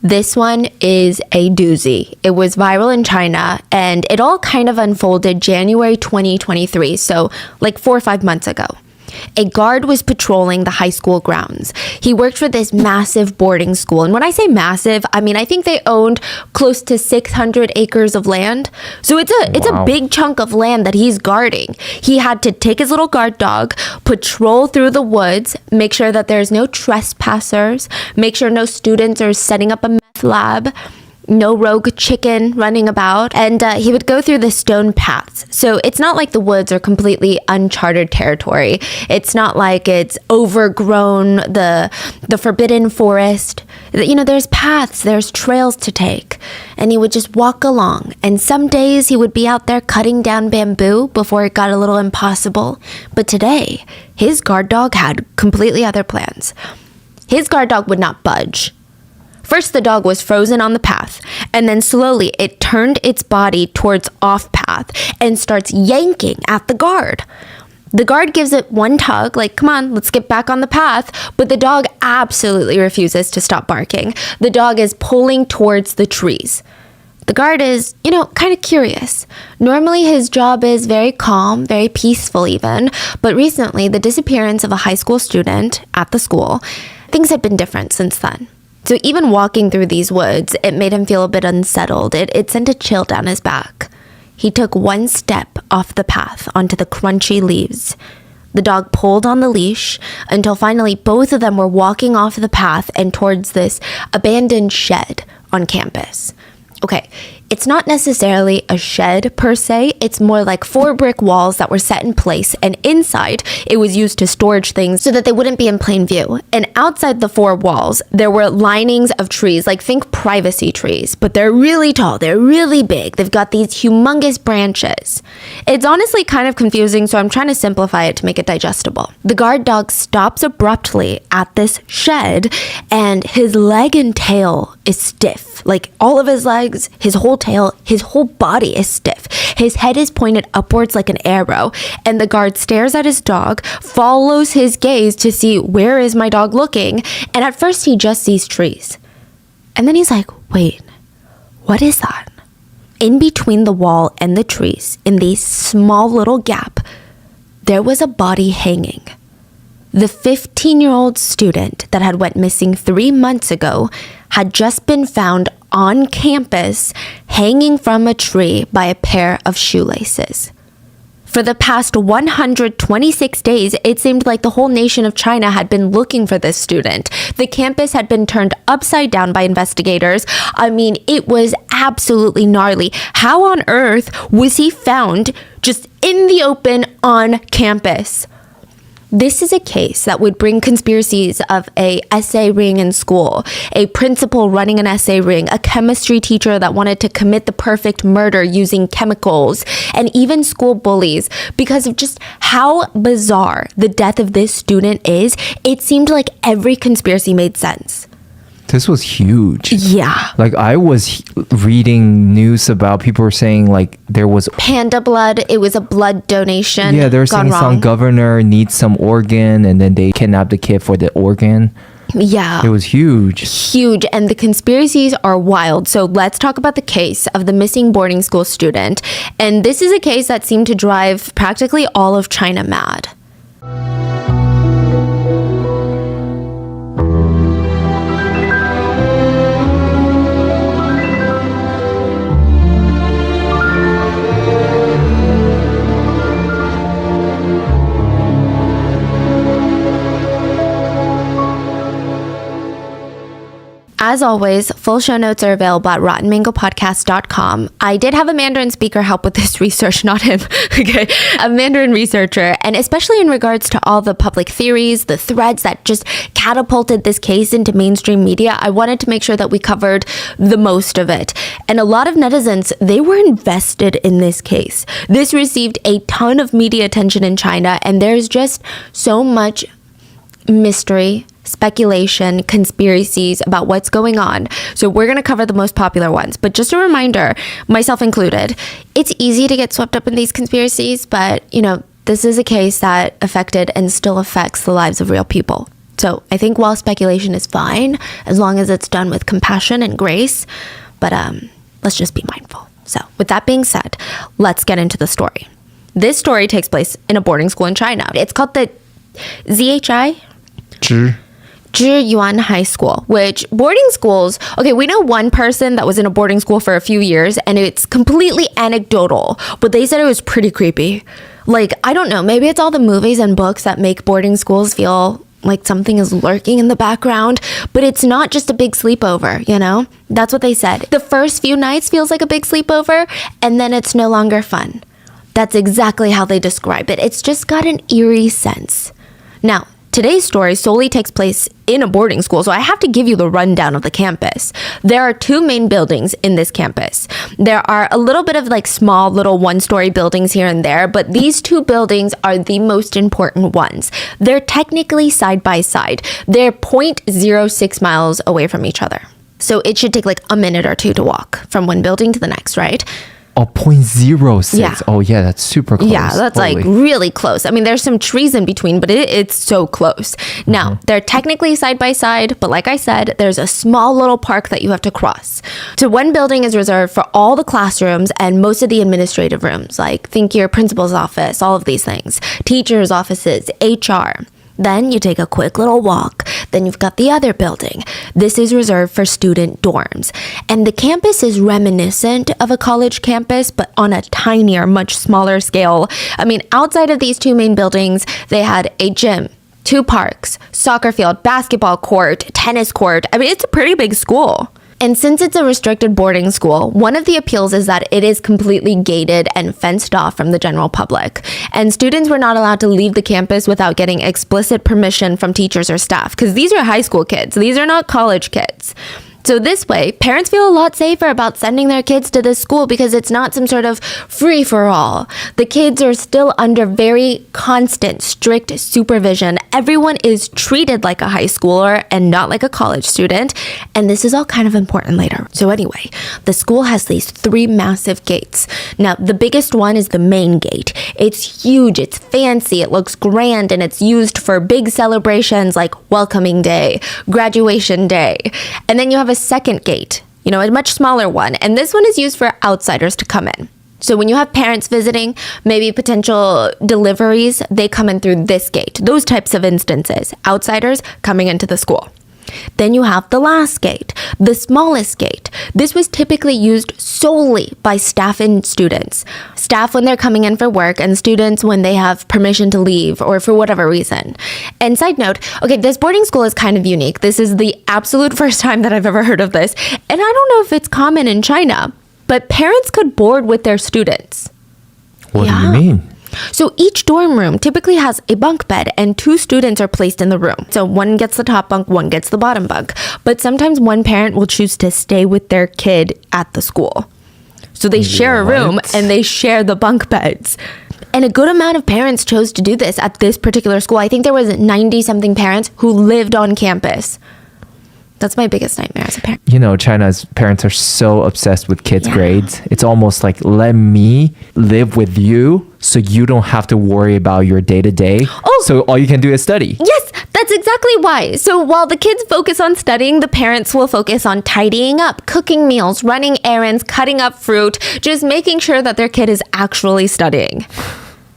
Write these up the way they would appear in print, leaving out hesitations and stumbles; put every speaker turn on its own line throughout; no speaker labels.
This one is a doozy. It was viral in China, and it all kind of unfolded January 2023, so like 4 or 5 months ago. A guard was patrolling the high school grounds. He worked for this massive boarding school. And when I say massive, I mean, I think they owned close to 600 acres of land. So it's a big chunk of land that he's guarding. He had to take his little guard dog, patrol through the woods, make sure that there's no trespassers, make sure no students are setting up a meth lab, no rogue chicken running about, and he would go through the stone paths. So it's not like the woods are completely uncharted territory. It's not like it's overgrown, the forbidden forest. You know, there's paths, there's trails to take, and he would just walk along. And some days he would be out there cutting down bamboo before it got a little impossible. But today, his guard dog had completely other plans. His guard dog would not budge. First, the dog was frozen on the path, and then slowly it turned its body towards off path and starts yanking at the guard. The guard gives it one tug, like, come on, let's get back on the path, but the dog absolutely refuses to stop barking. The dog is pulling towards the trees. The guard is, kind of curious. Normally his job is very calm, very peaceful even, but recently the disappearance of a high school student at the school, things had been different since then. So even walking through these woods, it made him feel a bit unsettled. It sent a chill down his back. He took one step off the path onto the crunchy leaves. The dog pulled on the leash until finally both of them were walking off the path and towards this abandoned shed on campus. Okay, it's not necessarily a shed per se. It's more like 4 brick walls that were set in place, and inside it was used to storage things so that they wouldn't be in plain view. And outside the 4 walls, there were linings of trees, like think privacy trees, but they're really tall, they're really big. They've got these humongous branches. It's honestly kind of confusing, so I'm trying to simplify it to make it digestible. The guard dog stops abruptly at this shed, and his leg and tail is stiff. Like all of his legs, his whole tail, his whole body is stiff. His head is pointed upwards like an arrow, and the guard stares at his dog, follows his gaze to see where is my dog looking, and at first he just sees trees. And then he's like, wait, what is that? In between the wall and the trees, in this small little gap, there was a body hanging. The 15-year-old student that had went missing 3 months ago had just been found on campus hanging from a tree by a pair of shoelaces. For the past 126 days, it seemed like the whole nation of China had been looking for this student. The campus had been turned upside down by investigators. I mean, it was absolutely gnarly. How on earth was he found just in the open on campus? This is a case that would bring conspiracies of a essay ring in school, a principal running an essay ring, a chemistry teacher that wanted to commit the perfect murder using chemicals, and even school bullies. Because of just how bizarre the death of this student is, it seemed like every conspiracy made sense.
This was huge.
Yeah.
Like I was reading news about people were saying like there was
panda blood. It was a blood donation.
Yeah, they were saying some governor needs some organ and then they kidnapped the kid for the organ.
Yeah.
It was huge.
Huge. And the conspiracies are wild. So let's talk about the case of the missing boarding school student. And this is a case that seemed to drive practically all of China mad. As always, full show notes are available at rottenmangopodcast.com. I did have a Mandarin speaker help with this research, not him, okay? A Mandarin researcher, and especially in regards to all the public theories, the threads that just catapulted this case into mainstream media, I wanted to make sure that we covered the most of it. And a lot of netizens, they were invested in this case. This received a ton of media attention in China, and there's just so much mystery, speculation, conspiracies about what's going on. So we're going to cover the most popular ones. But just a reminder, myself included, it's easy to get swept up in these conspiracies, but, this is a case that affected and still affects the lives of real people. So I think wild speculation is fine as long as it's done with compassion and grace. But let's just be mindful. So with that being said, let's get into the story. This story takes place in a boarding school in China. It's called the ZHI? Zhiyuan High School, which boarding schools, okay, we know one person that was in a boarding school for a few years and it's completely anecdotal, but they said it was pretty creepy. Like, I don't know, maybe it's all the movies and books that make boarding schools feel like something is lurking in the background, but it's not just a big sleepover, you know? That's what they said. The first few nights feels like a big sleepover and then it's no longer fun. That's exactly how they describe it. It's just got an eerie sense. Now, today's story solely takes place in a boarding school, so I have to give you the rundown of the campus. There are two main buildings in this campus. There are a little bit of like small little one-story buildings here and there, but these two buildings are the most important ones. They're technically side by side. They're 0.06 miles away from each other. So it should take like a minute or two to walk from one building to the next, right?
Oh, 0.06.
Yeah.
Oh, yeah, that's super close.
Yeah, that's like really close. I mean, there's some trees in between, but it's so close. Now, they're technically side by side, but like I said, there's a small little park that you have to cross. So one building is reserved for all the classrooms and most of the administrative rooms, like think your principal's office, all of these things, teachers' offices, HR. Then you take a quick little walk. Then you've got the other building. This is reserved for student dorms. And the campus is reminiscent of a college campus, but on a tinier, much smaller scale. I mean, outside of these two main buildings, they had a gym, 2 parks, soccer field, basketball court, tennis court. I mean, it's a pretty big school. And since it's a restricted boarding school, one of the appeals is that it is completely gated and fenced off from the general public. And students were not allowed to leave the campus without getting explicit permission from teachers or staff, because these are high school kids. These are not college kids. So this way, parents feel a lot safer about sending their kids to this school because it's not some sort of free-for-all. The kids are still under very constant, strict supervision. Everyone is treated like a high schooler and not like a college student. And this is all kind of important later. So anyway, the school has these 3 massive gates. Now, the biggest one is the main gate. It's huge, it's fancy, it looks grand, and it's used for big celebrations like welcoming day, graduation day. And then you have a second gate, you know, a much smaller one. And this one is used for outsiders to come in. So when you have parents visiting, maybe potential deliveries, they come in through this gate. Those types of instances, outsiders coming into the school. Then you have the last gate, the smallest gate. This was typically used solely by staff and students. Staff when they're coming in for work and students when they have permission to leave or for whatever reason. And side note, okay, this boarding school is kind of unique. This is the absolute first time that I've ever heard of this. And I don't know if it's common in China, but parents could board with their students.
What do you mean?
So each dorm room typically has a bunk bed and 2 students are placed in the room. So one gets the top bunk, one gets the bottom bunk. But sometimes one parent will choose to stay with their kid at the school. So they share a room and they share the bunk beds. And a good amount of parents chose to do this at this particular school. I think there was 90-something parents who lived on campus. That's my biggest nightmare as a parent.
You know, China's parents are so obsessed with kids' grades. It's almost like, let me live with you so you don't have to worry about your day-to-day.
Oh.
So all you can do is study.
Yes, that's exactly why. So while the kids focus on studying, the parents will focus on tidying up, cooking meals, running errands, cutting up fruit, just making sure that their kid is actually studying.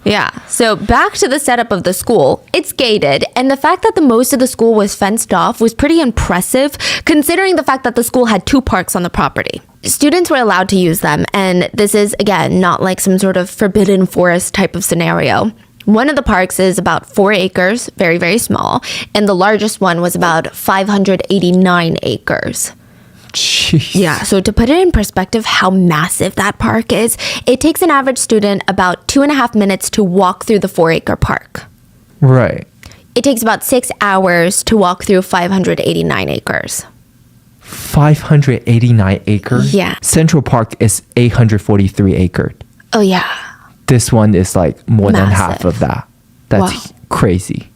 Yeah, so back to the setup of the school. It's gated, and the fact that the most of the school was fenced off was pretty impressive, considering the fact that the school had 2 parks on the property. Students were allowed to use them, and this is, again, not like some sort of forbidden forest type of scenario. One of the parks is about 4 acres, very, very small, and the largest one was about 589 acres.
Jeez.
Yeah, so to put it in perspective how massive that park is, it takes an average student about 2.5 minutes to walk through the 4-acre park.
Right.
It takes about 6 hours to walk through 589 acres.
589 acres?
Yeah.
Central Park is 843 acres.
Oh, yeah.
This one is like more than half
Massive.
of that. That's
Wow.
crazy.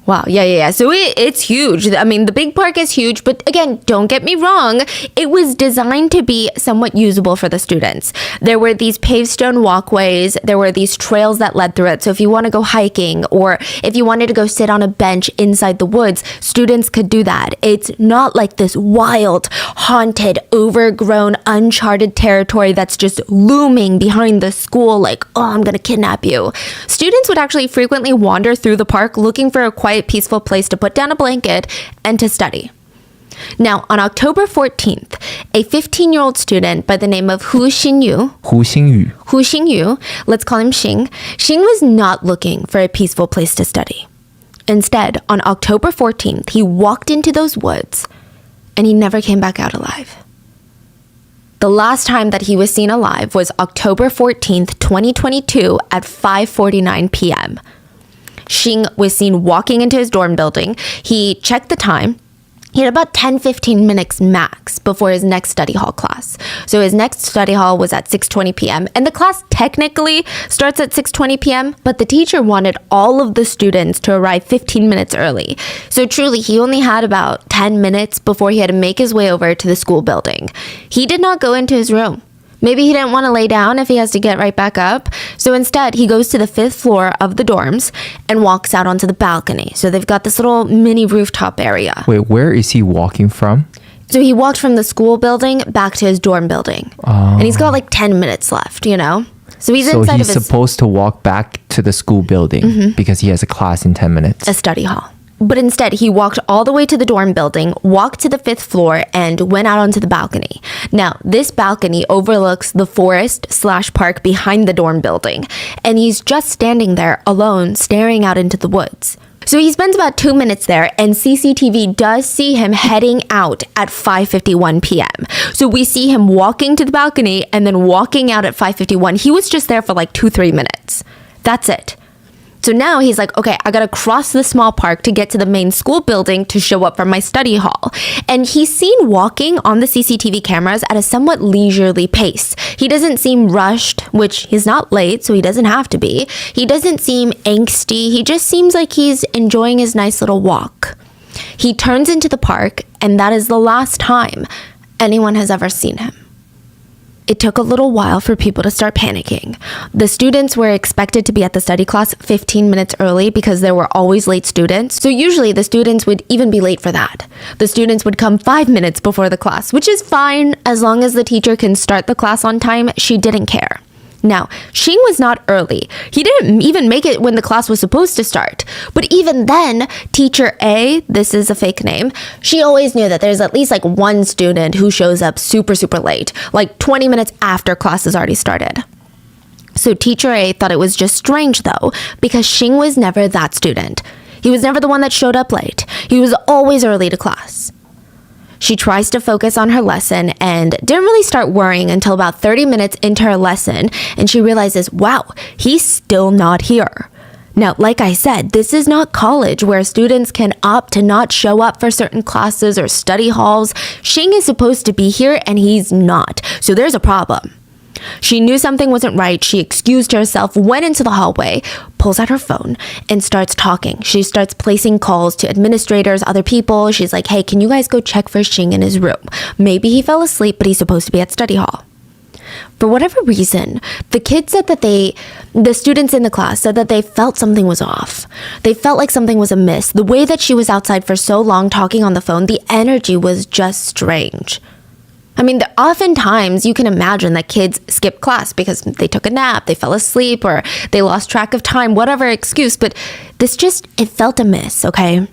Wow. Yeah. So it's huge. I mean, the big park is huge, but again, don't get me wrong. It was designed to be somewhat usable for the students. There were these paved stone walkways. There were these trails that led through it. So if you want to go hiking or if you wanted to go sit on a bench inside the woods, students could do that. It's not like this wild, haunted, overgrown, uncharted territory that's just looming behind the school like, oh, I'm going to kidnap you. Students would actually frequently wander through the park looking for a quiet, peaceful place to put down a blanket and to study. Now, on October 14th, a 15-year-old student by the name of Hu Xingyu, let's call him Xing was not looking for a peaceful place to study. Instead, on October 14th, he walked into those woods and he never came back out alive. The last time that he was seen alive was October 14th, 2022 at 5:49 p.m. Xing was seen walking into his dorm building. He checked the time. He had about 10-15 minutes max before his next study hall class. So his next study hall was at 6:20 p.m. And the class technically starts at 6:20 p.m., but the teacher wanted all of the students to arrive 15 minutes early. So truly, he only had about 10 minutes before he had to make his way over to the school building. He did not go into his room. Maybe he didn't want to lay down if he has to get right back up. So instead, he goes to the 5th floor of the dorms and walks out onto the balcony. So they've got this little mini rooftop area.
Wait, where is he walking from?
So he walked from the school building back to his dorm building. And he's got like 10 minutes left, you know? So he's inside of his...
supposed to walk back to the school building because he has a class in 10 minutes.
A study hall. But instead, he walked all the way to the dorm building, walked to the 5th floor, and went out onto the balcony. Now, this balcony overlooks the forest/park behind the dorm building, and he's just standing there alone, staring out into the woods. So he spends about 2 minutes there, and CCTV does see him heading out at 5:51 p.m. So we see him walking to the balcony and then walking out at 5:51. He was just there for like 2-3 minutes. That's it. So now he's like, okay, I gotta cross the small park to get to the main school building to show up for my study hall. And he's seen walking on the CCTV cameras at a somewhat leisurely pace. He doesn't seem rushed, which he's not late, so he doesn't have to be. He doesn't seem angsty. He just seems like he's enjoying his nice little walk. He turns into the park, and that is the last time anyone has ever seen him. It took a little while for people to start panicking. The students were expected to be at the study class 15 minutes early because there were always late students. So usually the students would even be late for that. The students would come 5 minutes before the class, which is fine as long as the teacher can start the class on time. She didn't care. Now, Xing was not early. He didn't even make it when the class was supposed to start. But even then, Teacher A, this is a fake name, she always knew that there's at least like one student who shows up super late, like 20 minutes after class has already started. So Teacher A thought it was just strange though, because Xing was never that student. He was never the one that showed up late. He was always early to class. She tries to focus on her lesson and didn't really start worrying until about 30 minutes into her lesson, and she realizes, wow, he's still not here. Now, like I said, this is not college where students can opt to not show up for certain classes or study halls. Xing is supposed to be here and he's not, so there's a problem. She knew something wasn't right. She excused herself, went into the hallway, pulls out her phone, and starts talking. She starts placing calls to administrators, other people. She's like, hey, can you guys go check for Xing in his room? Maybe he fell asleep, but he's supposed to be at study hall. For whatever reason, the kids said that the students in the class said that they felt something was off. They felt like something was amiss. The way that she was outside for so long talking on the phone, the energy was just strange. I mean, oftentimes you can imagine that kids skip class because they took a nap, they fell asleep, or they lost track of time, whatever excuse, but it felt amiss, okay?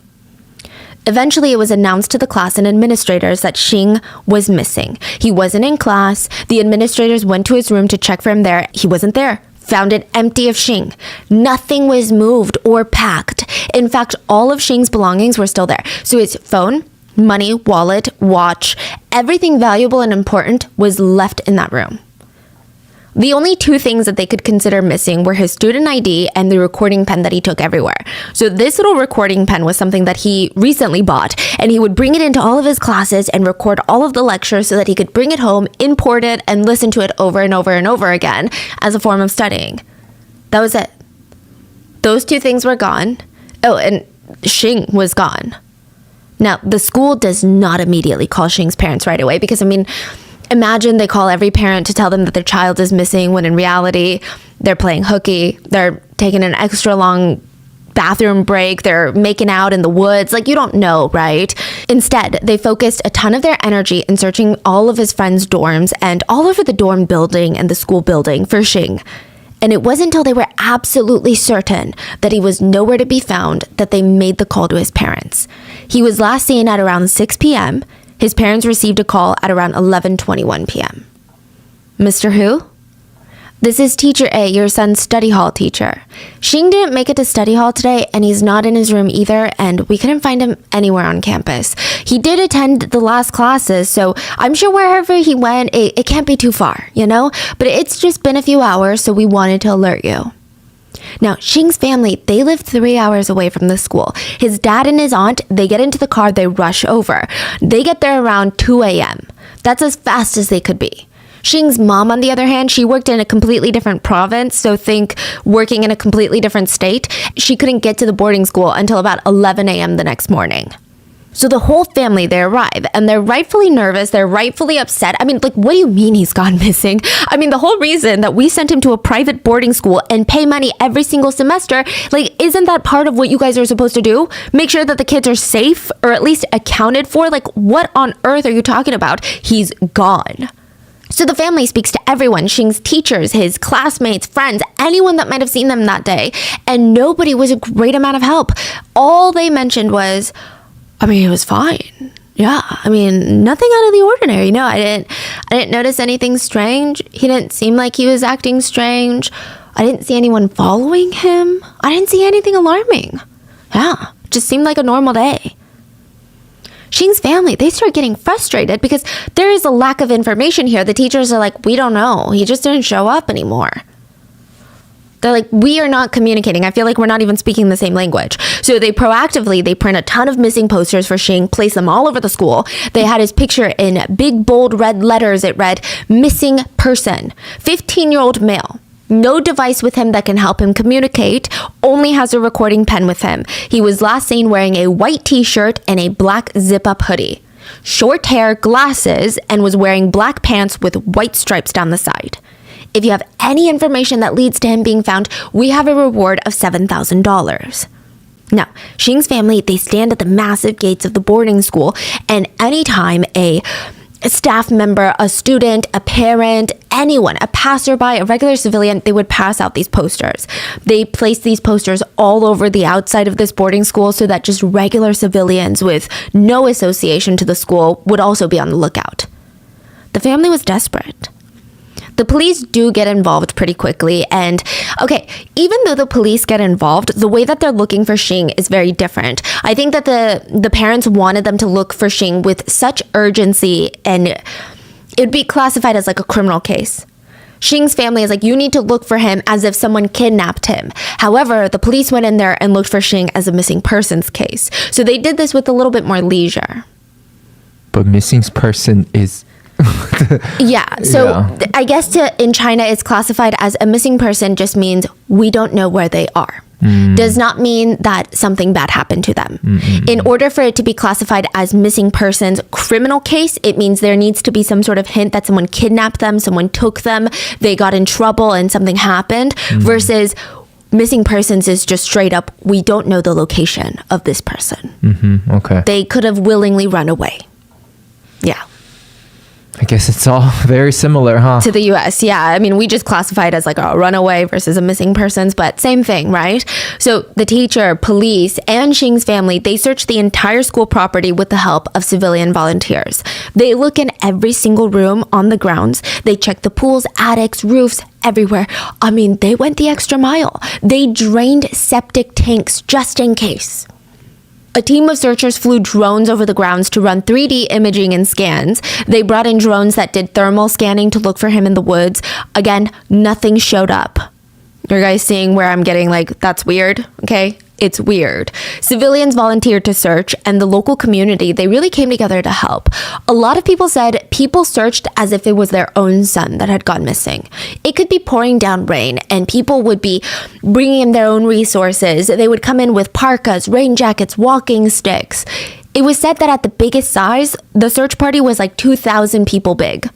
Eventually, it was announced to the class and administrators that Xing was missing. He wasn't in class. The administrators went to his room to check for him there. He wasn't there. Found it empty of Xing. Nothing was moved or packed. In fact, all of Xing's belongings were still there. So his phone, money, wallet, watch, everything valuable and important was left in that room. The only two things that they could consider missing were his student ID and the recording pen that he took everywhere. So this little recording pen was something that he recently bought, and he would bring it into all of his classes and record all of the lectures so that he could bring it home, import it, and listen to it over and over and over again as a form of studying. That was it. Those two things were gone. Oh, and Xing was gone. Now, the school does not immediately call Xing's parents right away because, I mean, imagine they call every parent to tell them that their child is missing when in reality, they're playing hooky, they're taking an extra long bathroom break, they're making out in the woods. Like, you don't know, right? Instead, they focused a ton of their energy in searching all of his friends' dorms and all over the dorm building and the school building for Xing. And it wasn't until they were absolutely certain that he was nowhere to be found that they made the call to his parents. He was last seen at around 6 p.m. His parents received a call at around 11:21 p.m. Mr. Who? This is Teacher A, your son's study hall teacher. Xing didn't make it to study hall today, and he's not in his room either, and we couldn't find him anywhere on campus. He did attend the last classes, so I'm sure wherever he went, it can't be too far, you know? But it's just been a few hours, so we wanted to alert you. Now, Xing's family, they live 3 hours away from the school. His dad and his aunt, they get into the car, they rush over. They get there around 2 a.m. That's as fast as they could be. Xing's mom, on the other hand, she worked in a completely different province, so think working in a completely different state. She couldn't get to the boarding school until about 11 a.m. the next morning. So the whole family, they arrive, and they're rightfully nervous, they're rightfully upset. I mean, like, what do you mean he's gone missing? I mean, the whole reason that we sent him to a private boarding school and pay money every single semester, like, isn't that part of what you guys are supposed to do? Make sure that the kids are safe, or at least accounted for? Like, what on earth are you talking about? He's gone. So the family speaks to everyone, Xing's teachers, his classmates, friends, anyone that might have seen them that day, and nobody was a great amount of help. All they mentioned was, I mean, he was fine. Yeah, I mean, nothing out of the ordinary. No, I didn't notice anything strange. He didn't seem like he was acting strange. I didn't see anyone following him. I didn't see anything alarming. Yeah, just seemed like a normal day. Xing's family, they start getting frustrated because there is a lack of information here. The teachers are like, we don't know. He just didn't show up anymore. They're like, we are not communicating. I feel like we're not even speaking the same language. So they proactively, they print a ton of missing posters for Xing, place them all over the school. They had his picture in big, bold red letters. It read, missing person, 15-year-old male. No device with him that can help him communicate, only has a recording pen with him. He was last seen wearing a white t-shirt and a black zip-up hoodie, short hair, glasses, and was wearing black pants with white stripes down the side. If you have any information that leads to him being found, we have a reward of $7,000. Now, Xing's family, they stand at the massive gates of the boarding school, and anytime a staff member, a student, a parent, anyone, a passerby, a regular civilian, they would pass out these posters. They placed these posters all over the outside of this boarding school so that just regular civilians with no association to the school would also be on the lookout. The family was desperate. The police do get involved pretty quickly, and okay, even though the police get involved, the way that they're looking for Xing is very different. I think that the parents wanted them to look for Xing with such urgency, and it would be classified as like a criminal case. Xing's family is like, you need to look for him as if someone kidnapped him. However, the police went in there and looked for Xing as a missing persons case. So they did this with a little bit more leisure.
But missing person is...
Yeah, so I guess in China, it's classified as a missing person just means we don't know where they are. Does not mean that something bad happened to them. In order for it to be classified as missing persons criminal case, it means there needs to be some sort of hint that someone kidnapped them, someone took them, they got in trouble and something happened, versus missing persons is just straight up, we don't know the location of this person.
Okay.
They could have willingly run away. Yeah.
I guess it's all very similar, huh?
To the US, yeah. I mean, we just classify it as like a runaway versus a missing persons, but same thing, right? So the teacher, police, and Xing's family, they search the entire school property with the help of civilian volunteers. They look in every single room on the grounds. They check the pools, attics, roofs, everywhere. I mean, they went the extra mile. They drained septic tanks just in case. A team of searchers flew drones over the grounds to run 3D imaging and scans. They brought in drones that did thermal scanning to look for him in the woods. Again, nothing showed up. You're guys seeing where I'm getting like, that's weird, okay? It's weird. Civilians volunteered to search, and the local community, they really came together to help. A lot of people said people searched as if it was their own son that had gone missing. It could be pouring down rain, and people would be bringing in their own resources. They would come in with parkas, rain jackets, walking sticks. It was said that at the biggest size, the search party was like 2,000 people big.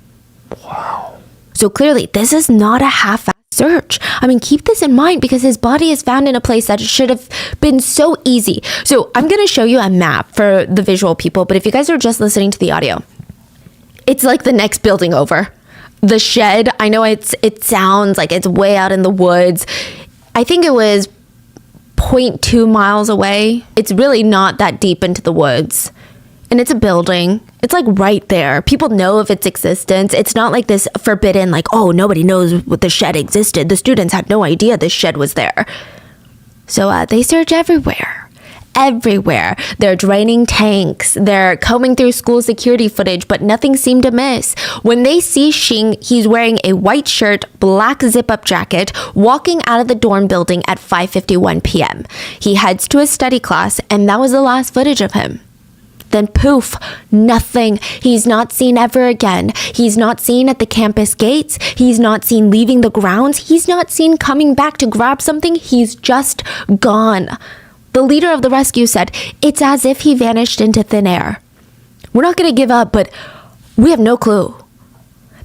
Wow.
So clearly, this is not a half-assed search. I mean, keep this in mind because his body is found in a place that should have been so easy. So I'm going to show you a map for the visual people, but if you guys are just listening to the audio, it's like the next building over. The shed, I know it sounds like it's way out in the woods. I think it was 0.2 miles away. It's really not that deep into the woods. And it's a building. It's like right there. People know of its existence. It's not like this forbidden, like, oh, nobody knows what the shed existed. The students had no idea this shed was there. So they search everywhere. Everywhere. They're draining tanks. They're combing through school security footage, but nothing seemed amiss. When they see Xing, he's wearing a white shirt, black zip-up jacket, walking out of the dorm building at 5:51 p.m. He heads to his study class, and that was the last footage of him. Then poof, nothing. He's not seen ever again. He's not seen at the campus gates. He's not seen leaving the grounds. He's not seen coming back to grab something. He's just gone. The leader of the rescue said, it's as if he vanished into thin air. We're not going to give up, but we have no clue.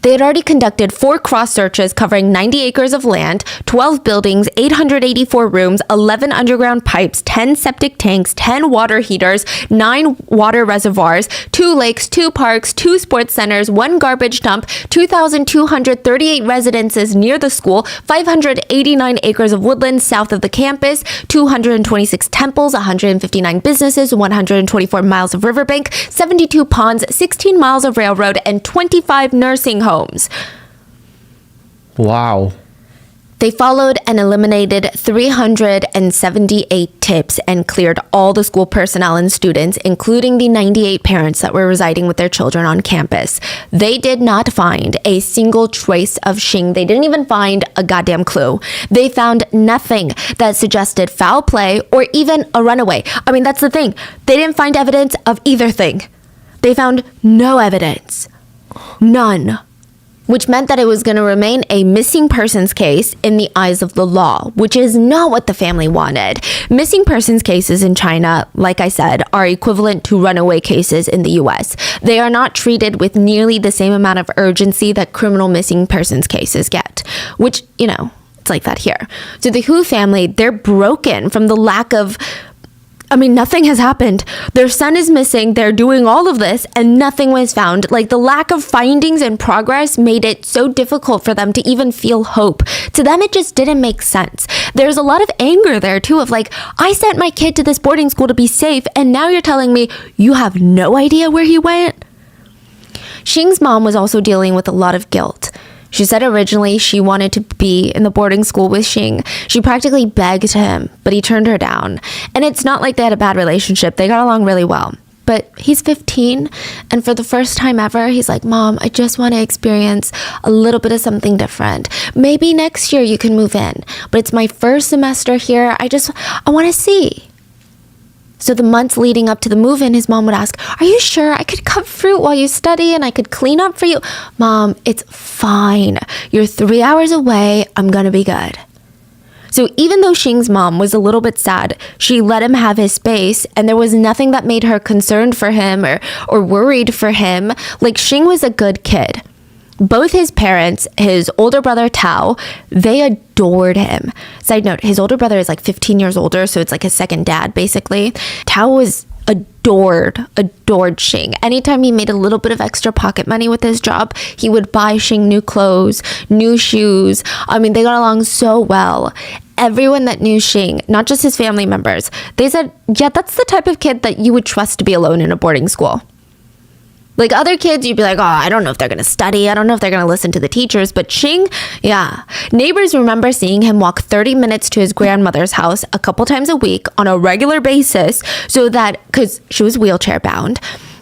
They had already conducted 4 cross searches covering 90 acres of land, 12 buildings, 884 rooms, 11 underground pipes, 10 septic tanks, 10 water heaters, 9 water reservoirs, 2 lakes, 2 parks, 2 sports centers, 1 garbage dump, 2,238 residences near the school, 589 acres of woodland south of the campus, 226 temples, 159 businesses, 124 miles of riverbank, 72 ponds, 16 miles of railroad, and 25 nursing homes.
Wow.
They followed and eliminated 378 tips and cleared all the school personnel and students, including the 98 parents that were residing with their children on campus. They did not find a single trace of Xing. They didn't even find a goddamn clue. They found nothing that suggested foul play or even a runaway. I mean, that's the thing. They didn't find evidence of either thing. They found no evidence. None. Which meant that it was going to remain a missing persons case in the eyes of the law, which is not what the family wanted. Missing persons cases in China, like I said, are equivalent to runaway cases in the US. They are not treated with nearly the same amount of urgency that criminal missing persons cases get, which, it's like that here. So the Hu family, they're broken from the lack of nothing has happened. Their son is missing. They're doing all of this and nothing was found. Like the lack of findings and progress made it so difficult for them to even feel hope. To them, it just didn't make sense. There's a lot of anger there too of like, I sent my kid to this boarding school to be safe and now you're telling me you have no idea where he went? Xing's mom was also dealing with a lot of guilt. She said originally she wanted to be in the boarding school with Xing. She practically begged him, but he turned her down. And it's not like they had a bad relationship. They got along really well. But he's 15, and for the first time ever, he's like, Mom, I just want to experience a little bit of something different. Maybe next year you can move in. But it's my first semester here. I want to see. So the months leading up to the move-in, his mom would ask, are you sure I could cut fruit while you study and I could clean up for you? Mom, it's fine. You're 3 hours away. I'm going to be good. So even though Xing's mom was a little bit sad, she let him have his space and there was nothing that made her concerned for him or worried for him. Like Xing was a good kid. Both his parents, his older brother Tao, they adored him. Side note, his older brother is like 15 years older, so it's like his second dad, basically. Tao was adored Xing. Anytime he made a little bit of extra pocket money with his job, he would buy Xing new clothes, new shoes. They got along so well. Everyone that knew Xing, not just his family members, they said, yeah, that's the type of kid that you would trust to be alone in a boarding school. Like other kids, you'd be like, oh, I don't know if they're going to study. I don't know if they're going to listen to the teachers. But Xing, yeah. Neighbors remember seeing him walk 30 minutes to his grandmother's house a couple times a week on a regular basis because she was wheelchair bound.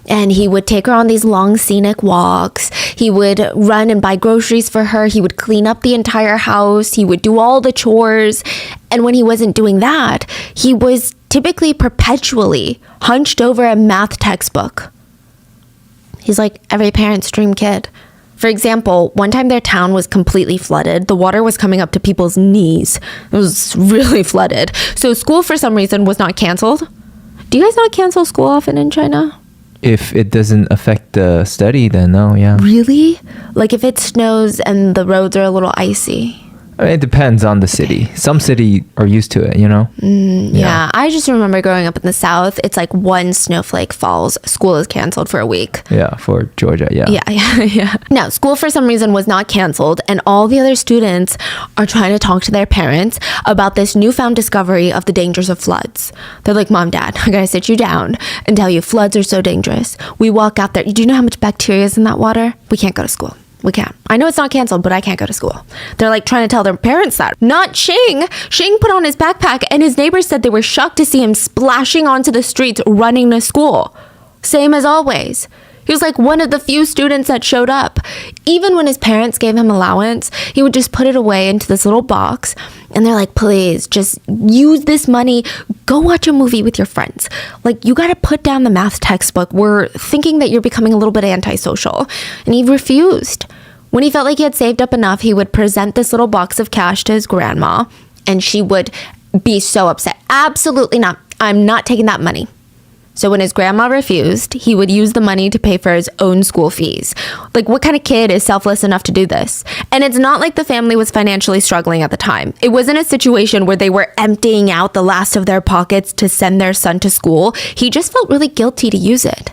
And he would take her on these long scenic walks. He would run and buy groceries for her. He would clean up the entire house. He would do all the chores. And when he wasn't doing that, he was typically perpetually hunched over a math textbook. He's like every parent's dream kid. For example, one time their town was completely flooded. The water was coming up to people's knees. It was really flooded. So school, for some reason, was not canceled. Do you guys not cancel school often in China?
If it doesn't affect the study, then no, yeah.
Really? Like if it snows and the roads are a little icy?
I mean, it depends on the city. Some city are used to it, you know?
Yeah, I just remember growing up in the South, it's like one snowflake falls, school is canceled for a week.
Yeah, for Georgia, yeah.
Yeah. No, school for some reason was not canceled, and all the other students are trying to talk to their parents about this newfound discovery of the dangers of floods. They're like, Mom, Dad, I gotta sit you down and tell you floods are so dangerous. We walk out there. Do you know how much bacteria is in that water? We can't go to school. We can't. I know it's not canceled, but I can't go to school. They're like trying to tell their parents that. Not Xing. Xing put on his backpack and his neighbors said they were shocked to see him splashing onto the streets running to school. Same as always. He was like one of the few students that showed up. Even when his parents gave him allowance, he would just put it away into this little box. And they're like, please, just use this money. Go watch a movie with your friends. Like, you got to put down the math textbook. We're thinking that you're becoming a little bit antisocial. And he refused. When he felt like he had saved up enough, he would present this little box of cash to his grandma. And she would be so upset. Absolutely not. I'm not taking that money. So when his grandma refused, he would use the money to pay for his own school fees. Like, what kind of kid is selfless enough to do this? And it's not like the family was financially struggling at the time. It wasn't a situation where they were emptying out the last of their pockets to send their son to school. He just felt really guilty to use it.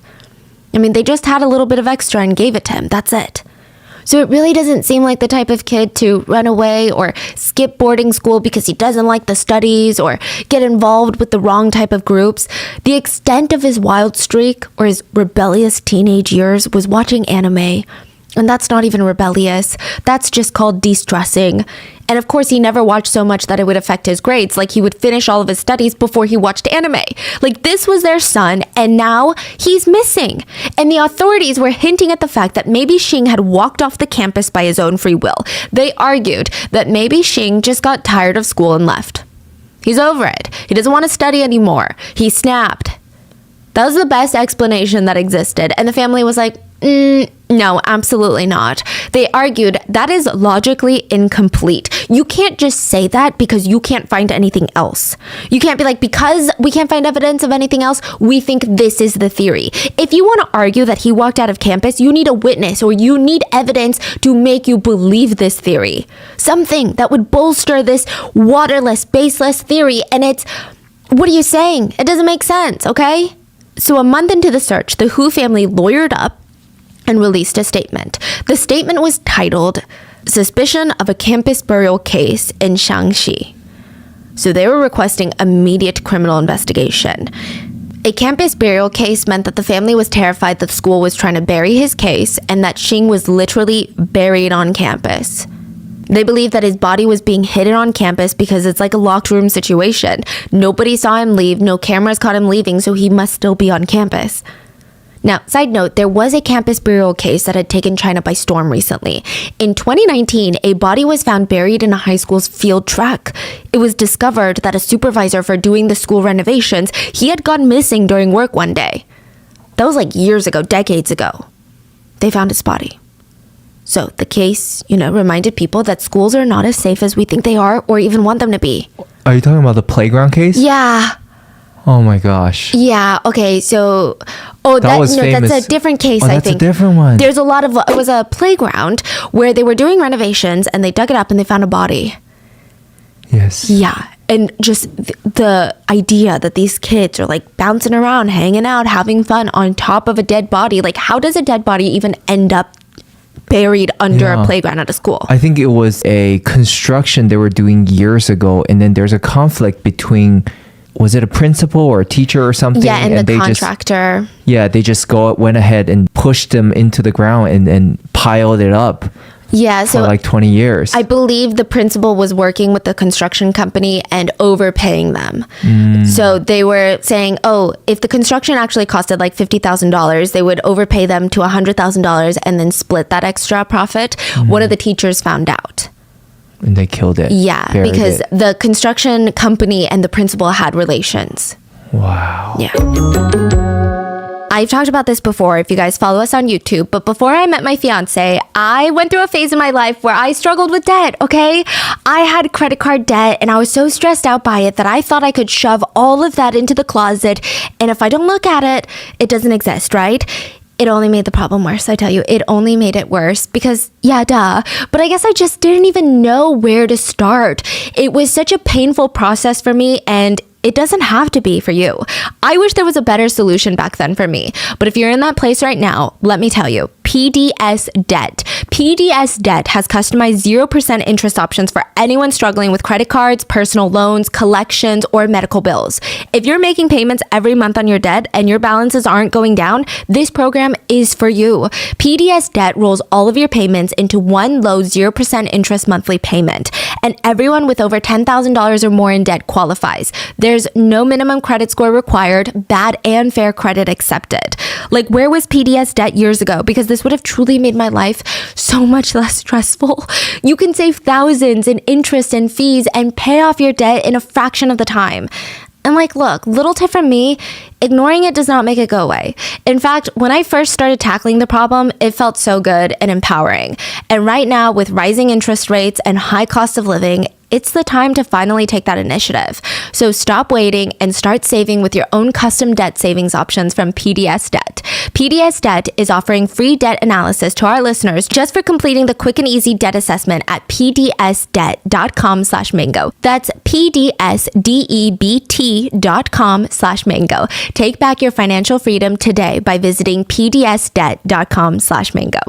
I mean, they just had a little bit of extra and gave it to him. That's it. So it really doesn't seem like the type of kid to run away or skip boarding school because he doesn't like the studies or get involved with the wrong type of groups. The extent of his wild streak or his rebellious teenage years was watching anime. And that's not even rebellious. That's just called de-stressing. And of course, he never watched so much that it would affect his grades. Like, he would finish all of his studies before he watched anime. Like, this was their son, and now he's missing. And the authorities were hinting at the fact that maybe Xing had walked off the campus by his own free will. They argued that maybe Xing just got tired of school and left. He's over it. He doesn't want to study anymore. He snapped. That was the best explanation that existed. And the family was like, no, absolutely not. They argued that is logically incomplete. You can't just say that because you can't find anything else. You can't be like, because we can't find evidence of anything else, we think this is the theory. If you want to argue that he walked out of campus, you need a witness or you need evidence to make you believe this theory. Something that would bolster this waterless, baseless theory. And it's, what are you saying? It doesn't make sense, okay? So a month into the search, the Hu family lawyered up and released a statement. The statement was titled, Suspicion of a Campus Burial Case in Shaanxi. So they were requesting immediate criminal investigation. A campus burial case meant that the family was terrified that the school was trying to bury his case and that Xing was literally buried on campus. They believed that his body was being hidden on campus because it's like a locked room situation. Nobody saw him leave, no cameras caught him leaving, so he must still be on campus. Now, side note, there was a campus burial case that had taken China by storm recently. In 2019, a body was found buried in a high school's field track. It was discovered that a supervisor for doing the school renovations, he had gone missing during work one day. That was like years ago, decades ago. They found his body. So the case, reminded people that schools are not as safe as we think they are or even want them to be.
Are you talking about the playground case?
Yeah.
Oh my gosh.
Yeah, okay, so...
That's
a different case, I think.
That's a different one.
There's a lot of... It was a playground where they were doing renovations and they dug it up and they found a body.
Yes.
Yeah, and just the idea that these kids are like bouncing around, hanging out, having fun on top of a dead body. Like, how does a dead body even end up buried under a playground at a school?
I think it was a construction they were doing years ago, and then there's a conflict between... Was it a principal or a teacher or something?
Yeah, and the contractor.
They just went ahead and pushed them into the ground and piled it up.
Yeah,
for
so
like 20 years.
I believe the principal was working with the construction company and overpaying them. So they were saying, oh, if the construction actually costed like $50,000, they would overpay them to $100,000 and then split that extra profit. One of the teachers found out.
And they killed it.
Yeah,
Buried
because
it.
the construction company and the principal had relations.
Wow.
Yeah. I've talked about this before if you guys follow us on YouTube, but before I met my fiance, I went through a phase in my life where I struggled with debt, okay? I had credit card debt and I was so stressed out by it that I thought I could shove all of that into the closet, and if I don't look at it, it doesn't exist, right? It only made the problem worse, I tell you. It only made it worse because, yeah, duh. But I guess I just didn't even know where to start. It was such a painful process for me, and it doesn't have to be for you. I wish there was a better solution back then for me. But if you're in that place right now, let me tell you, PDS Debt. PDS Debt has customized 0% interest options for anyone struggling with credit cards, personal loans, collections, or medical bills. If you're making payments every month on your debt and your balances aren't going down, this program is for you. PDS Debt rolls all of your payments into one low 0% interest monthly payment. And everyone with over $10,000 or more in debt qualifies. There's no minimum credit score required, bad and fair credit accepted. Like, where was PDS Debt years ago? Because this would have truly made my life so much less stressful. You can save thousands in interest and fees and pay off your debt in a fraction of the time. And like, look, little tip from me, ignoring it does not make it go away. In fact, when I first started tackling the problem, it felt so good and empowering. And right now, with rising interest rates and high cost of living, it's the time to finally take that initiative. So stop waiting and start saving with your own custom debt savings options from PDS Debt. PDS Debt is offering free debt analysis to our listeners just for completing the quick and easy debt assessment at pdsdebt.com/mango. That's pdsdebt.com/mango. Take back your financial freedom today by visiting pdsdebt.com/mango.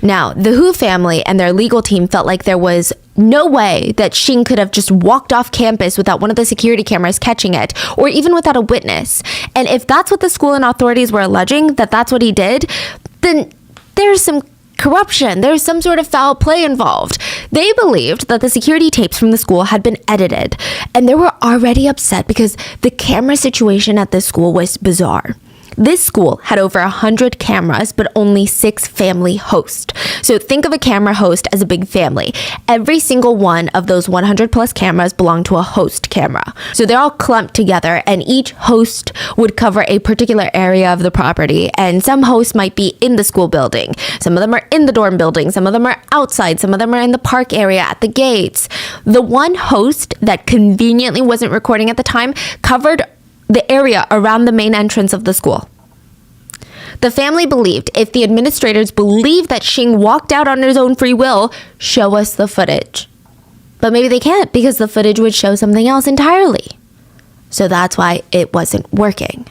Now, the Hu family and their legal team felt like there was no way that Xing could have just walked off campus without one of the security cameras catching it, or even without a witness. And if that's what the school and authorities were alleging, that that's what he did, then there's some corruption. There's some sort of foul play involved. They believed that the security tapes from the school had been edited, and they were already upset because the camera situation at this school was bizarre. This school had over 100 cameras, but only 6 family hosts. So think of a camera host as a big family. Every single one of those 100 plus cameras belonged to a host camera. So they're all clumped together, and each host would cover a particular area of the property. And some hosts might be in the school building. Some of them are in the dorm building. Some of them are outside. Some of them are in the park area at the gates. The one host that conveniently wasn't recording at the time covered the area around the main entrance of the school. The family believed if the administrators believed that Xing walked out on his own free will, show us the footage. But maybe they can't because the footage would show something else entirely. So that's why it wasn't working.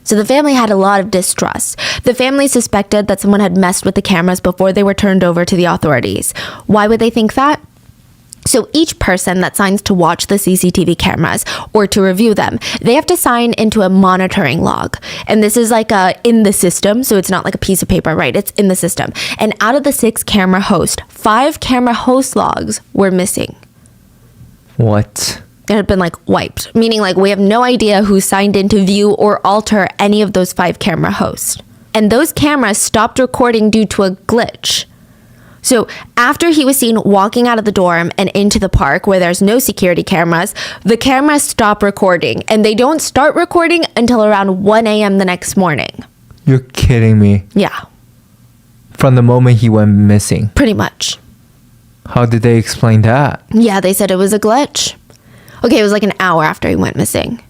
So the family had a lot of distrust. The family suspected that someone had messed with the cameras before they were turned over to the authorities. Why would they think that? So each person that signs to watch the CCTV cameras or to review them, they have to sign into a monitoring log. And this is like in the system, so it's not like a piece of paper, right? It's in the system. And out of the 6 camera hosts, 5 camera host logs were missing.
What?
It had been like wiped, meaning like we have no idea who signed in to view or alter any of those 5 camera hosts. And those cameras stopped recording due to a glitch. So after he was seen walking out of the dorm and into the park where there's no security cameras, the cameras stop recording, and they don't start recording until around 1 a.m. the next morning.
You're kidding me.
Yeah.
From the moment he went missing.
Pretty much.
How did they explain that?
Yeah, they said it was a glitch. Okay, it was like an hour after he went missing.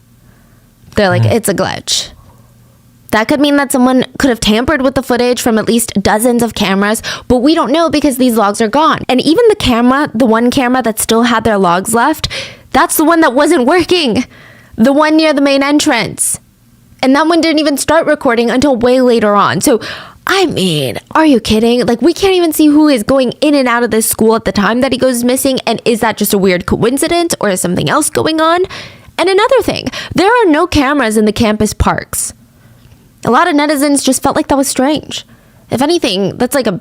They're like, it's a glitch. That could mean that someone could have tampered with the footage from at least dozens of cameras, but we don't know because these logs are gone. And even the one camera that still had their logs left, that's the one that wasn't working. The one near the main entrance. And that one didn't even start recording until way later on. So, I mean, are you kidding? Like, we can't even see who is going in and out of this school at the time that he goes missing. And is that just a weird coincidence or is something else going on? And another thing, there are no cameras in the campus parks. A lot of netizens just felt like that was strange. If anything, that's like a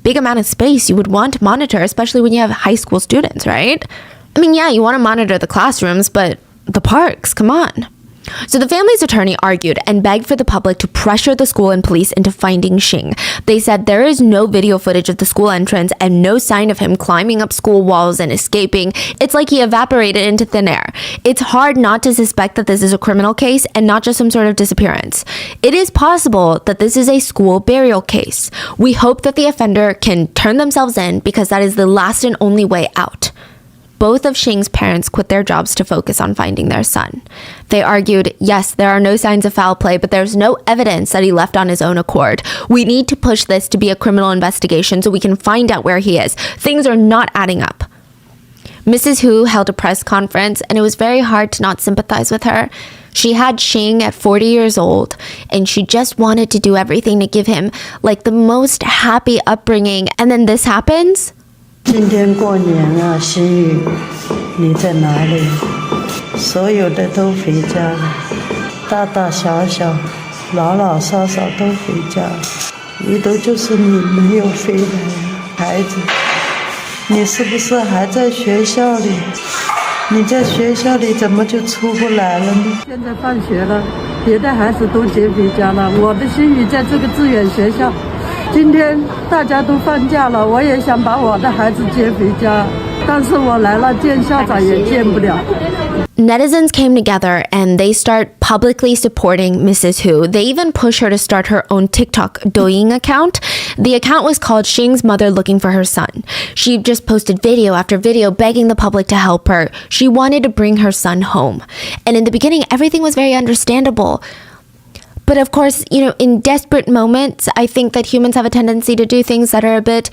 big amount of space you would want to monitor, especially when you have high school students, right? I mean, yeah, you want to monitor the classrooms, but the parks, come on. So the family's attorney argued and begged for the public to pressure the school and police into finding Xing. They said there is no video footage of the school entrance and no sign of him climbing up school walls and escaping. It's like he evaporated into thin air. It's hard not to suspect that this is a criminal case and not just some sort of disappearance. It is possible that this is a school burial case. We hope that the offender can turn themselves in because that is the last and only way out. Both of Xing's parents quit their jobs to focus on finding their son. They argued, yes, there are no signs of foul play, but there's no evidence that he left on his own accord. We need to push this to be a criminal investigation so we can find out where he is. Things are not adding up. Mrs. Hu held a press conference, and it was very hard to not sympathize with her. She had Xing at 40 years old, and she just wanted to do everything to give him like the most happy upbringing, and then this happens?
今天过年啊，心雨，你在哪里？所有的都回家了，大大小小、老老少少都回家了，唯独就是你没有回来，孩子，你是不是还在学校里？你在学校里怎么就出不来了呢？现在放学了，别的孩子都接回家了，我的心雨在这个志愿学校。今天大家都放假了，我也想把我的孩子接回家，但是我来了见校长也见不了。
Netizens came together and they start publicly supporting Mrs. Hu. They even push her to start her own TikTok Douyin account. The account was called Xing's Mother Looking for Her Son. She just posted video after video begging the public to help her. She wanted to bring her son home. And in the beginning, everything was very understandable. But of course, in desperate moments, I think that humans have a tendency to do things that are a bit,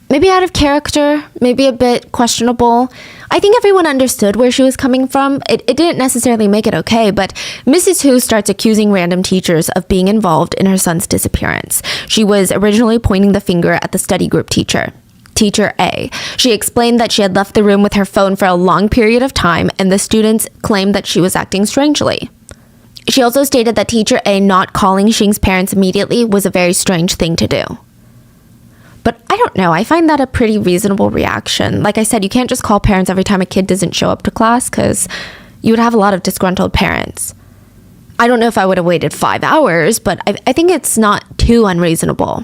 maybe out of character, maybe a bit questionable. I think everyone understood where she was coming from. It didn't necessarily make it okay, but Mrs. Hu starts accusing random teachers of being involved in her son's disappearance. She was originally pointing the finger at the study group teacher. Teacher A. She explained that she had left the room with her phone for a long period of time, and the students claimed that she was acting strangely. She also stated that Teacher A not calling Xing's parents immediately was a very strange thing to do. But I don't know, I find that a pretty reasonable reaction. Like I said, you can't just call parents every time a kid doesn't show up to class because you would have a lot of disgruntled parents. I don't know if I would have waited 5 hours, but I think it's not too unreasonable.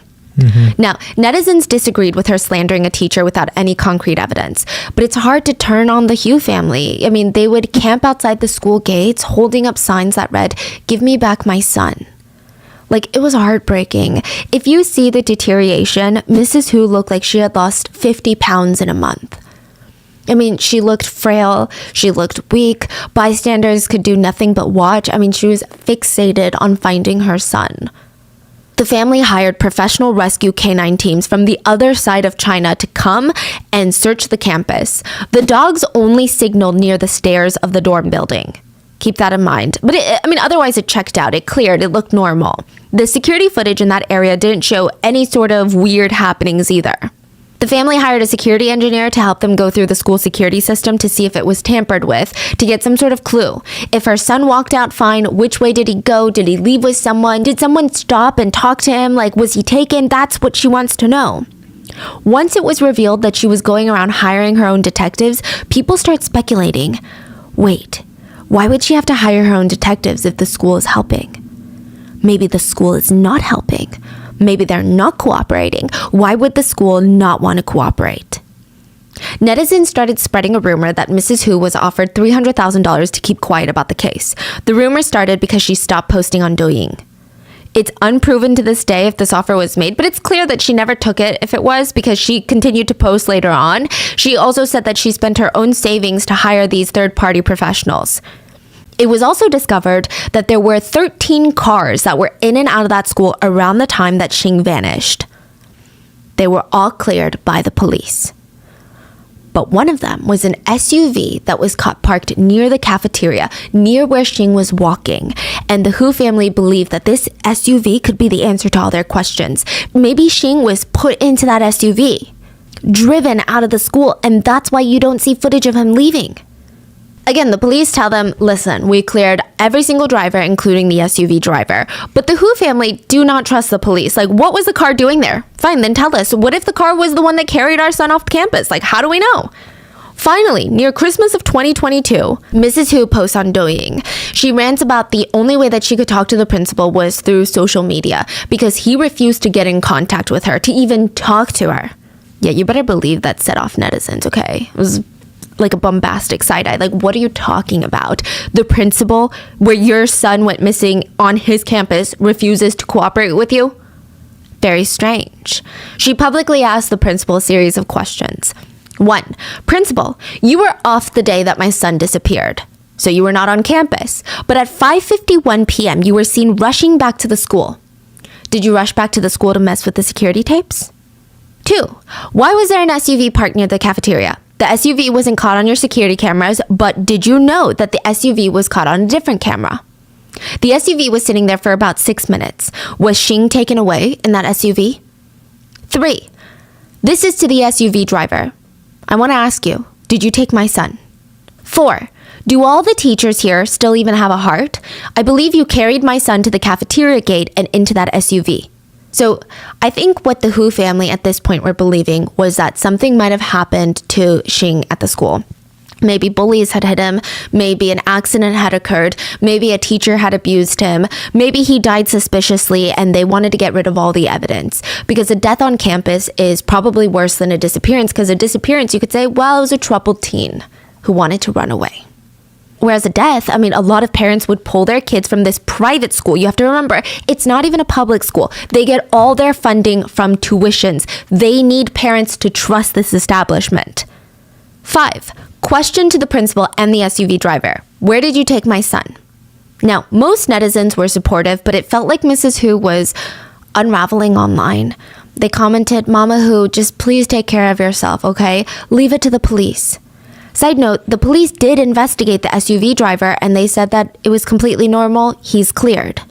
Now, netizens disagreed with her slandering a teacher without any concrete evidence, but it's hard to turn on the Hu family. I mean, they would camp outside the school gates holding up signs that read, "Give me back my son." Like, it was heartbreaking. If you see the deterioration, Mrs. Hu looked like she had lost 50 pounds in a month. I mean, she looked frail, she looked weak, bystanders could do nothing but watch. I mean, she was fixated on finding her son. The family hired professional rescue canine teams from the other side of China to come and search the campus. The dogs only signaled near the stairs of the dorm building. Keep that in mind. But otherwise it checked out. It cleared. It looked normal. The security footage in that area didn't show any sort of weird happenings either. The family hired a security engineer to help them go through the school security system to see if it was tampered with, to get some sort of clue. If her son walked out fine, which way did he go? Did he leave with someone? Did someone stop and talk to him? Like, was he taken? That's what she wants to know. Once it was revealed that she was going around hiring her own detectives, people start speculating. Wait, why would she have to hire her own detectives if the school is helping? Maybe the school is not helping. Maybe they're not cooperating. Why would the school not want to cooperate? Netizens started spreading a rumor that Mrs. Hu was offered $300,000 to keep quiet about the case. The rumor started because she stopped posting on Douyin. It's unproven to this day if this offer was made, but it's clear that she never took it if it was, because she continued to post later on. She also said that she spent her own savings to hire these third-party professionals. It was also discovered that there were 13 cars that were in and out of that school around the time that Xing vanished. They were all cleared by the police. But one of them was an SUV that was caught parked near the cafeteria, near where Xing was walking. And the Hu family believed that this SUV could be the answer to all their questions. Maybe Xing was put into that SUV, driven out of the school, and that's why you don't see footage of him leaving. Again, the police tell them, listen, we cleared every single driver, including the SUV driver. But the Hu family do not trust the police. Like, what was the car doing there? Fine, then tell us. What if the car was the one that carried our son off campus? Like, how do we know? Finally, near Christmas of 2022, Mrs. Hu posts on Douyin. She rants about the only way that she could talk to the principal was through social media because he refused to get in contact with her, to even talk to her. Yeah, you better believe that set off netizens, okay? It was like a bombastic side-eye. Like, what are you talking about? The principal, where your son went missing on his campus, refuses to cooperate with you? Very strange. She publicly asked the principal a series of questions. 1. Principal, you were off the day that my son disappeared, so you were not on campus. But at 5:51 p.m., you were seen rushing back to the school. Did you rush back to the school to mess with the security tapes? 2. Why was there an SUV parked near the cafeteria? The SUV wasn't caught on your security cameras, but did you know that the SUV was caught on a different camera? The SUV was sitting there for about 6 minutes. Was Xing taken away in that SUV? 3. This is to the SUV driver. I want to ask you, did you take my son? 4. Do all the teachers here still even have a heart? I believe you carried my son to the cafeteria gate and into that SUV. So I think what the Hu family at this point were believing was that something might have happened to Xing at the school. Maybe bullies had hit him, maybe an accident had occurred, maybe a teacher had abused him, maybe he died suspiciously and they wanted to get rid of all the evidence. Because a death on campus is probably worse than a disappearance, because a disappearance you could say, well, it was a troubled teen who wanted to run away. Whereas a death, I mean, a lot of parents would pull their kids from this private school. You have to remember, it's not even a public school. They get all their funding from tuitions. They need parents to trust this establishment. 5. Question to the principal and the SUV driver. Where did you take my son? Now, most netizens were supportive, but it felt like Mrs. Hu was unraveling online. They commented, Mama Hu, just please take care of yourself, okay? Leave it to the police. Side note, the police did investigate the SUV driver and they said that it was completely normal. He's cleared.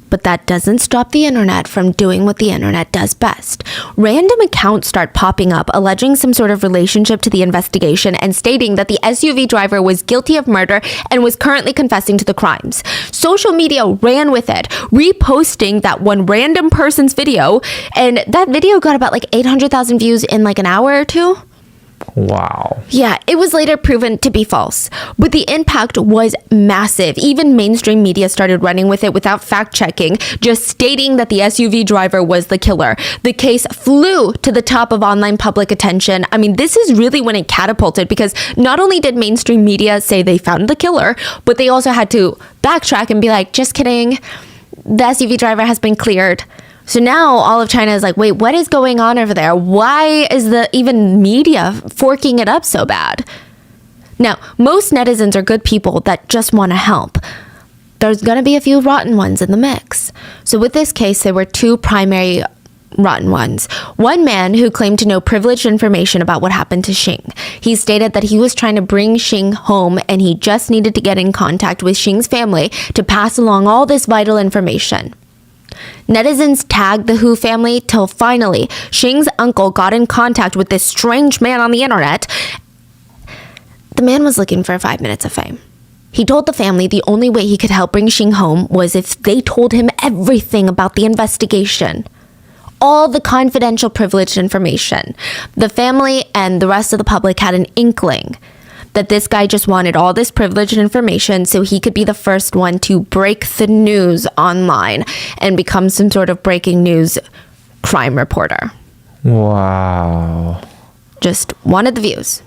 But that doesn't stop the internet from doing what the internet does best. Random accounts start popping up alleging some sort of relationship to the investigation and stating that the SUV driver was guilty of murder and was currently confessing to the crimes. Social media ran with it, reposting that one random person's video, and that video got about like 800,000 views in like an hour or two.
Wow.
Yeah, it was later proven to be false, but the impact was massive. Even mainstream media started running with it without fact checking, just stating that the SUV driver was the killer. The case flew to the top of online public attention. I mean, this is really when it catapulted, because not only did mainstream media say they found the killer, but they also had to backtrack and be like, just kidding, the SUV driver has been cleared. So now all of China is like, wait, what is going on over there? Why is the even media forking it up so bad? Now, most netizens are good people that just want to help. There's going to be a few rotten ones in the mix. So with this case, there were 2 primary rotten ones. One man who claimed to know privileged information about what happened to Xing. He stated that he was trying to bring Xing home and he just needed to get in contact with Xing's family to pass along all this vital information. Netizens tagged the Hu family till finally Xing's uncle got in contact with this strange man on the internet. The man was looking for 5 minutes of fame. He told the family the only way he could help bring Xing home was if they told him everything about the investigation. All the confidential privileged information. The family and the rest of the public had an inkling that this guy just wanted all this privileged information so he could be the first one to break the news online and become some sort of breaking news crime reporter.
Wow.
Just wanted the views.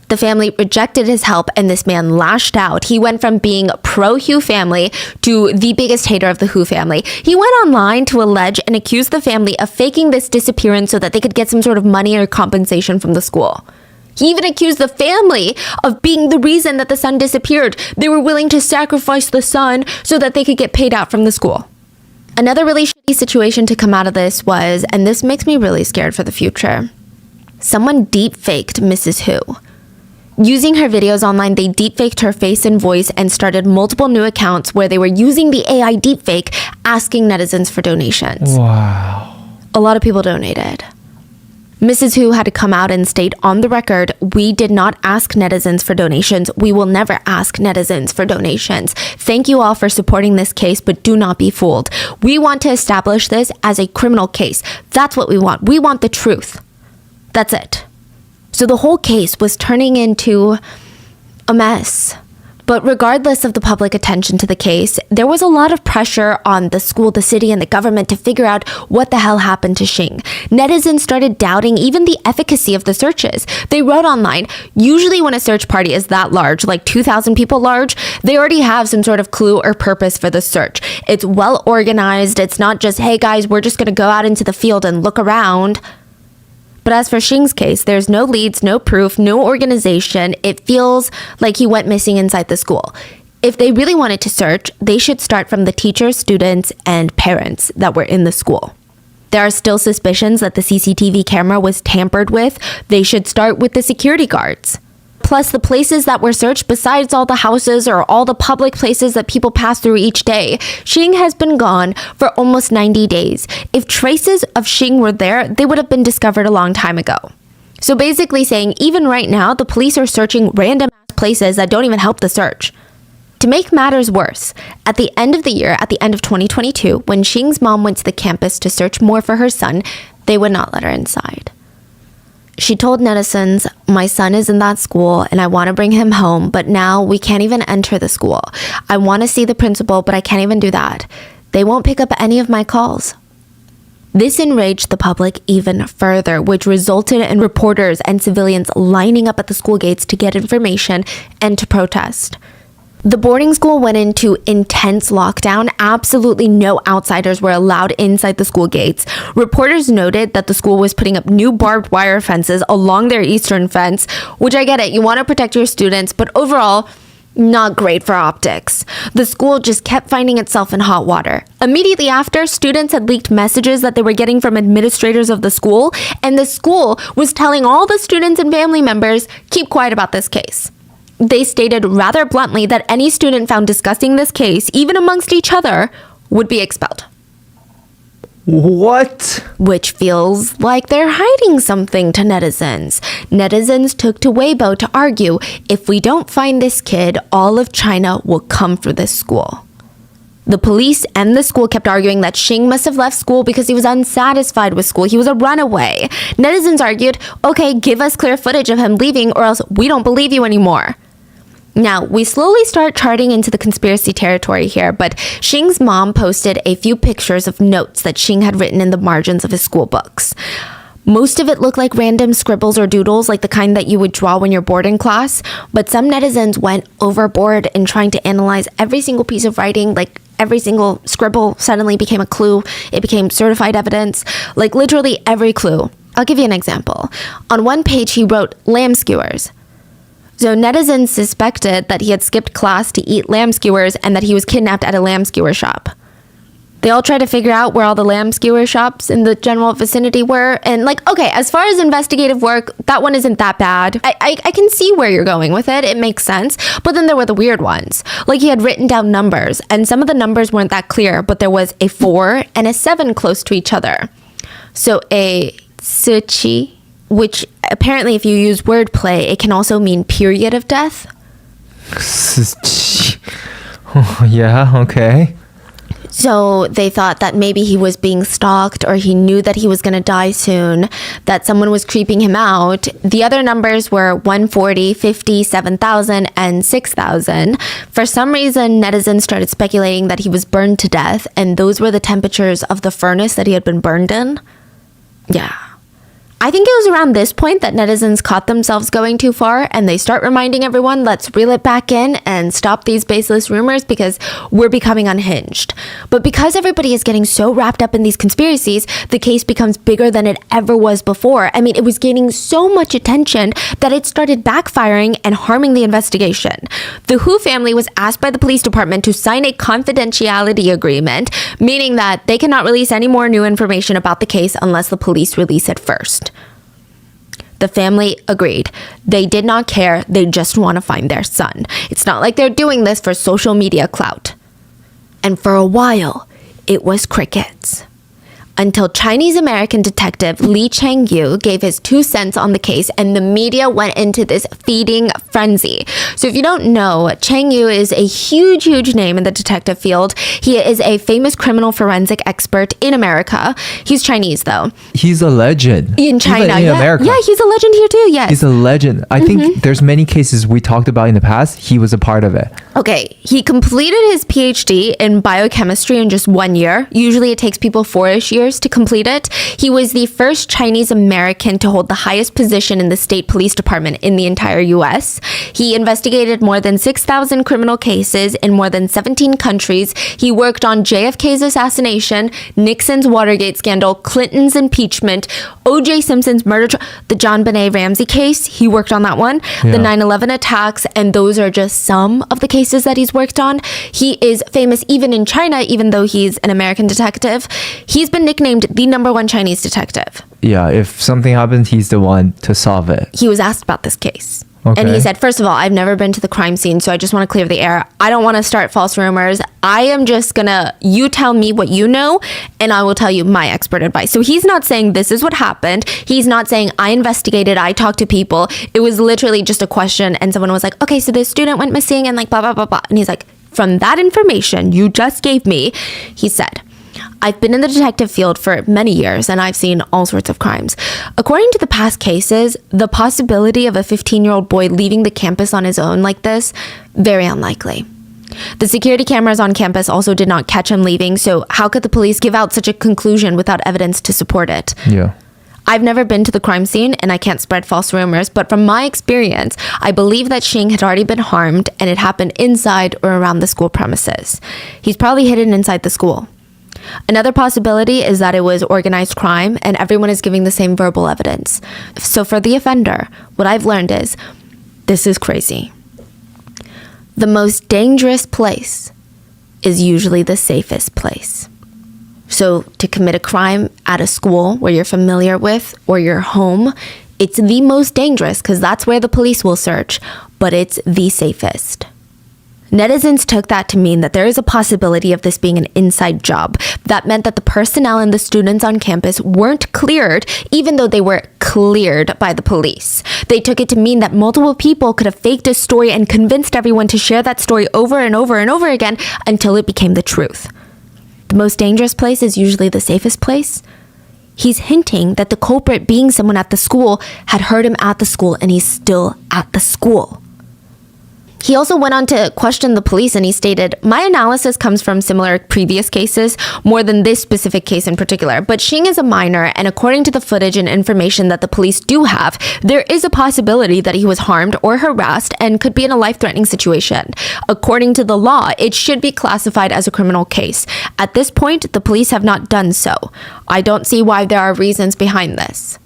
The family rejected his help and this man lashed out. He went from being pro-Hu family to the biggest hater of the Hu family. He went online to allege and accuse the family of faking this disappearance so that they could get some sort of money or compensation from the school. He even accused the family of being the reason that the son disappeared. They were willing to sacrifice the son so that they could get paid out from the school. Another really shitty situation to come out of this was, and this makes me really scared for the future, someone deep-faked Mrs. Hu. Using her videos online, they deepfaked her face and voice and started multiple new accounts where they were using the AI deepfake, asking netizens for donations.
Wow.
A lot of people donated. Mrs. Hu had to come out and state on the record, "We did not ask netizens for donations. We will never ask netizens for donations. Thank you all for supporting this case, but do not be fooled. We want to establish this as a criminal case. That's what we want. We want the truth." That's it. So the whole case was turning into a mess. But regardless of the public attention to the case, there was a lot of pressure on the school, the city, and the government to figure out what the hell happened to Xing. Netizens started doubting even the efficacy of the searches. They wrote online, usually when a search party is that large, like 2,000 people large, they already have some sort of clue or purpose for the search. It's well organized. It's not just, hey guys, we're just going to go out into the field and look around. But as for Xing's case, there's no leads, no proof, no organization. It feels like he went missing inside the school. If they really wanted to search, they should start from the teachers, students, and parents that were in the school. There are still suspicions that the CCTV camera was tampered with. They should start with the security guards. Plus the places that were searched besides all the houses or all the public places that people pass through each day. Xing has been gone for almost 90 days. If traces of Xing were there, they would have been discovered a long time ago. So basically saying, even right now, the police are searching random places that don't even help the search. To make matters worse, at the end of the year, at the end of 2022, when Xing's mom went to the campus to search more for her son, they would not let her inside. She told netizens, "My son is in that school and I want to bring him home, but now we can't even enter the school. I want to see the principal, but I can't even do that. They won't pick up any of my calls." This enraged the public even further, which resulted in reporters and civilians lining up at the school gates to get information and to protest. The boarding school went into intense lockdown. Absolutely no outsiders were allowed inside the school gates. Reporters noted that the school was putting up new barbed wire fences along their eastern fence, which I get it, you want to protect your students, but overall, not great for optics. The school just kept finding itself in hot water. Immediately after, students had leaked messages that they were getting from administrators of the school, and the school was telling all the students and family members, keep quiet about this case. They stated rather bluntly that any student found discussing this case, even amongst each other, would be expelled.
What?
Which feels like they're hiding something to netizens. Netizens took to Weibo to argue, if we don't find this kid, all of China will come for this school. The police and the school kept arguing that Xing must have left school because he was unsatisfied with school. He was a runaway. Netizens argued, okay, give us clear footage of him leaving or else we don't believe you anymore. Now, we slowly start charting into the conspiracy territory here, but Xing's mom posted a few pictures of notes that Xing had written in the margins of his school books. Most of it looked like random scribbles or doodles, like the kind that you would draw when you're bored in class, but some netizens went overboard in trying to analyze every single piece of writing, like every single scribble suddenly became a clue. It became certified evidence, like literally every clue. I'll give you an example. On one page, he wrote lamb skewers. So netizens suspected that he had skipped class to eat lamb skewers and that he was kidnapped at a lamb skewer shop. They all tried to figure out where all the lamb skewer shops in the general vicinity were. And like, okay, as far as investigative work, that one isn't that bad. I can see where you're going with it. It makes sense. But then there were the weird ones. Like he had written down numbers and some of the numbers weren't that clear, but there was a 4 and a 7 close to each other. So a suchi, which apparently if you use wordplay, it can also mean period of death.
Oh, yeah, okay.
So they thought that maybe he was being stalked or he knew that he was going to die soon, that someone was creeping him out. The other numbers were 140, 50, 7,000, and 6,000. For some reason, netizens started speculating that he was burned to death, and those were the temperatures of the furnace that he had been burned in. Yeah. I think it was around this point that netizens caught themselves going too far and they start reminding everyone, let's reel it back in and stop these baseless rumors because we're becoming unhinged. But because everybody is getting so wrapped up in these conspiracies, the case becomes bigger than it ever was before. I mean, it was gaining so much attention that it started backfiring and harming the investigation. The Hu family was asked by the police department to sign a confidentiality agreement, meaning that they cannot release any more new information about the case unless the police release it first. The family agreed. They did not care. They just want to find their son. It's not like they're doing this for social media clout. And for a while, it was crickets. until Chinese-American detective Lee Chang-yu gave his 2 cents on the case and the media went into this feeding frenzy. So if you don't know, Chang-yu is a huge, huge name in the detective field. He is a famous criminal forensic expert in America. He's Chinese, though.
He's a legend.
In China,
Even in America.
Yeah, he's a legend here too, yes.
He's a legend. I think there's many cases we talked about in the past. He was a part of it.
Okay, he completed his PhD in biochemistry in just 1 year. Usually it takes people 4-ish years to complete it. He was the first Chinese American to hold the highest position in the state police department in the entire US. He investigated more than 6,000 criminal cases in more than 17 countries. He worked on JFK's assassination, Nixon's Watergate scandal, Clinton's impeachment, O.J. Simpson's murder, the John Benet Ramsey case. He worked on that one, the 9/11 attacks, and those are just some of the cases that he's worked on. He is famous even in China, even though he's an American detective. He's been nicknamed the #1 Chinese detective.
Yeah, if something happens, he's the one to solve it.
He was asked about this case.
Okay.
And he said, first of all, I've never been to the crime scene, so I just want to clear the air. I don't want to start false rumors. I am just gonna, you tell me what you know, and I will tell you my expert advice. So he's not saying this is what happened. He's not saying I investigated, I talked to people. It was literally just a question, and someone was like, okay, so this student went missing, and like blah, blah, blah, blah. And he's like, from that information you just gave me, he said, I've been in the detective field for many years and I've seen all sorts of crimes. According to the past cases, the possibility of a 15-year-old boy leaving the campus on his own like this, very unlikely. The security cameras on campus also did not catch him leaving, so how could the police give out such a conclusion without evidence to support it?
Yeah.
I've never been to the crime scene and I can't spread false rumors, but from my experience, I believe that Xing had already been harmed and it happened inside or around the school premises. He's probably hidden inside the school. Another possibility is that it was organized crime and everyone is giving the same verbal evidence. So for the offender, what I've learned is, this is crazy. The most dangerous place is usually the safest place. So to commit a crime at a school where you're familiar with or your home, it's the most dangerous because that's where the police will search, but it's the safest. Netizens took that to mean that there is a possibility of this being an inside job. That meant that the personnel and the students on campus weren't cleared, even though they were cleared by the police. They took it to mean that multiple people could have faked a story and convinced everyone to share that story over and over and over again until it became the truth. The most dangerous place is usually the safest place. He's hinting that the culprit, being someone at the school, had heard him at the school and he's still at the school. He also went on to question the police and he stated, my analysis comes from similar previous cases, more than this specific case in particular. But Xing is a minor, and according to the footage and information that the police do have, there is a possibility that he was harmed or harassed and could be in a life-threatening situation. According to the law, it should be classified as a criminal case. At this point, the police have not done so. I don't see why there are reasons behind this.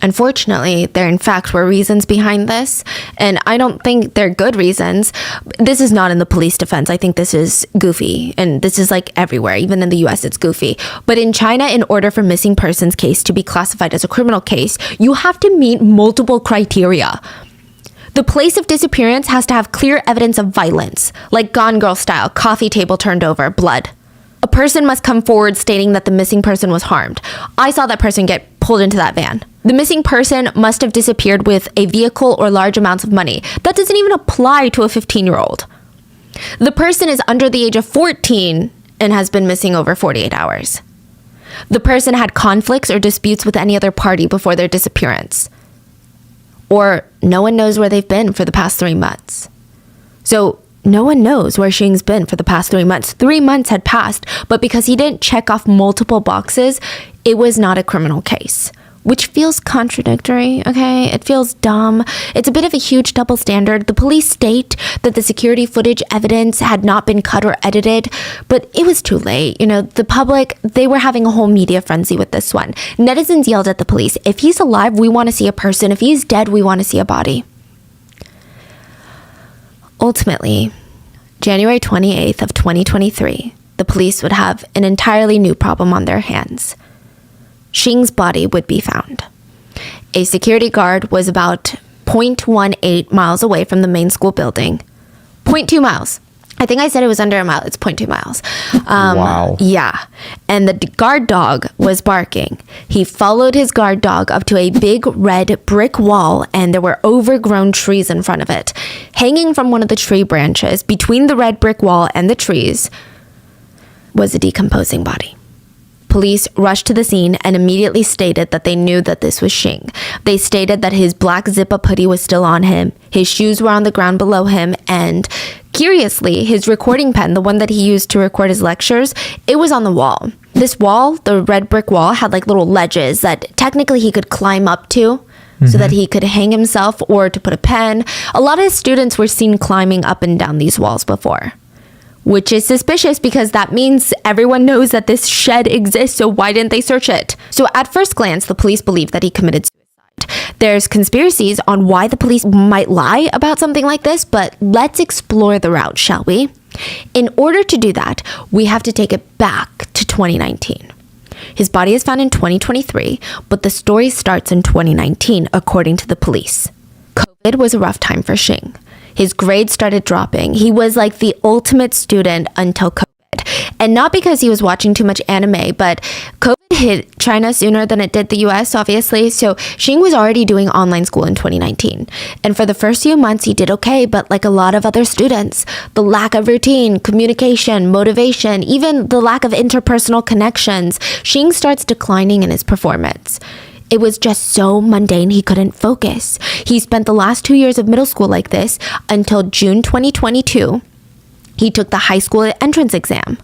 Unfortunately, there in fact were reasons behind this, and I don't think they're good reasons. This is not in the police defense. I think this is goofy, and this is like everywhere. Even in the US, it's goofy. But in China, in order for missing persons case to be classified as a criminal case, you have to meet multiple criteria. The place of disappearance has to have clear evidence of violence, like Gone Girl style, coffee table turned over, blood. A person must come forward stating that the missing person was harmed. I saw that person get pulled into that van. The missing person must have disappeared with a vehicle or large amounts of money. That doesn't even apply to a 15-year-old. The person is under the age of 14 and has been missing over 48 hours. The person had conflicts or disputes with any other party before their disappearance. Or no one knows where they've been for the past 3 months. So no one knows where Xing's been for the past 3 months. 3 months had passed, but because he didn't check off multiple boxes, it was not a criminal case. Which feels contradictory, okay? It feels dumb. It's a bit of a huge double standard. The police state that the security footage evidence had not been cut or edited, but it was too late. You know, the public, they were having a whole media frenzy with this one. Netizens yelled at the police, if he's alive, we want to see a person. If he's dead, we want to see a body. Ultimately, January 28th of 2023, the police would have an entirely new problem on their hands. Xing's body would be found. A security guard was about 0.18 miles away from the main school building. 0.2 miles. I think I said it was under a mile. It's 0.2 miles.
Wow.
Yeah. And the guard dog was barking. He followed his guard dog up to a big red brick wall, and there were overgrown trees in front of it. Hanging from one of the tree branches between the red brick wall and the trees was a decomposing body. Police rushed to the scene and immediately stated that they knew that this was Xing. They stated that his black zip-up hoodie was still on him, his shoes were on the ground below him, and curiously, his recording pen, the one that he used to record his lectures, it was on the wall. This wall, the red brick wall, had like little ledges that technically he could climb up to so that he could hang himself or to put a pen. A lot of his students were seen climbing up and down these walls before, which is suspicious because that means everyone knows that this shed exists, so why didn't they search it? So at first glance, the police believe that he committed suicide. There's conspiracies on why the police might lie about something like this, but let's explore the route, shall we? In order to do that, we have to take it back to 2019. His body is found in 2023, but the story starts in 2019, according to the police. COVID was a rough time for Xing. His grades started dropping. He was like the ultimate student until COVID. And not because he was watching too much anime, but COVID hit China sooner than it did the US, obviously. So Xing was already doing online school in 2019. And for the first few months, he did okay. But like a lot of other students, the lack of routine, communication, motivation, even the lack of interpersonal connections, Xing starts declining in his performance. It was just so mundane he couldn't focus. He spent the last 2 years of middle school like this until June 2022. He took the high school entrance exam.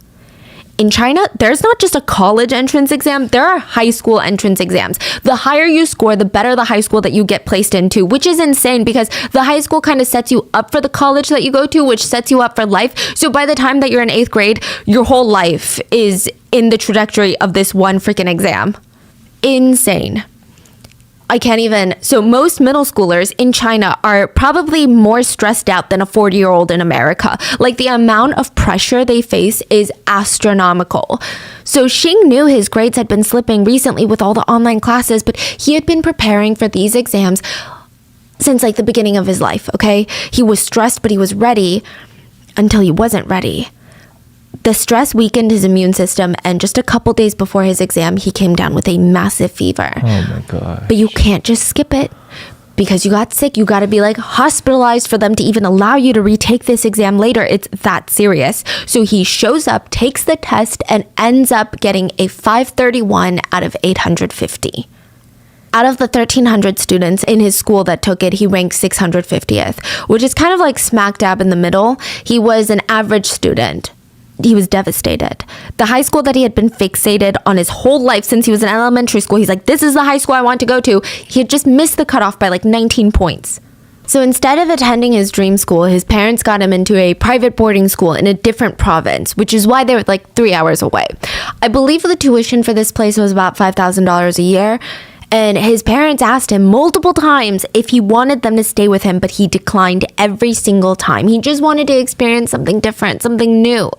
In China, there's not just a college entrance exam, there are high school entrance exams. The higher you score, the better the high school that you get placed into, which is insane because the high school kind of sets you up for the college that you go to, which sets you up for life. So by the time that you're in 8th grade, your whole life is in the trajectory of this one freaking exam. Insane. I can't even. So most middle schoolers in China are probably more stressed out than a 40-year-old in America. Like the amount of pressure they face is astronomical. So Xing knew his grades had been slipping recently with all the online classes, but he had been preparing for these exams since like the beginning of his life, okay? He was stressed, but he was ready until he wasn't ready. The stress weakened his immune system, and just a couple days before his exam, he came down with a massive fever.
Oh my God.
But you can't just skip it. Because you got sick, you got to be like hospitalized for them to even allow you to retake this exam later. It's that serious. So he shows up, takes the test, and ends up getting a 531 out of 850. Out of the 1,300 students in his school that took it, he ranked 650th, which is kind of like smack dab in the middle. He was an average student. He was devastated. The high school that he had been fixated on his whole life since he was in elementary school, he's like, this is the high school I want to go to. He had just missed the cutoff by like 19 points. So instead of attending his dream school, his parents got him into a private boarding school in a different province, which is why they were like 3 hours away. I believe the tuition for this place was about $5,000 a year. And his parents asked him multiple times if he wanted them to stay with him, but he declined every single time. He just wanted to experience something different, something new.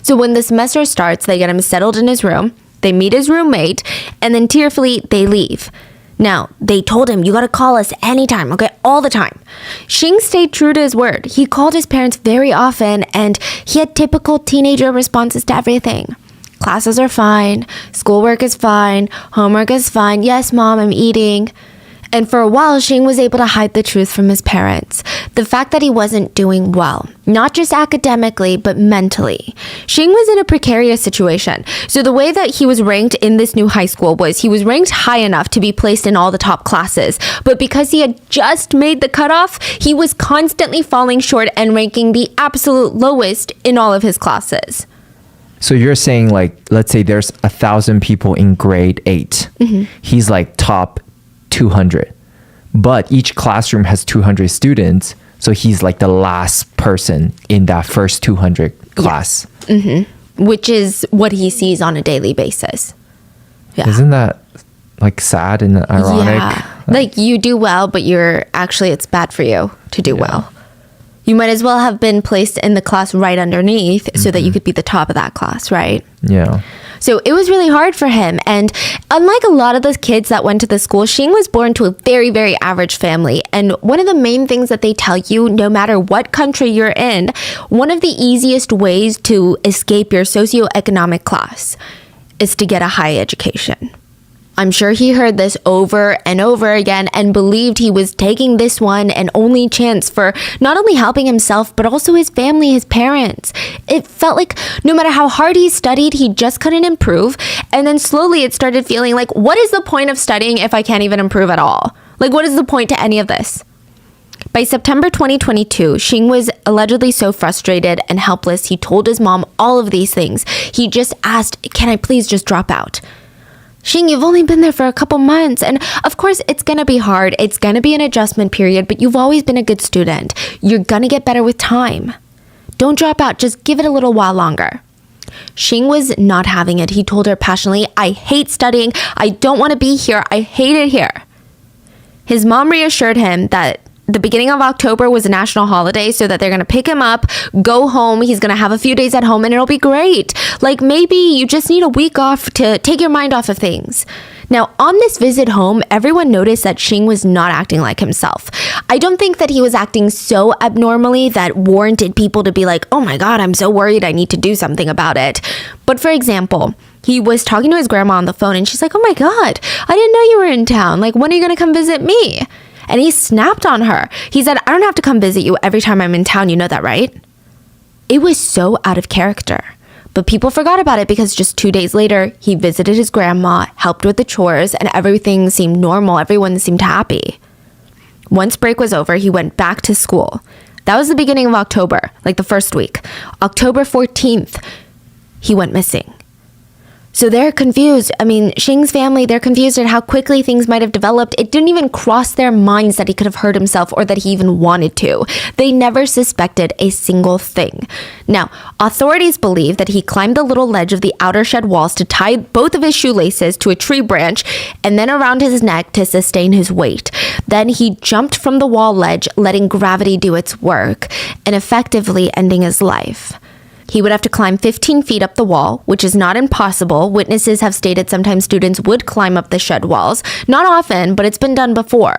So when the semester starts, they get him settled in his room, they meet his roommate, and then tearfully, they leave. Now, they told him, you gotta call us anytime, okay? All the time. Xing stayed true to his word. He called his parents very often, and he had typical teenager responses to everything. Classes are fine, schoolwork is fine, homework is fine, yes, mom, I'm eating. And for a while, Xing was able to hide the truth from his parents. The fact that he wasn't doing well, not just academically, but mentally. Xing was in a precarious situation. So the way that he was ranked in this new high school was he was ranked high enough to be placed in all the top classes. But because he had just made the cutoff, he was constantly falling short and ranking the absolute lowest in all of his classes.
So you're saying like, let's say there's 1,000 people in grade 8. He's like top 200, but each classroom has 200 students, so he's like the last person in that first 200 class.
Which is what he sees on a daily basis. Yeah.
Isn't that like sad and ironic?
Yeah. Like you do well, but it's bad for you to do well. You might as well have been placed in the class right underneath so that you could be the top of that class, right?
Yeah.
So it was really hard for him. And unlike a lot of the kids that went to the school, Xing was born to a very, very average family. And one of the main things that they tell you, no matter what country you're in, one of the easiest ways to escape your socioeconomic class is to get a high education. I'm sure he heard this over and over again and believed he was taking this one and only chance for not only helping himself, but also his family, his parents. It felt like no matter how hard he studied, he just couldn't improve. And then slowly it started feeling like, what is the point of studying if I can't even improve at all? Like, what is the point to any of this? By September 2022, Xing was allegedly so frustrated and helpless, he told his mom all of these things. He just asked, can I please just drop out? Xing, you've only been there for a couple months. And of course, it's going to be hard. It's going to be an adjustment period, but you've always been a good student. You're going to get better with time. Don't drop out. Just give it a little while longer. Xing was not having it. He told her passionately, I hate studying. I don't want to be here. I hate it here. His mom reassured him that the beginning of October was a national holiday, so that they're going to pick him up, go home. He's going to have a few days at home and it'll be great. Like maybe you just need a week off to take your mind off of things. Now, on this visit home, everyone noticed that Xing was not acting like himself. I don't think that he was acting so abnormally that warranted people to be like, oh my God, I'm so worried. I need to do something about it. But for example, he was talking to his grandma on the phone and she's like, oh my God, I didn't know you were in town. Like, when are you going to come visit me? And he snapped on her. He said, I don't have to come visit you every time I'm in town. You know that, right? It was so out of character. But people forgot about it because just 2 days later, he visited his grandma, helped with the chores, and everything seemed normal. Everyone seemed happy. Once break was over, he went back to school. That was the beginning of October, like the first week. October 14th, he went missing. So they're confused. I mean, Xing's family, they're confused at how quickly things might have developed. It didn't even cross their minds that he could have hurt himself or that he even wanted to. They never suspected a single thing. Now, authorities believe that he climbed the little ledge of the outer shed walls to tie both of his shoelaces to a tree branch and then around his neck to sustain his weight. Then he jumped from the wall ledge, letting gravity do its work and effectively ending his life. He would have to climb 15 feet up the wall, which is not impossible. Witnesses have stated sometimes students would climb up the shed walls. Not often, but it's been done before.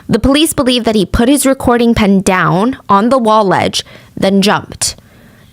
The police believe that he put his recording pen down on the wall ledge, then jumped.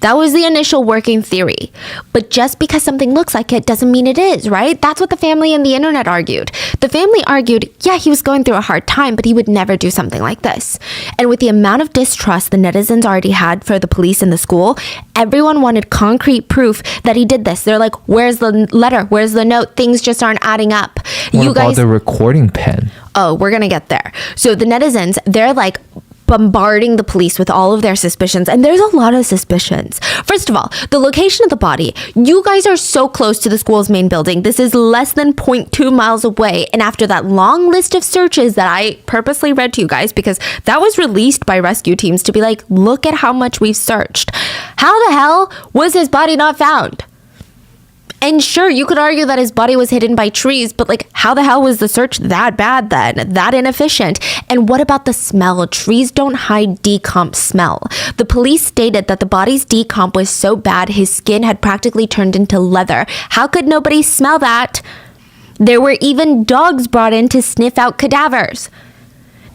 That was the initial working theory. But just because something looks like it doesn't mean it is, right? That's what the family and the internet argued. The family argued, yeah, he was going through a hard time, but he would never do something like this. And with the amount of distrust the netizens already had for the police and the school, everyone wanted concrete proof that he did this. They're like, where's the letter? Where's the note? Things just aren't adding up.
What about the recording pen?
Oh, we're going to get there. So the netizens, they're like bombarding the police with all of their suspicions, and there's a lot of suspicions. First of all, the location of the body. You guys are so close to the school's main building. This is less than 0.2 miles away, and after that long list of searches that I purposely read to you guys because that was released by rescue teams to be like, look at how much we've searched. How the hell was his body not found? And sure, you could argue that his body was hidden by trees, but like, how the hell was the search that bad then? That inefficient? And what about the smell? Trees don't hide decomp smell. The police stated that the body's decomp was so bad, his skin had practically turned into leather. How could nobody smell that? There were even dogs brought in to sniff out cadavers.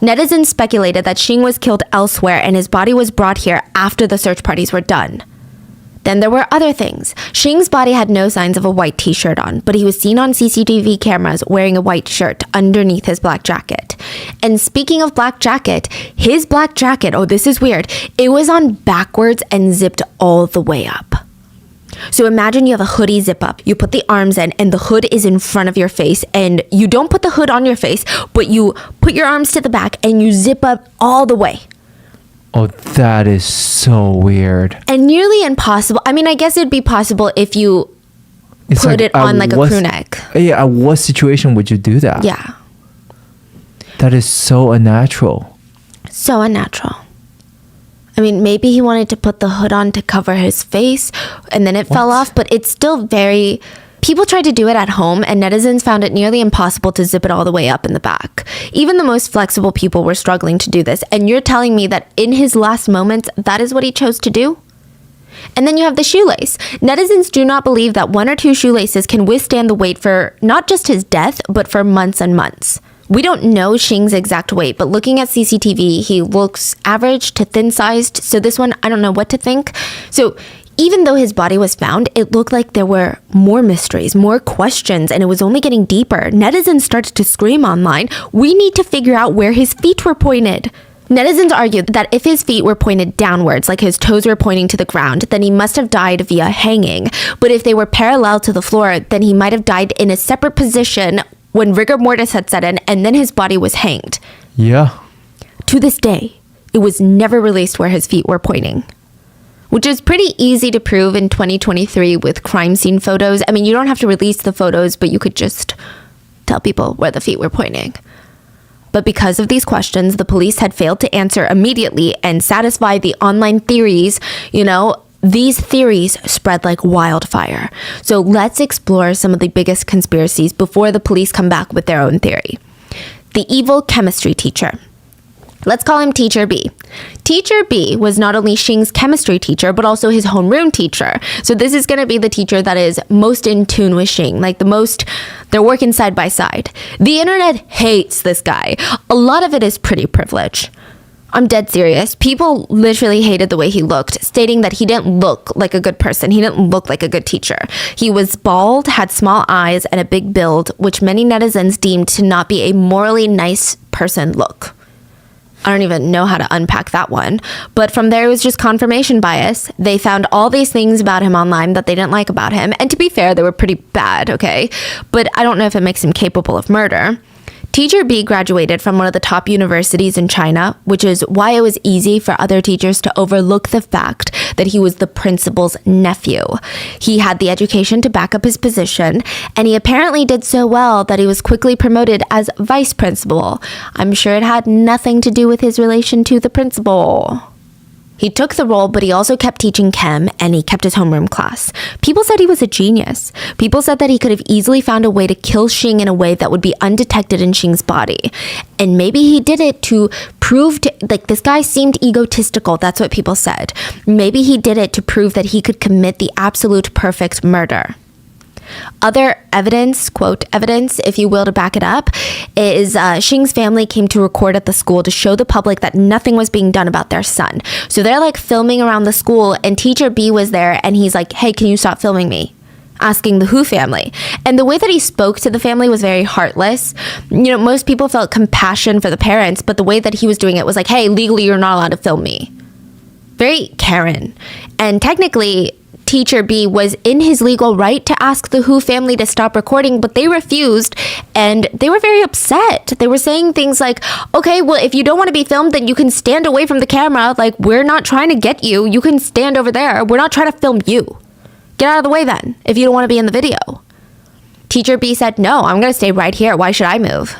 Netizens speculated that Xing was killed elsewhere and his body was brought here after the search parties were done. Then there were other things. Xing's body had no signs of a white t-shirt on, but he was seen on CCTV cameras wearing a white shirt underneath his black jacket. And speaking of black jacket, his black jacket, oh, this is weird, it was on backwards and zipped all the way up. So imagine you have a hoodie zip up, you put the arms in, and the hood is in front of your face, and you don't put the hood on your face, but you put your arms to the back and you zip up all the way.
Oh, that is so weird.
And nearly impossible. I mean, I guess it'd be possible if you put it on like a crew neck.
Yeah, at what situation would you do that?
Yeah.
That is so unnatural.
So unnatural. I mean, maybe he wanted to put the hood on to cover his face and then it fell off, but it's still very People tried to do it at home, and netizens found it nearly impossible to zip it all the way up in the back. Even the most flexible people were struggling to do this, and you're telling me that in his last moments, that is what he chose to do? And then you have the shoelace. Netizens do not believe that 1 or 2 shoelaces can withstand the weight for not just his death, but for months and months. We don't know Xing's exact weight, but looking at CCTV, he looks average to thin-sized, so this one, I don't know what to think. So even though his body was found, it looked like there were more mysteries, more questions, and it was only getting deeper. Netizens started to scream online, "We need to figure out where his feet were pointed." Netizens argued that if his feet were pointed downwards, like his toes were pointing to the ground, then he must have died via hanging. But if they were parallel to the floor, then he might have died in a separate position when rigor mortis had set in, and then his body was hanged.
Yeah.
To this day, it was never released where his feet were pointing, which is pretty easy to prove in 2023 with crime scene photos. I mean, you don't have to release the photos, but you could just tell people where the feet were pointing. But because of these questions, the police had failed to answer immediately and satisfy the online theories. These theories spread like wildfire. So let's explore some of the biggest conspiracies before the police come back with their own theory. The evil chemistry teacher. Let's call him Teacher B. Teacher B was not only Xing's chemistry teacher, but also his homeroom teacher. So this is going to be the teacher that is most in tune with Xing, they're working side by side. The internet hates this guy. A lot of it is pretty privilege. I'm dead serious. People literally hated the way he looked, stating that he didn't look like a good person. He didn't look like a good teacher. He was bald, had small eyes, and a big build, which many netizens deemed to not be a morally nice person look. I don't even know how to unpack that one. But from there, it was just confirmation bias. They found all these things about him online that they didn't like about him. And to be fair, they were pretty bad, okay? But I don't know if it makes him capable of murder. Teacher B graduated from one of the top universities in China, which is why it was easy for other teachers to overlook the fact that he was the principal's nephew. He had the education to back up his position, and he apparently did so well that he was quickly promoted as vice principal. I'm sure it had nothing to do with his relation to the principal. He took the role, but he also kept teaching chem, and he kept his homeroom class. People said he was a genius. People said that he could have easily found a way to kill Xing in a way that would be undetected in Xing's body. And maybe he did it to prove this guy seemed egotistical. That's what people said. Maybe he did it to prove that he could commit the absolute perfect murder. Other evidence, quote, evidence, if you will, to back it up, is Xing's family came to record at the school to show the public that nothing was being done about their son. So they're filming around the school, and Teacher B was there, and he's like, "Hey, can you stop filming me?" Asking the Hu family. And the way that he spoke to the family was very heartless. Most people felt compassion for the parents, but the way that he was doing it was like, "Hey, legally, you're not allowed to film me." Very Karen. And technically, Teacher B was in his legal right to ask the Hu family to stop recording, but they refused, and they were very upset. They were saying things like, "Okay, well, if you don't want to be filmed, then you can stand away from the camera. We're not trying to get you. You can stand over there. We're not trying to film you. Get out of the way then, if you don't want to be in the video." Teacher B said, "No, I'm going to stay right here. Why should I move?"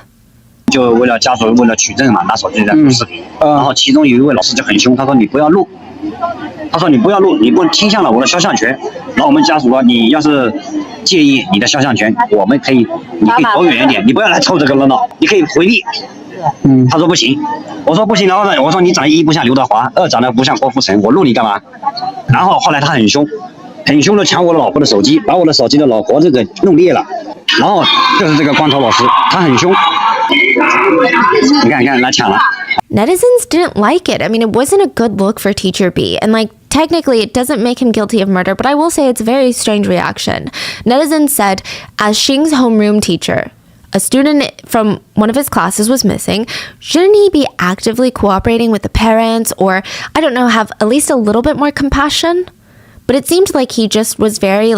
就为了家属为了取证嘛，拿手机在录视频，然后其中有一位老师就很凶，他说你不要录，你不倾向了我的肖像权。然后我们家属说，你要是介意你的肖像权，你可以躲远一点，你不要来凑这个热闹，你可以回避。他说不行，我说不行，然后呢，我说你长得一不像刘德华，二长得不像郭富城，我录你干嘛？然后后来他很凶的抢我的老婆的手机，把我的手机的老活这个弄裂了。然后就是这个光头老师，他很凶。你看，来抢了。
Netizens didn't like it. I mean, it wasn't a good look for Teacher B. And technically, it doesn't make him guilty of murder, but I will say it's a very strange reaction. Netizens said, as Xing's homeroom teacher, a student from one of his classes was missing. Shouldn't he be actively cooperating with the parents or, I don't know, have at least a little bit more compassion? But it seemed like he just was very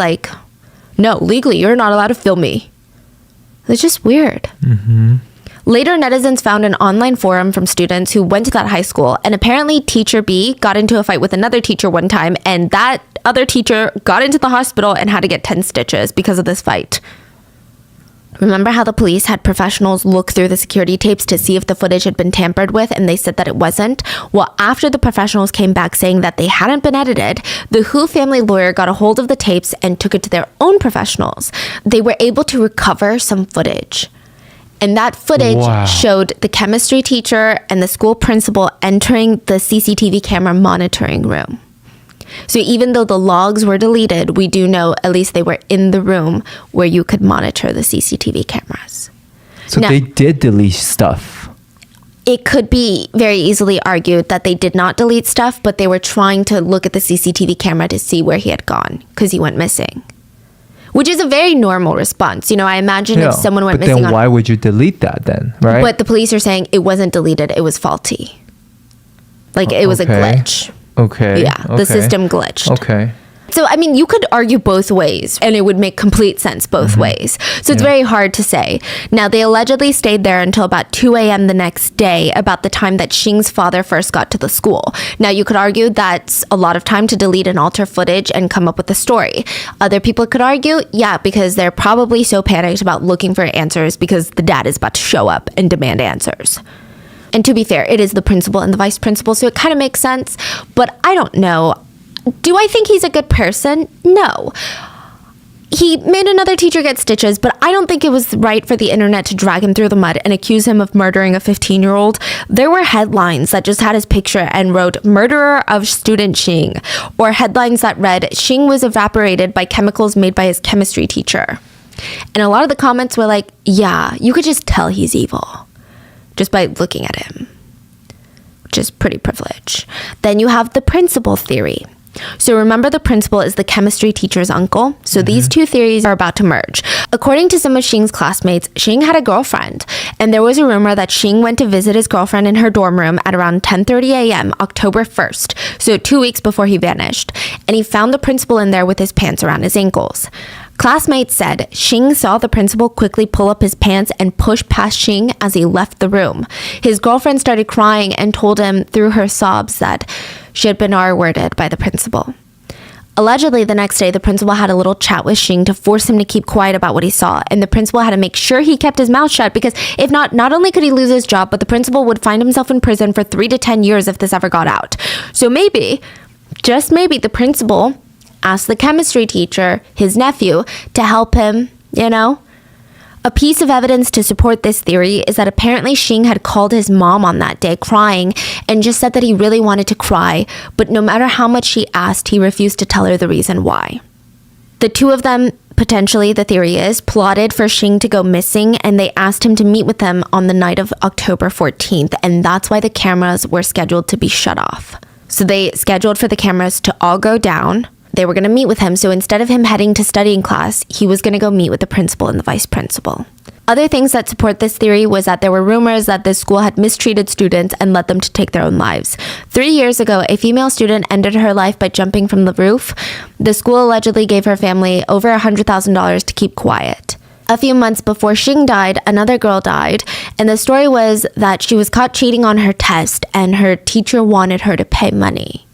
no, legally, you're not allowed to film me. It's just weird.
Mm-hmm.
Later, netizens found an online forum from students who went to that high school, and apparently Teacher B got into a fight with another teacher one time, and that other teacher got into the hospital and had to get 10 stitches because of this fight. Remember how the police had professionals look through the security tapes to see if the footage had been tampered with, and they said that it wasn't? Well, after the professionals came back saying that they hadn't been edited, the Hu family lawyer got a hold of the tapes and took it to their own professionals. They were able to recover some footage. And that footage showed the chemistry teacher and the school principal entering the CCTV camera monitoring room. So even though the logs were deleted, we do know at least they were in the room where you could monitor the CCTV cameras.
So now, they did delete stuff.
It could be very easily argued that they did not delete stuff, but they were trying to look at the CCTV camera to see where he had gone because he went missing. Which is a very normal response. You know, I imagine if someone went missing.
But then why would you delete that then, right?
But the police are saying it wasn't deleted, it was faulty. Like it was a glitch.
Okay.
Yeah, the system glitched.
Okay.
So, I mean, you could argue both ways, and it would make complete sense both ways. So it's very hard to say. Now, they allegedly stayed there until about 2 a.m. the next day, about the time that Xing's father first got to the school. Now, you could argue that's a lot of time to delete and alter footage and come up with a story. Other people could argue, yeah, because they're probably so panicked about looking for answers because the dad is about to show up and demand answers. And to be fair, it is the principal and the vice principal, so it kind of makes sense. But I don't know. Do I think he's a good person? No. He made another teacher get stitches, but I don't think it was right for the internet to drag him through the mud and accuse him of murdering a 15-year-old. There were headlines that just had his picture and wrote, "Murderer of Student Xing," or headlines that read, "Xing was evaporated by chemicals made by his chemistry teacher." And a lot of the comments were like, yeah, you could just tell he's evil just by looking at him, which is pretty privileged. Then you have the principal theory. So remember, the principal is the chemistry teacher's uncle. So these two theories are about to merge. According to some of Xing's classmates, Xing had a girlfriend. And there was a rumor that Xing went to visit his girlfriend in her dorm room at around 10:30 a.m., October 1st. So 2 weeks before he vanished. And he found the principal in there with his pants around his ankles. Classmates said Xing saw the principal quickly pull up his pants and push past Xing as he left the room. His girlfriend started crying and told him through her sobs that she had been R-worded by the principal. Allegedly, the next day, the principal had a little chat with Xing to force him to keep quiet about what he saw, and the principal had to make sure he kept his mouth shut because if not, not only could he lose his job, but the principal would find himself in prison for 3 to 10 years if this ever got out. So maybe, just maybe, the principal asked the chemistry teacher, his nephew, to help him, you know? A piece of evidence to support this theory is that apparently Xing had called his mom on that day crying and just said that he really wanted to cry, but no matter how much she asked, he refused to tell her the reason why. The two of them, potentially, the theory is, plotted for Xing to go missing, and they asked him to meet with them on the night of October 14th, and that's why the cameras were scheduled to be shut off. So they scheduled for the cameras to all go down. They were going to meet with him, so instead of him heading to studying class, he was going to go meet with the principal and the vice principal. Other things that support this theory was that there were rumors that this school had mistreated students and led them to take their own lives. 3 years ago, a female student ended her life by jumping from the roof. The school allegedly gave her family over $100,000 to keep quiet. A few months before Xing died, another girl died, and the story was that she was caught cheating on her test and her teacher wanted her to pay money.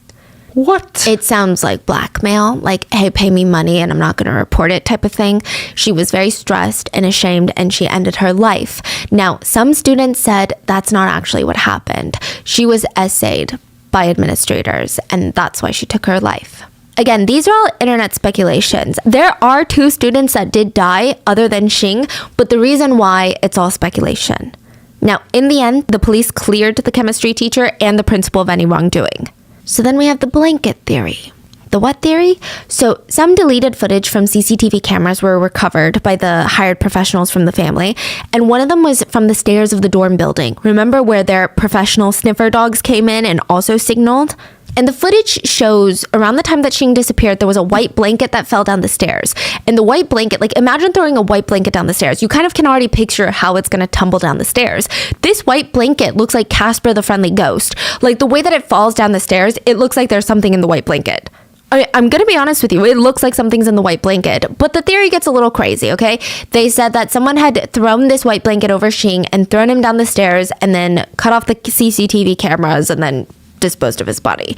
What?
It sounds like blackmail, like, hey, pay me money and I'm not going to report it type of thing. She was very stressed and ashamed and she ended her life. Now, some students said that's not actually what happened. She was essayed by administrators and that's why she took her life. Again, these are all internet speculations. There are 2 students that did die other than Xing, but the reason why, it's all speculation. Now, in the end, the police cleared the chemistry teacher and the principal of any wrongdoing. So then we have the blanket theory. The what theory? So some deleted footage from CCTV cameras were recovered by the hired professionals from the family, and one of them was from the stairs of the dorm building. Remember where their professional sniffer dogs came in and also signaled? And the footage shows around the time that Xing disappeared, there was a white blanket that fell down the stairs. And the white blanket, like imagine throwing a white blanket down the stairs. You kind of can already picture how it's going to tumble down the stairs. This white blanket looks like Casper the Friendly Ghost. Like the way that it falls down the stairs, it looks like there's something in the white blanket. I'm going to be honest with you. It looks like something's in the white blanket, but the theory gets a little crazy, okay? They said that someone had thrown this white blanket over Xing and thrown him down the stairs and then cut off the CCTV cameras and then disposed of his body.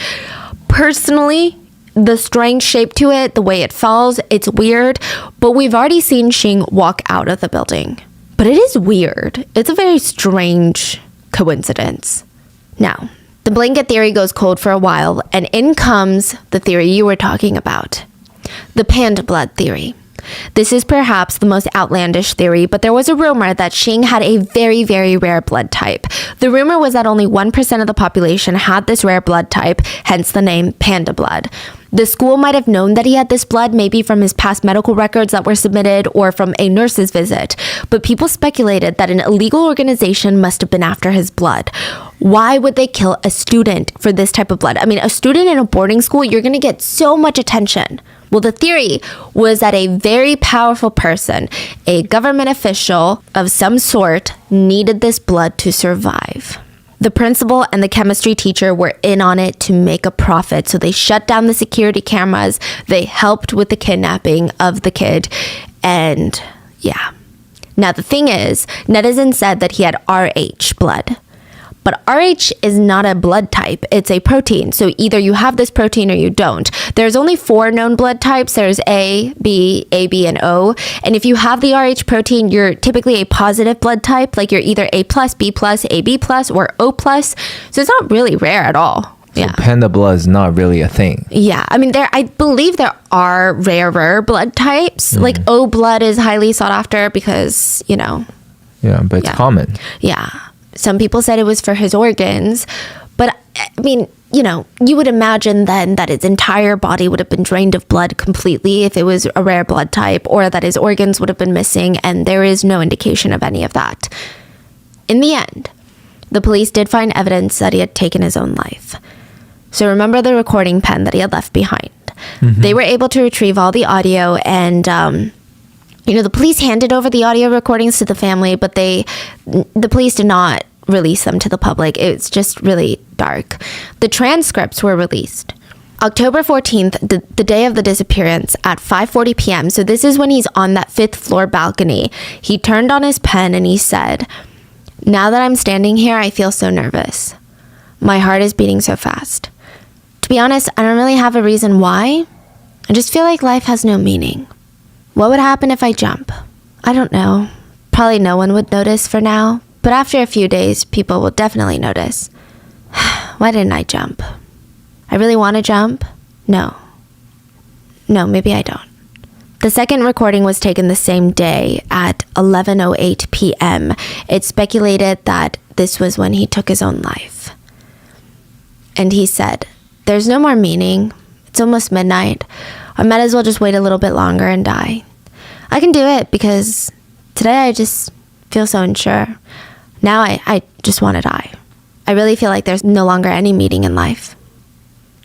Personally, The strange shape to it, the way it falls, it's weird, but we've already seen Xing walk out of the building. But it is weird. It's a very strange coincidence. Now, the blanket theory goes cold for a while, and in comes the theory you were talking about. The panda blood theory. This is perhaps the most outlandish theory, but there was a rumor that Xing had a very, very rare blood type. The rumor was that only 1% of the population had this rare blood type, hence the name panda blood. The school might have known that he had this blood, maybe from his past medical records that were submitted or from a nurse's visit, but people speculated that an illegal organization must have been after his blood. Why would they kill a student for this type of blood? I mean, a student in a boarding school, you're going to get so much attention. Well, the theory was that a very powerful person, a government official of some sort, needed this blood to survive. The principal and the chemistry teacher were in on it to make a profit, so they shut down the security cameras. They helped with the kidnapping of the kid, and yeah. Now, the thing is, netizens said that he had RH blood. But RH is not a blood type, it's a protein. So either you have this protein or you don't. There's only 4 known blood types. There's A, B, AB, and O. And if you have the RH protein, you're typically a positive blood type. Like you're either A+, B+, AB+, or O+. So it's not really rare at all.
So panda blood is not really a thing.
Yeah, I mean, I believe there are rarer blood types. Like O blood is highly sought after because, you know.
Yeah, but it's common.
Yeah. Some people said it was for his organs, but I mean, you know, you would imagine then that his entire body would have been drained of blood completely if it was a rare blood type, or that his organs would have been missing, and there is no indication of any of that. In the end, the police did find evidence that he had taken his own life. So remember the recording pen that he had left behind. They were able to retrieve all the audio, and you know, the police handed over the audio recordings to the family, but the police did not release them to the public. It's just really dark. The transcripts were released. October 14th, the day of the disappearance, at 5:40 p.m. So this is when he's on that 5th floor balcony. He turned on his pen and he said, "Now that I'm standing here, I feel so nervous. My heart is beating so fast. To be honest, I don't really have a reason why. I just feel like life has no meaning. What would happen if I jump? I don't know. Probably no one would notice for now, but after a few days, people will definitely notice. Why didn't I jump? I really want to jump? No, maybe I don't." The second recording was taken the same day at 11:08 p.m. It's speculated that this was when he took his own life. And he said, "There's no more meaning. It's almost midnight. I might as well just wait a little bit longer and die. I can do it because today I just feel so unsure. Now I just want to die. I really feel like there's no longer any meaning in life."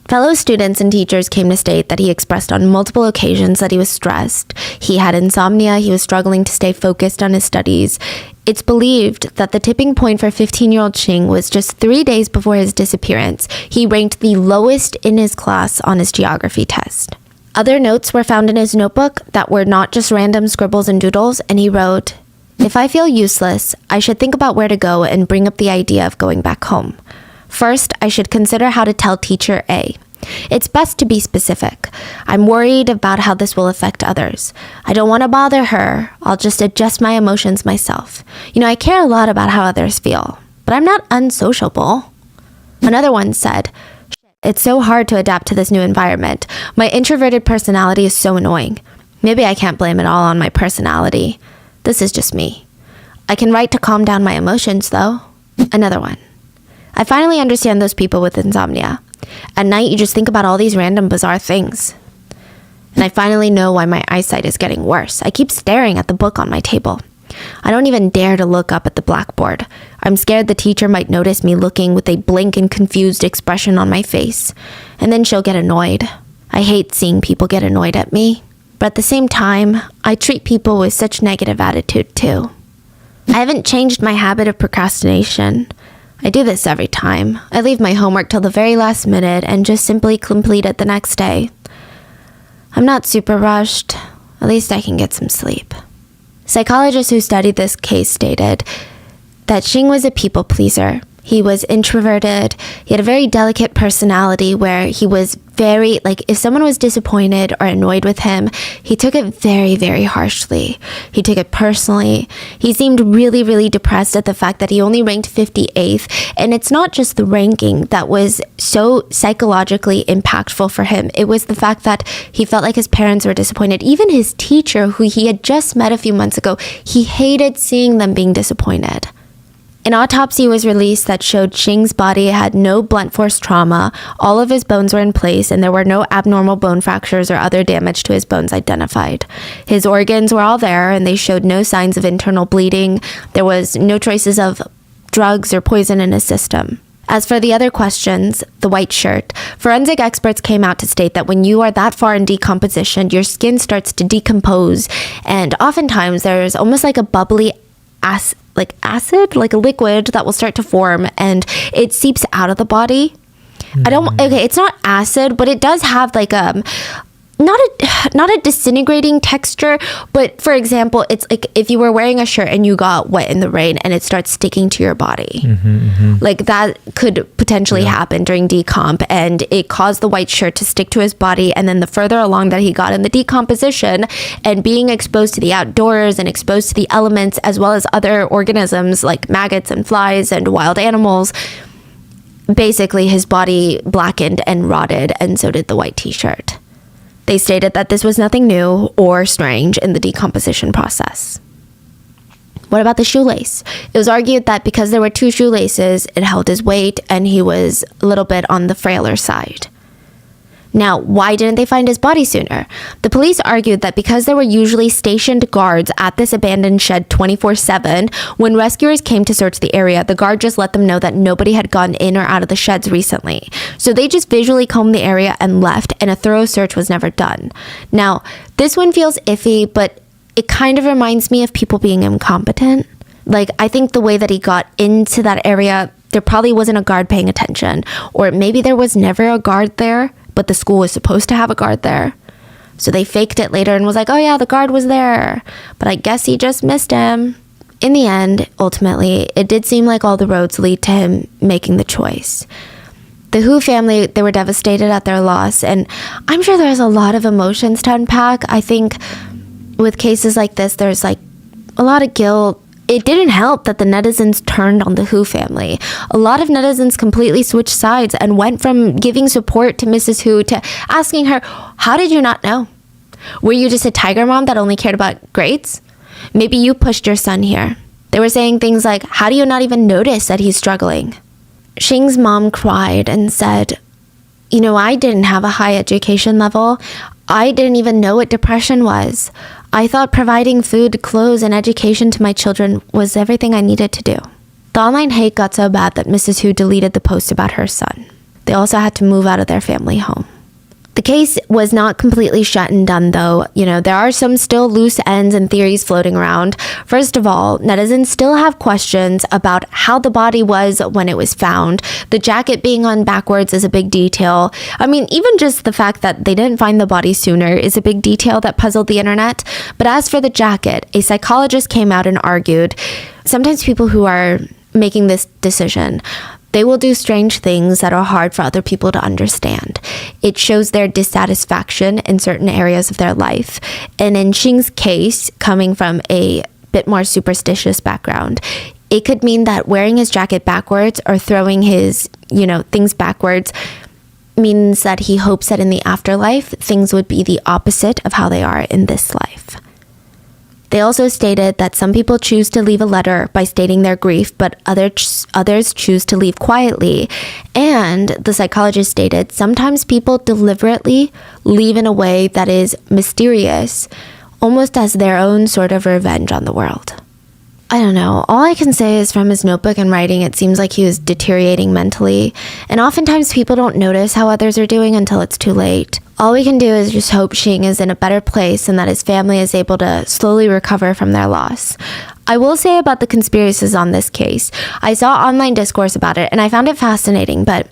Fellow students and teachers came to state that he expressed on multiple occasions that he was stressed. He had insomnia. He was struggling to stay focused on his studies. It's believed that the tipping point for 15-year-old Xing was just 3 days before his disappearance. He ranked the lowest in his class on his geography test. Other notes were found in his notebook that were not just random scribbles and doodles, and he wrote, "If I feel useless, I should think about where to go and bring up the idea of going back home. First, I should consider how to tell teacher A. It's best to be specific. I'm worried about how this will affect others. I don't want to bother her. I'll just adjust my emotions myself. You know, I care a lot about how others feel, but I'm not unsociable." Another one said, "It's so hard to adapt to this new environment. My introverted personality is so annoying. Maybe I can't blame it all on my personality. This is just me. I can write to calm down my emotions, though." Another one, "I finally understand those people with insomnia. At night, you just think about all these random bizarre things. And I finally know why my eyesight is getting worse. I keep staring at the book on my table. I don't even dare to look up at the blackboard. I'm scared the teacher might notice me looking with a blank and confused expression on my face, and then she'll get annoyed. I hate seeing people get annoyed at me. But at the same time, I treat people with such negative attitude too. I haven't changed my habit of procrastination. I do this every time. I leave my homework till the very last minute and just simply complete it the next day. I'm not super rushed. At least I can get some sleep." Psychologists who studied this case stated that Xing was a people pleaser. He was introverted. He had a very delicate personality where he was very, like, if someone was disappointed or annoyed with him, he took it very, very harshly. He took it personally. He seemed really, really depressed at the fact that he only ranked 58th. And it's not just the ranking that was so psychologically impactful for him. It was the fact that he felt like his parents were disappointed. Even his teacher, who he had just met a few months ago, he hated seeing them being disappointed. An autopsy was released that showed Xing's body had no blunt force trauma, all of his bones were in place, and there were no abnormal bone fractures or other damage to his bones identified. His organs were all there, and they showed no signs of internal bleeding. There was no traces of drugs or poison in his system. As for the other questions, the white shirt, forensic experts came out to state that when you are that far in decomposition, your skin starts to decompose, and oftentimes there's almost like a bubbly acid, like a liquid that will start to form, and it seeps out of the body. It's not acid, but it does have like not a disintegrating texture, but for example, it's like if you were wearing a shirt and you got wet in the rain and it starts sticking to your body. Like that could potentially happen during decomp, and it caused the white shirt to stick to his body. And then the further along that he got in the decomposition and being exposed to the outdoors and exposed to the elements as well as other organisms like maggots and flies and wild animals, basically his body blackened and rotted, and so did the white t-shirt. They stated that this was nothing new or strange in the decomposition process. What about the shoelace? It was argued that because there were 2 shoelaces, it held his weight and he was a little bit on the frailer side. Now, why didn't they find his body sooner? The police argued that because there were usually stationed guards at this abandoned shed 24/7, when rescuers came to search the area, the guard just let them know that nobody had gone in or out of the sheds recently. So they just visually combed the area and left, and a thorough search was never done. Now, this one feels iffy, but it kind of reminds me of people being incompetent. Like, I think the way that he got into that area, there probably wasn't a guard paying attention, or maybe there was never a guard there, but the school was supposed to have a guard there. So they faked it later and was like, oh yeah, the guard was there, but I guess he just missed him. In the end, ultimately, it did seem like all the roads lead to him making the choice. The Hu family, they were devastated at their loss, and I'm sure there's a lot of emotions to unpack. I think with cases like this, there's like a lot of guilt. It didn't help that the netizens turned on the Hu family. A lot of netizens completely switched sides and went from giving support to Mrs. Hu to asking her, how did you not know? Were you just a tiger mom that only cared about grades? Maybe you pushed your son here. They were saying things like, how do you not even notice that he's struggling? Xing's mom cried and said, you know, I didn't have a high education level. I didn't even know what depression was. I thought providing food, clothes, and education to my children was everything I needed to do. The online hate got so bad that Mrs. Hu deleted the post about her son. They also had to move out of their family home. The case was not completely shut and done, though. You know, there are some still loose ends and theories floating around. First of all, netizens still have questions about how the body was when it was found. The jacket being on backwards is a big detail. I mean, even just the fact that they didn't find the body sooner is a big detail that puzzled the internet. But as for the jacket, a psychologist came out and argued, sometimes people who are making this decision, they will do strange things that are hard for other people to understand. It shows their dissatisfaction in certain areas of their life. And in Xing's case, coming from a bit more superstitious background, it could mean that wearing his jacket backwards or throwing his, things backwards means that he hopes that in the afterlife, things would be the opposite of how they are in this life. They also stated that some people choose to leave a letter by stating their grief, but others choose to leave quietly. And the psychologist stated sometimes people deliberately leave in a way that is mysterious, almost as their own sort of revenge on the world. I don't know. All I can say is from his notebook and writing, it seems like he was deteriorating mentally. And oftentimes people don't notice how others are doing until it's too late. All we can do is just hope Xing is in a better place and that his family is able to slowly recover from their loss. I will say about the conspiracies on this case, I saw online discourse about it and I found it fascinating, but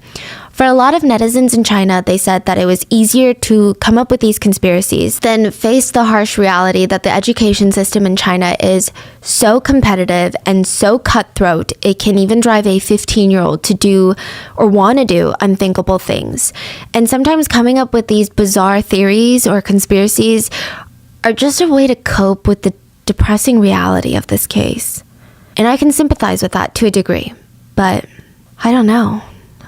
For a lot of netizens in China, they said that it was easier to come up with these conspiracies than face the harsh reality that the education system in China is so competitive and so cutthroat, it can even drive a 15-year-old to do or want to do unthinkable things. And sometimes coming up with these bizarre theories or conspiracies are just a way to cope with the depressing reality of this case. And I can sympathize with that to a degree, but I don't know.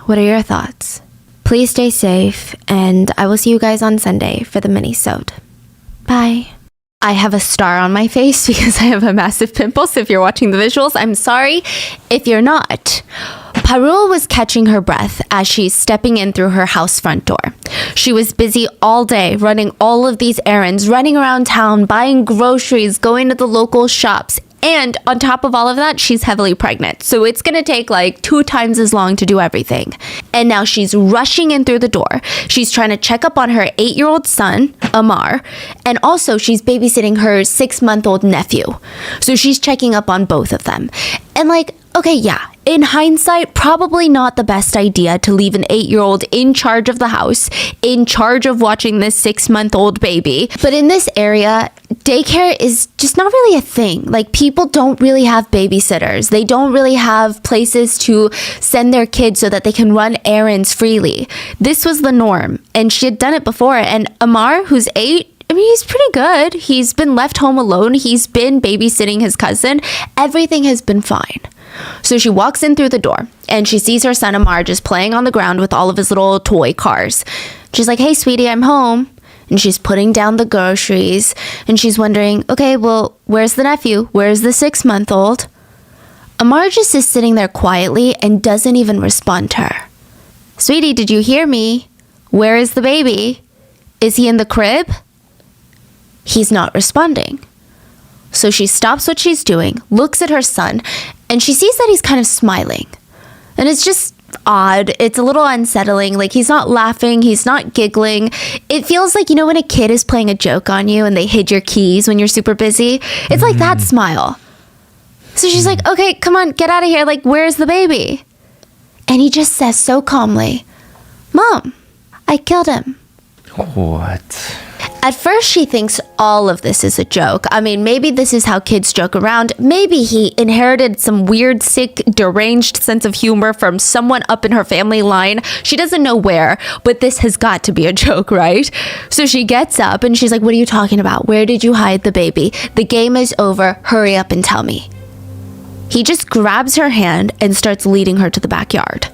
What are your thoughts? Please stay safe, and I will see you guys on Sunday for the mini-sode. Bye. I have a star on my face because I have a massive pimple, so if you're watching the visuals, I'm sorry. If you're not, Parul was catching her breath as she's stepping in through her house front door. She was busy all day running all of these errands, running around town, buying groceries, going to the local shops. And on top of all of that, she's heavily pregnant. So it's going to take like 2 times as long to do everything. And now she's rushing in through the door. She's trying to check up on her 8-year-old son, Amar. And also she's babysitting her 6-month-old nephew. So she's checking up on both of them. And like, okay, yeah, in hindsight, probably not the best idea to leave an 8-year-old in charge of the house, in charge of watching this 6-month-old baby. But in this area, daycare is just not really a thing. Like, people don't really have babysitters. They don't really have places to send their kids so that they can run errands freely. This was the norm, and she had done it before. And Amar, who's 8, I mean, he's pretty good. He's been left home alone. He's been babysitting his cousin. Everything has been fine. So she walks in through the door and she sees her son Amar just playing on the ground with all of his little toy cars. She's like, "Hey, sweetie, I'm home." And she's putting down the groceries and she's wondering, okay, well, where's the nephew? Where's the 6-month-old? Amar just is sitting there quietly and doesn't even respond to her. "Sweetie, did you hear me? Where is the baby? Is he in the crib?" He's not responding. So she stops what she's doing, looks at her son, and she sees that he's kind of smiling. And it's just odd. It's a little unsettling. Like, he's not laughing. He's not giggling. It feels like, you know, when a kid is playing a joke on you and they hid your keys when you're super busy? It's like that smile. So she's like, okay, come on, get out of here. Like, where's the baby? And he just says so calmly, "Mom, I killed him."
What?
At first, she thinks all of this is a joke. I mean, maybe this is how kids joke around. Maybe he inherited some weird, sick, deranged sense of humor from someone up in her family line. She doesn't know where, but this has got to be a joke, right? So she gets up and she's like, "What are you talking about? Where did you hide the baby? The game is over. Hurry up and tell me." He just grabs her hand and starts leading her to the backyard.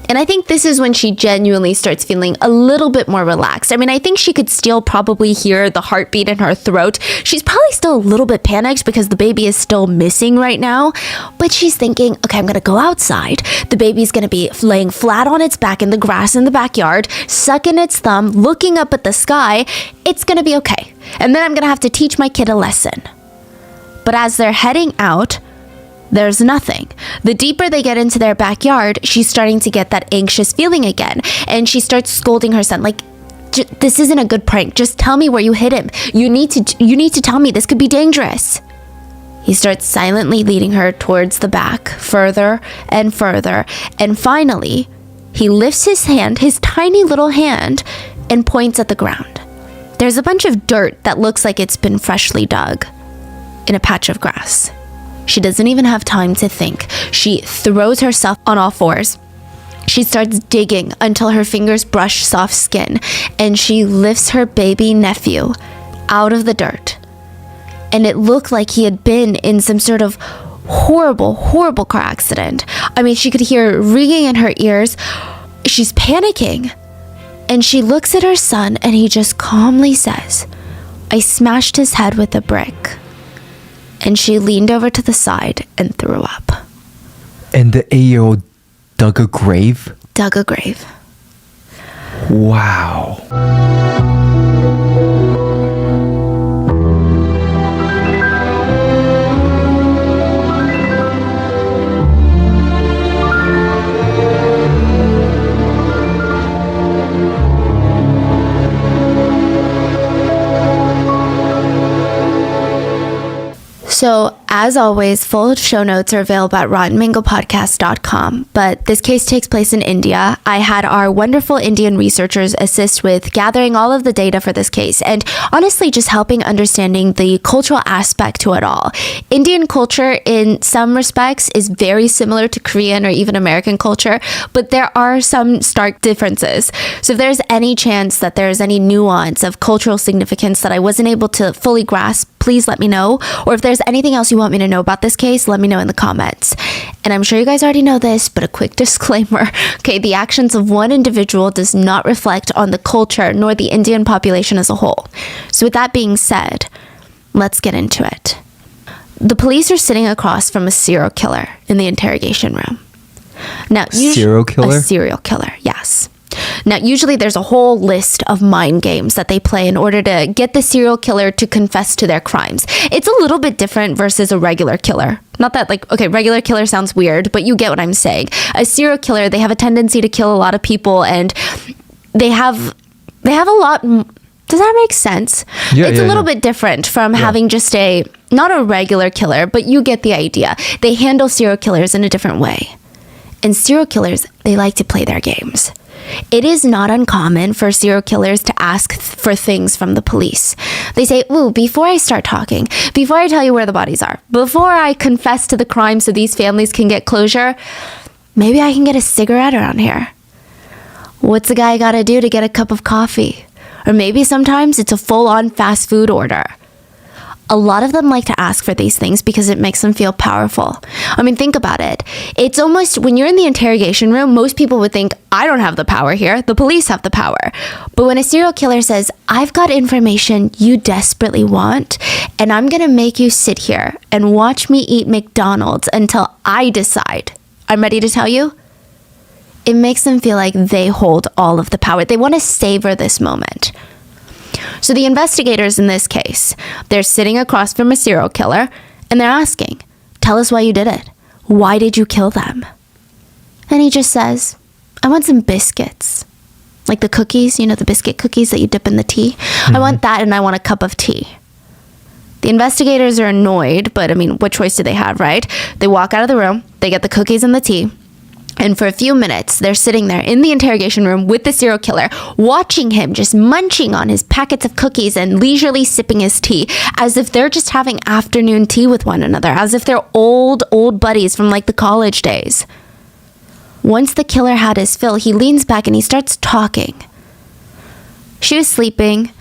And I think this is when she genuinely starts feeling a little bit more relaxed. I mean, I think she could still probably hear the heartbeat in her throat. She's probably still a little bit panicked because the baby is still missing right now. But she's thinking, okay, I'm going to go outside. The baby's going to be laying flat on its back in the grass in the backyard, sucking its thumb, looking up at the sky. It's going to be okay. And then I'm going to have to teach my kid a lesson. But as they're heading out, there's nothing. The deeper they get into their backyard, she's starting to get that anxious feeling again. And she starts scolding her son, like, "This isn't a good prank. Just tell me where you hid him. You need to tell me. This could be dangerous." He starts silently leading her towards the back, further and further. And finally, he lifts his hand, his tiny little hand, and points at the ground. There's a bunch of dirt that looks like it's been freshly dug in a patch of grass. She doesn't even have time to think. She throws herself on all fours. She starts digging until her fingers brush soft skin, and she lifts her baby nephew out of the dirt. And it looked like he had been in some sort of horrible, horrible car accident. I mean, she could hear ringing in her ears. She's panicking. And she looks at her son, and he just calmly says, "I smashed his head with a brick." And she leaned over to the side and threw up.
And the 8-year-old dug a grave?
Dug a grave.
Wow.
So As always, full show notes are available at rottenmangopodcast.com. But this case takes place in India. I had our wonderful Indian researchers assist with gathering all of the data for this case and honestly just helping understanding the cultural aspect to it all. Indian culture in some respects is very similar to Korean or even American culture, but there are some stark differences. So if there's any chance that there's any nuance of cultural significance that I wasn't able to fully grasp, please let me know. Or if there's anything else you want me to know about this case, let me know in the comments. And I'm sure you guys already know this, but a quick disclaimer. Okay, the actions of one individual does not reflect on the culture nor the Indian population as a whole. So with that being said, let's get into it. The police are sitting across from a serial killer in the interrogation room. Now,
serial killer?
A serial killer, yes. Now, usually there's a whole list of mind games that they play in order to get the serial killer to confess to their crimes. It's a little bit different versus a regular killer. Not that, like, okay, regular killer sounds weird, but you get what I'm saying. A serial killer, they have a tendency to kill a lot of people, and they have a lot. Does that make sense?
Yeah,
it's a little bit different from having just not a regular killer, but you get the idea. They handle serial killers in a different way. And serial killers, they like to play their games. It is not uncommon for serial killers to ask for things from the police. They say, ooh, before I start talking, before I tell you where the bodies are, before I confess to the crime so these families can get closure, maybe I can get a cigarette around here. What's the guy got to do to get a cup of coffee? Or maybe sometimes it's a full-on fast food order. A lot of them like to ask for these things because it makes them feel powerful. I mean, think about it. It's almost, when you're in the interrogation room, most people would think, I don't have the power here. The police have the power. But when a serial killer says, I've got information you desperately want, and I'm going to make you sit here and watch me eat McDonald's until I decide I'm ready to tell you, it makes them feel like they hold all of the power. They want to savor this moment. So the investigators in this case, they're sitting across from a serial killer and they're asking, tell us why you did it. Why did you kill them? And he just says, I want some biscuits. Like the cookies, you know, the biscuit cookies that you dip in the tea. I want that, and I want a cup of tea. The investigators are annoyed, but I mean, what choice do they have, right? They walk out of the room, they get the cookies and the tea. And for a few minutes, they're sitting there in the interrogation room with the serial killer, watching him just munching on his packets of cookies and leisurely sipping his tea, as if they're just having afternoon tea with one another, as if they're old buddies from like the college days. Once the killer had his fill, he leans back and he starts talking. She was sleeping.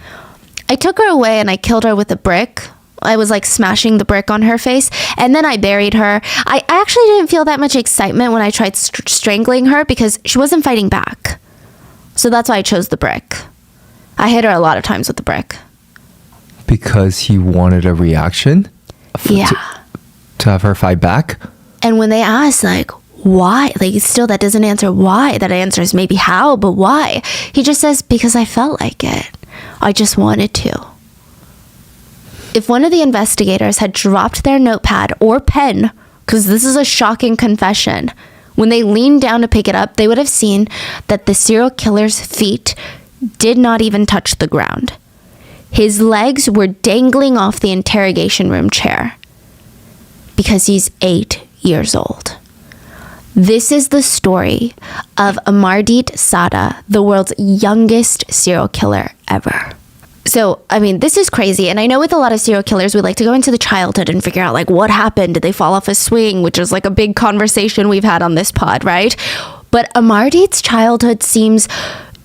I took her away and I killed her with a brick. I was like smashing the brick on her face, and then I buried her. I actually didn't feel that much excitement when I tried strangling her because she wasn't fighting back. So that's why I chose the brick. I hit her a lot of times with the brick.
Because he wanted a reaction?
Yeah.
To have her fight back?
And when they ask, like, why? Like, still that doesn't answer why. That answers maybe how, but why? He just says, because I felt like it. I just wanted to. If one of the investigators had dropped their notepad or pen, because this is a shocking confession, when they leaned down to pick it up, they would have seen that the serial killer's feet did not even touch the ground. His legs were dangling off the interrogation room chair because he's 8 years old. This is the story of Amardeep Sada, the world's youngest serial killer ever. So, I mean, this is crazy. And I know with a lot of serial killers, we like to go into the childhood and figure out, like, what happened? Did they fall off a swing? Which is like a big conversation we've had on this pod, right? But Amardeep's childhood seems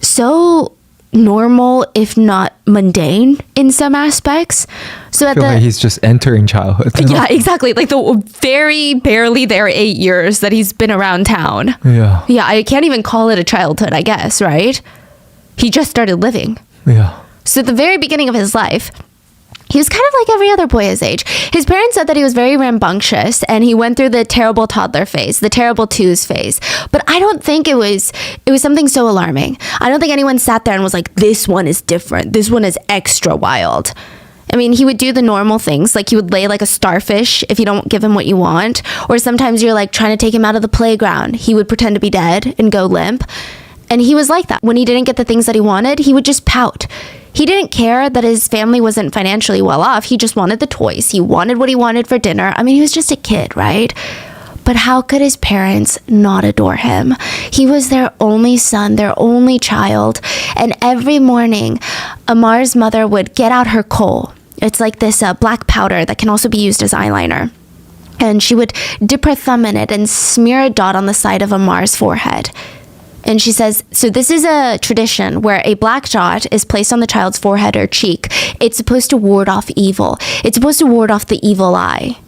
so normal, if not mundane, in some aspects. So
I feel like he's just entering childhood.
Yeah, exactly. Like the very barely there 8 years that he's been around town.
Yeah.
Yeah, I can't even call it a childhood, I guess, right? He just started living.
Yeah.
So at the very beginning of his life, he was kind of like every other boy his age. His parents said that he was very rambunctious and he went through the terrible toddler phase, the terrible twos phase. But I don't think it was something so alarming. I don't think anyone sat there and was like, this one is different. This one is extra wild. I mean, he would do the normal things, like he would lay like a starfish if you don't give him what you want. Or sometimes you're like trying to take him out of the playground. He would pretend to be dead and go limp. And he was like that. When he didn't get the things that he wanted, he would just pout. He didn't care that his family wasn't financially well off. He just wanted the toys. He wanted what he wanted for dinner. I mean, he was just a kid, right? But how could his parents not adore him? He was their only son, their only child. And every morning, Amar's mother would get out her kohl. It's like this black powder that can also be used as eyeliner. And she would dip her thumb in it and smear a dot on the side of Amar's forehead. And she says, so this is a tradition where a black dot is placed on the child's forehead or cheek. It's supposed to ward off evil. It's supposed to ward off the evil eye.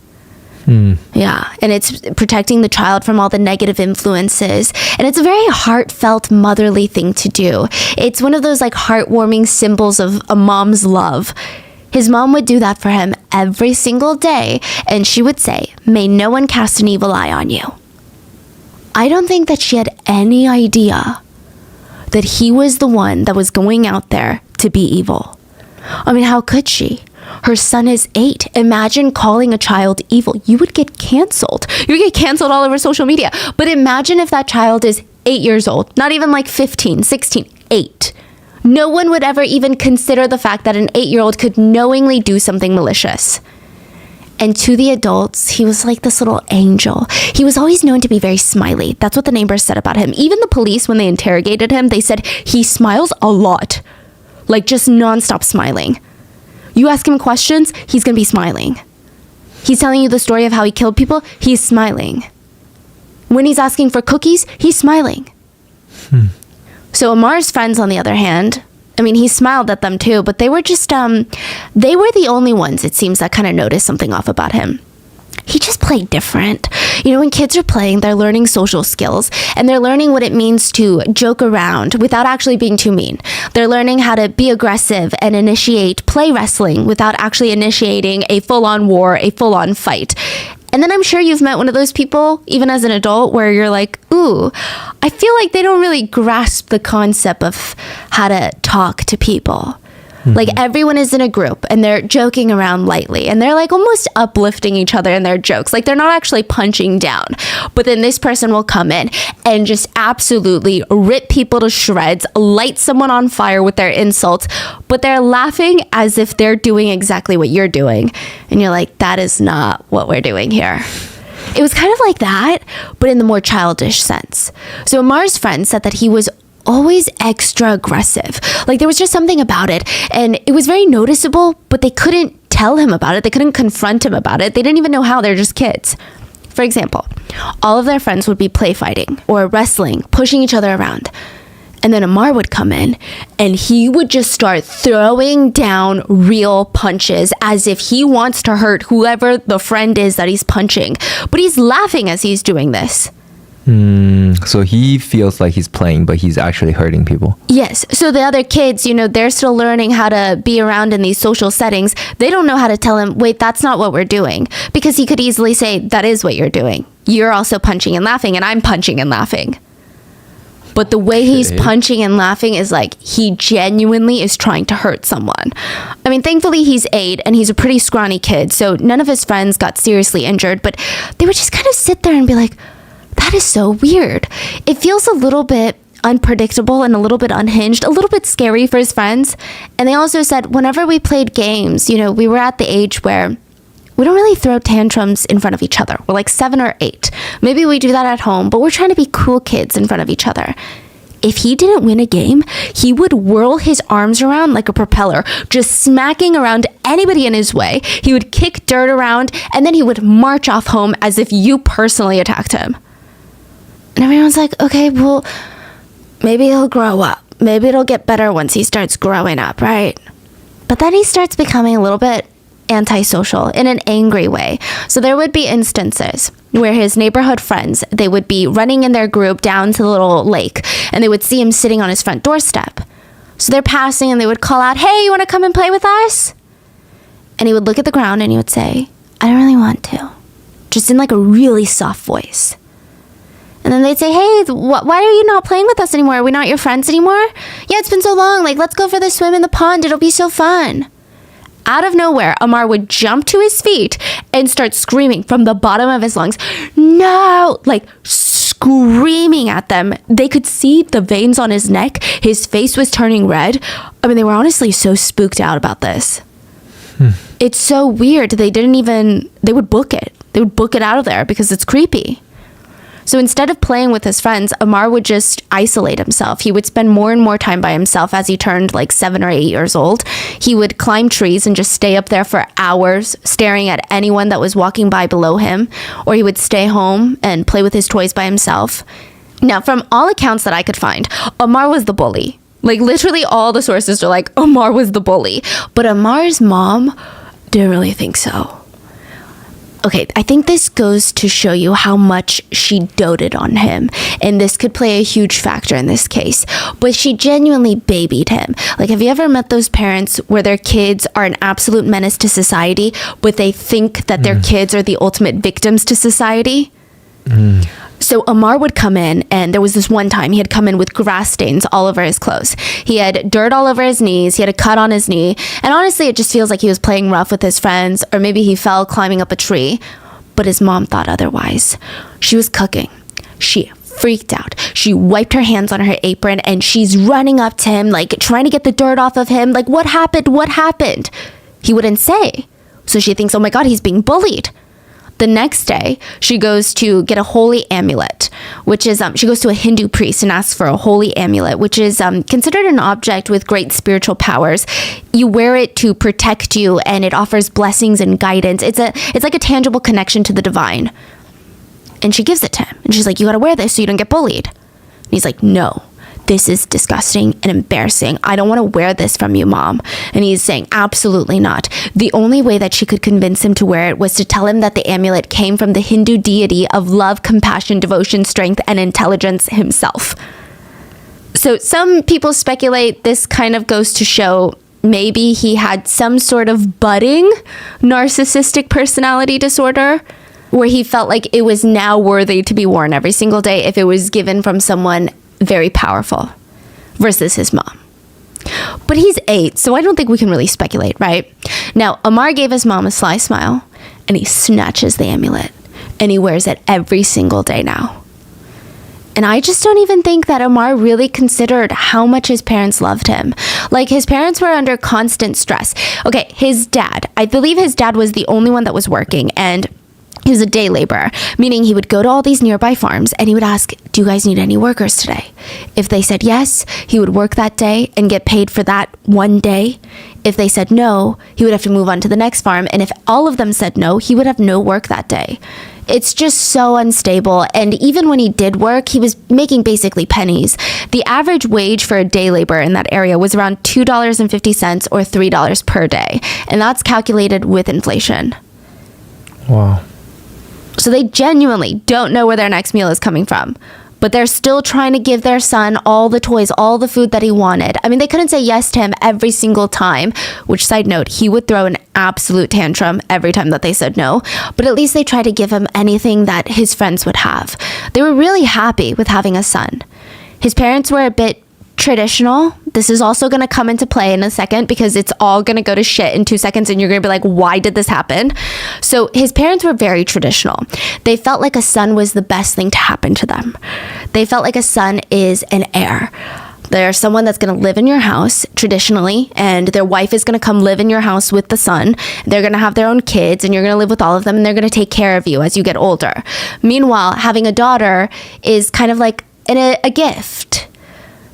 Yeah, and it's protecting the child from all the negative influences. And it's a very heartfelt, motherly thing to do. It's one of those like heartwarming symbols of a mom's love. His mom would do that for him every single day, and she would say, may no one cast an evil eye on you. I don't think that she had any idea that he was the one that was going out there to be evil. I mean, how could she? Her son is 8. Imagine calling a child evil. You would get canceled. You would get canceled all over social media. But imagine if that child is 8 years old, not even like 15, 16, 8. No one would ever even consider the fact that an 8-year-old could knowingly do something malicious. And to the adults, he was like this little angel. He was always known to be very smiley. That's what the neighbors said about him. Even the police, when they interrogated him, they said he smiles a lot. Like just nonstop smiling. You ask him questions, he's going to be smiling. He's telling you the story of how he killed people, he's smiling. When he's asking for cookies, he's smiling. So Amar's friends, on the other hand, I mean, he smiled at them too, but they were just, they were the only ones, it seems, that kind of noticed something off about him. He just played different. You know, when kids are playing, they're learning social skills, and they're learning what it means to joke around without actually being too mean. They're learning how to be aggressive and initiate play wrestling without actually initiating a full-on war, a full-on fight. And then I'm sure you've met one of those people, even as an adult, where you're like, ooh, I feel like they don't really grasp the concept of how to talk to people. Like everyone is in a group and they're joking around lightly and they're like almost uplifting each other in their jokes. Like they're not actually punching down. But then this person will come in and just absolutely rip people to shreds, light someone on fire with their insults, but they're laughing as if they're doing exactly what you're doing. And you're like, that is not what we're doing here. It was kind of like that, but in the more childish sense. So Amar's friend said that he was always extra aggressive. Like there was just something about it, and it was very noticeable, but they couldn't tell him about it. They couldn't confront him about it. They didn't even know how. They're just kids. For example, all of their friends would be play fighting or wrestling, pushing each other around. And then Amar would come in and he would just start throwing down real punches as if he wants to hurt whoever the friend is that he's punching. But he's laughing as he's doing this.
So he feels like he's playing, but he's actually hurting people.
Yes. So the other kids, you know, they're still learning how to be around in these social settings. They don't know how to tell him, wait, that's not what we're doing. Because he could easily say, that is what you're doing. You're also punching and laughing, and I'm punching and laughing. But the way he's punching and laughing is like he genuinely is trying to hurt someone. I mean, thankfully he's 8 and he's a pretty scrawny kid. So none of his friends got seriously injured, but they would just kind of sit there and be like, that is so weird. It feels a little bit unpredictable and a little bit unhinged, a little bit scary for his friends. And they also said whenever we played games, you know, we were at the age where we don't really throw tantrums in front of each other. We're like 7 or 8. Maybe we do that at home, but we're trying to be cool kids in front of each other. If he didn't win a game, he would whirl his arms around like a propeller, just smacking around anybody in his way. He would kick dirt around, and then he would march off home as if you personally attacked him. And everyone's like, okay, well, maybe he'll grow up. Maybe it'll get better once he starts growing up, right? But then he starts becoming a little bit antisocial in an angry way. So there would be instances where his neighborhood friends, they would be running in their group down to the little lake, and they would see him sitting on his front doorstep. So they're passing and they would call out, hey, you want to come and play with us? And he would look at the ground and he would say, I don't really want to. Just in like a really soft voice. And then they'd say, hey, why are you not playing with us anymore? Are we not your friends anymore? Yeah, it's been so long. Like, let's go for the swim in the pond. It'll be so fun. Out of nowhere, Amar would jump to his feet and start screaming from the bottom of his lungs, no, like screaming at them. They could see the veins on his neck. His face was turning red. I mean, they were honestly so spooked out about this. It's so weird. They would book it. They would book it out of there because it's creepy. So instead of playing with his friends, Amar would just isolate himself. He would spend more and more time by himself as he turned like 7 or 8 years old. He would climb trees and just stay up there for hours, staring at anyone that was walking by below him. Or he would stay home and play with his toys by himself. Now, from all accounts that I could find, Amar was the bully. Like literally all the sources are like, Amar was the bully. But Amar's mom didn't really think so. Okay, I think this goes to show you how much she doted on him. And this could play a huge factor in this case. But she genuinely babied him. Like, have you ever met those parents where their kids are an absolute menace to society, but they think that their kids are the ultimate victims to society? So Amar would come in, and there was this one time he had come in with grass stains all over his clothes. He had dirt all over his knees. He had a cut on his knee. And honestly, it just feels like he was playing rough with his friends, or maybe he fell climbing up a tree. But his mom thought otherwise. She was cooking. She freaked out. She wiped her hands on her apron, and she's running up to him, like trying to get the dirt off of him. Like, what happened? What happened? He wouldn't say. So she thinks, oh my God, he's being bullied. The next day, she goes to get a holy amulet, which is, she goes to a Hindu priest and asks for a holy amulet, which is considered an object with great spiritual powers. You wear it to protect you, and it offers blessings and guidance. It's like a tangible connection to the divine. And she gives it to him. And she's like, you gotta wear this so you don't get bullied. And he's like, no. This is disgusting and embarrassing. I don't want to wear this from you, Mom. And he's saying, absolutely not. The only way that she could convince him to wear it was to tell him that the amulet came from the Hindu deity of love, compassion, devotion, strength, and intelligence himself. So some people speculate this kind of goes to show maybe he had some sort of budding narcissistic personality disorder, where he felt like it was now worthy to be worn every single day if it was given from someone very powerful versus his mom. But he's 8, so I don't think we can really speculate, right? Now, Amar gave his mom a sly smile, and he snatches the amulet, and he wears it every single day now. And I just don't even think that Amar really considered how much his parents loved him. Like, his parents were under constant stress. Okay, his dad, I believe his dad was the only one that was working, and he was a day laborer, meaning he would go to all these nearby farms and he would ask, do you guys need any workers today? If they said yes, he would work that day and get paid for that one day. If they said no, he would have to move on to the next farm. And if all of them said no, he would have no work that day. It's just so unstable. And even when he did work, he was making basically pennies. The average wage for a day laborer in that area was around $2.50 or $3 per day. And that's calculated with inflation.
Wow.
So they genuinely don't know where their next meal is coming from. But they're still trying to give their son all the toys, all the food that he wanted. I mean, they couldn't say yes to him every single time, which, side note, he would throw an absolute tantrum every time that they said no. But at least they tried to give him anything that his friends would have. They were really happy with having a son. His parents were a bit traditional. This is also going to come into play in a second because it's all going to go to shit in 2 seconds and you're going to be like, why did this happen? So his parents were very traditional. They felt like a son was the best thing to happen to them. They felt like a son is an heir. They're someone that's going to live in your house traditionally, and their wife is going to come live in your house with the son. They're going to have their own kids, and you're going to live with all of them, and they're going to take care of you as you get older. Meanwhile, having a daughter is kind of like a gift.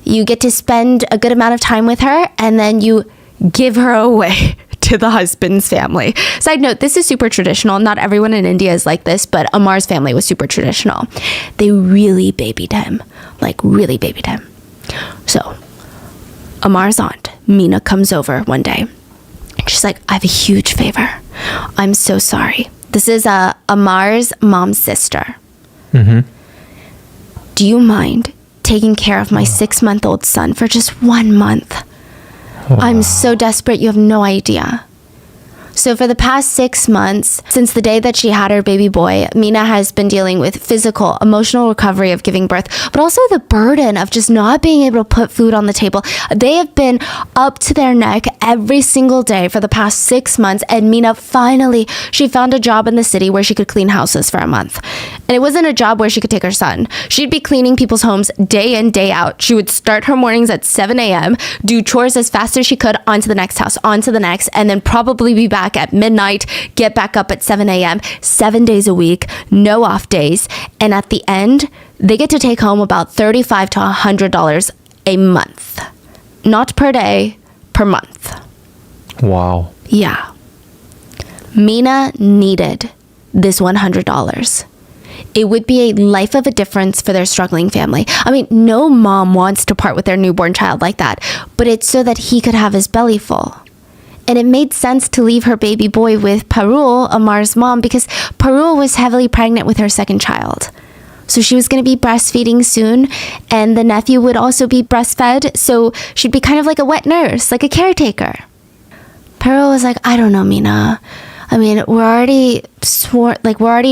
You get to spend a good amount of time with her, and then you give her away to the husband's family. Side note, this is super traditional. Not everyone in India is like this, but Amar's family was super traditional. They really babied him, like really babied him. So Amar's aunt, Mina, comes over one day, and she's like, I have a huge favor. I'm so sorry. This is Amar's mom's sister. Mm-hmm. Do you mind taking care of my 6-month-old son for just 1 month? Wow. I'm so desperate, you have no idea. So for the past 6 months, since the day that she had her baby boy, Mina has been dealing with physical, emotional recovery of giving birth, but also the burden of just not being able to put food on the table. They have been up to their neck every single day for the past 6 months, and Mina finally, she found a job in the city where she could clean houses for a month. And it wasn't a job where she could take her son. She'd be cleaning people's homes day in, day out. She would start her mornings at 7 a.m., do chores as fast as she could, onto the next house, onto the next, and then probably be back at midnight, get back up at 7 a.m., 7 days a week, no off days. And at the end, they get to take home about $35 to $100 a month. Not per day, per month.
Wow.
Yeah. Mina needed this $100. It would be a life of a difference for their struggling family. I mean, no mom wants to part with their newborn child like that, but it's so that he could have his belly full. And it made sense to leave her baby boy with Parul, Amar's mom, because Parul was heavily pregnant with her second child. So she was going to be breastfeeding soon, and the nephew would also be breastfed, so she'd be kind of like a wet nurse, like a caretaker. Parul was like, I don't know, Mina. I mean, we're already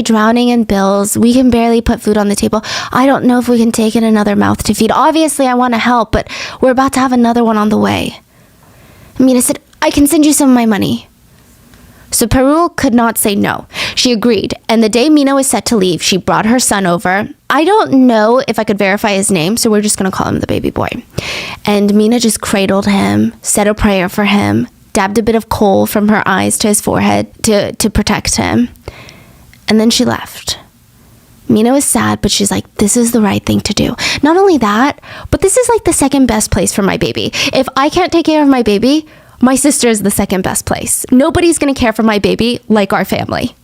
drowning in bills. We can barely put food on the table. I don't know if we can take in another mouth to feed. Obviously, I want to help, but we're about to have another one on the way. Mina said, I can send you some of my money. So Parul could not say no. She agreed, and the day Mina was set to leave, she brought her son over. I don't know if I could verify his name, so we're just going to call him the baby boy. And Mina just cradled him, said a prayer for him, dabbed a bit of coal from her eyes to his forehead to protect him. And then she left. Mina was sad, but she's like, this is the right thing to do. Not only that, but this is like the second best place for my baby. If I can't take care of my baby, my sister is the second best place. Nobody's going to care for my baby like our family.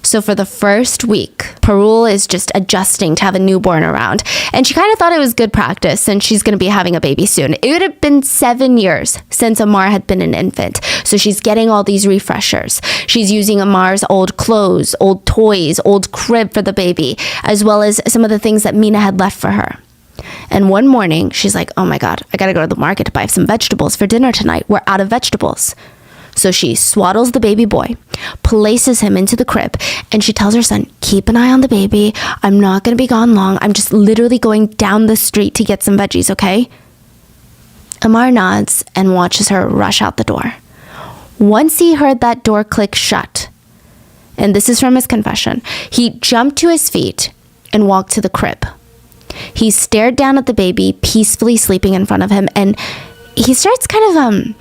So for the first week, Parul is just adjusting to have a newborn around. And she kind of thought it was good practice since she's going to be having a baby soon. It would have been 7 years since Amar had been an infant. So she's getting all these refreshers. She's using Amar's old clothes, old toys, old crib for the baby, as well as some of the things that Mina had left for her. And one morning, she's like, oh my God, I gotta go to the market to buy some vegetables for dinner tonight. We're out of vegetables. So she swaddles the baby boy, places him into the crib, and she tells her son, keep an eye on the baby. I'm not gonna be gone long. I'm just literally going down the street to get some veggies, okay? Amar nods and watches her rush out the door. Once he heard that door click shut, and this is from his confession, he jumped to his feet and walked to the crib. He stared down at the baby peacefully sleeping in front of him, and he starts kind of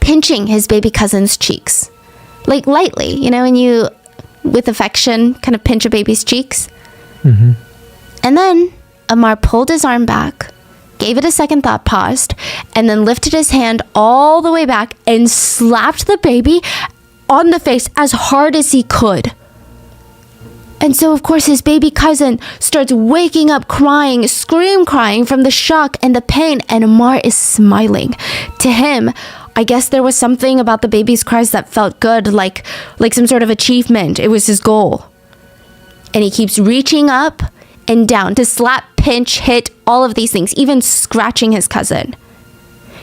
pinching his baby cousin's cheeks. Like lightly, you know, when you, with affection, kind of pinch a baby's cheeks. Mm-hmm. And then Amar pulled his arm back, gave it a second thought, paused, and then lifted his hand all the way back and slapped the baby on the face as hard as he could. And so, of course, his baby cousin starts waking up crying, scream crying from the shock and the pain, and Amar is smiling. To him, I guess there was something about the baby's cries that felt good, like some sort of achievement. It was his goal. And he keeps reaching up and down to slap, pinch, hit, all of these things, even scratching his cousin.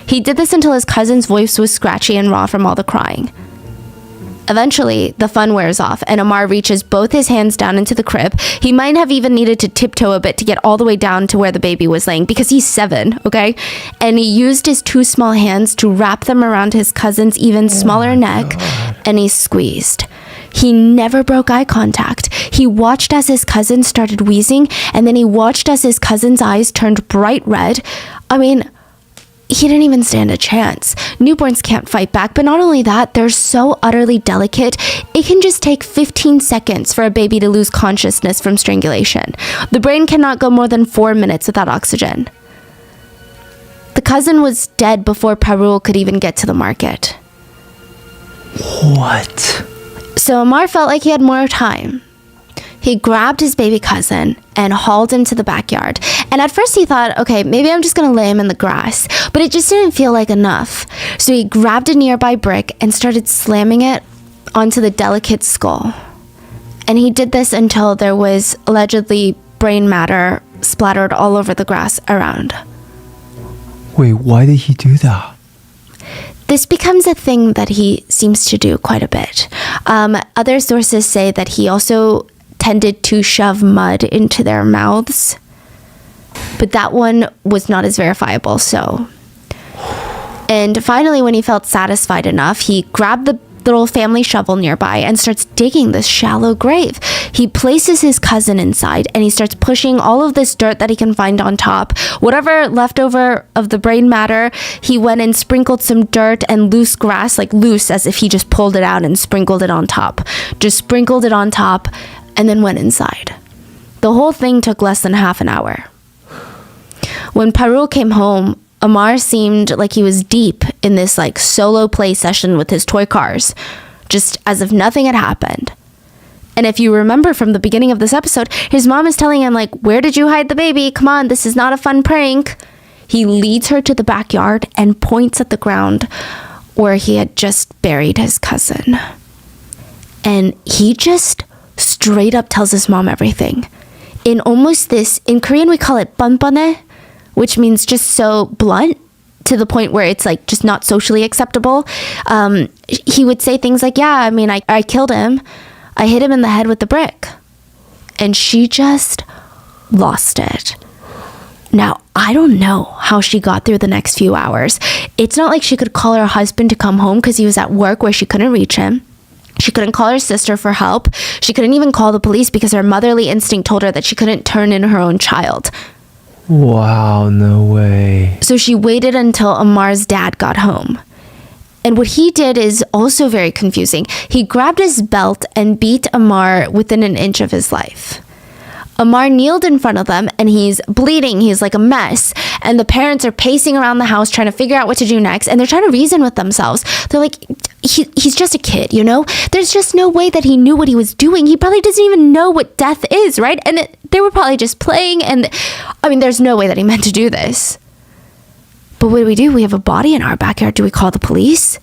He did this until his cousin's voice was scratchy and raw from all the crying. Eventually, the fun wears off, and Amar reaches both his hands down into the crib. He might have even needed to tiptoe a bit to get all the way down to where the baby was laying, because he's 7, okay? And he used his 2 small hands to wrap them around his cousin's even smaller neck, and he squeezed. He never broke eye contact. He watched as his cousin started wheezing, and then he watched as his cousin's eyes turned bright red. I mean, he didn't even stand a chance. Newborns can't fight back, but not only that, they're so utterly delicate, it can just take 15 seconds for a baby to lose consciousness from strangulation. The brain cannot go more than 4 minutes without oxygen. The cousin was dead before Parul could even get to the market.
What?
So Amar felt like he had more time. He grabbed his baby cousin and hauled him to the backyard. And at first he thought, okay, maybe I'm just going to lay him in the grass. But it just didn't feel like enough. So he grabbed a nearby brick and started slamming it onto the delicate skull. And he did this until there was allegedly brain matter splattered all over the grass around.
Wait, why did he do that?
This becomes a thing that he seems to do quite a bit. Other sources say that he also tended to shove mud into their mouths, but that one was not as verifiable. And finally, when he felt satisfied enough, he grabbed the little family shovel nearby and starts digging this shallow grave. He places his cousin inside and he starts pushing all of this dirt that he can find on top. Whatever leftover of the brain matter, he went and sprinkled some dirt and loose grass, like loose as if he just pulled it out and sprinkled it on top. Just sprinkled it on top and then went inside. The whole thing took less than half an hour. When Parul came home, Amar seemed like he was deep in this like solo play session with his toy cars, just as if nothing had happened. And if you remember from the beginning of this episode, his mom is telling him like, where did you hide the baby? Come on, this is not a fun prank. He leads her to the backyard and points at the ground where he had just buried his cousin. And he just straight up tells his mom everything. In Korean we call it banbane, which means just so blunt to the point where it's like just not socially acceptable. He would say things like, yeah, I mean, I killed him. I hit him in the head with the brick. And she just lost it. Now, I don't know how she got through the next few hours. It's not like she could call her husband to come home because he was at work where she couldn't reach him. She couldn't call her sister for help. She couldn't even call the police because her motherly instinct told her that she couldn't turn in her own child.
Wow, no way.
So she waited until Amar's dad got home. And what he did is also very confusing. He grabbed his belt and beat Amar within an inch of his life. Amar kneeled in front of them and he's bleeding. He's like a mess. And the parents are pacing around the house trying to figure out what to do next. And they're trying to reason with themselves. They're like, he's just a kid, you know? There's just no way that he knew what he was doing. He probably doesn't even know what death is, right? And they were probably just playing. And I mean, there's no way that he meant to do this. But what do? We have a body in our backyard. Do we call the police?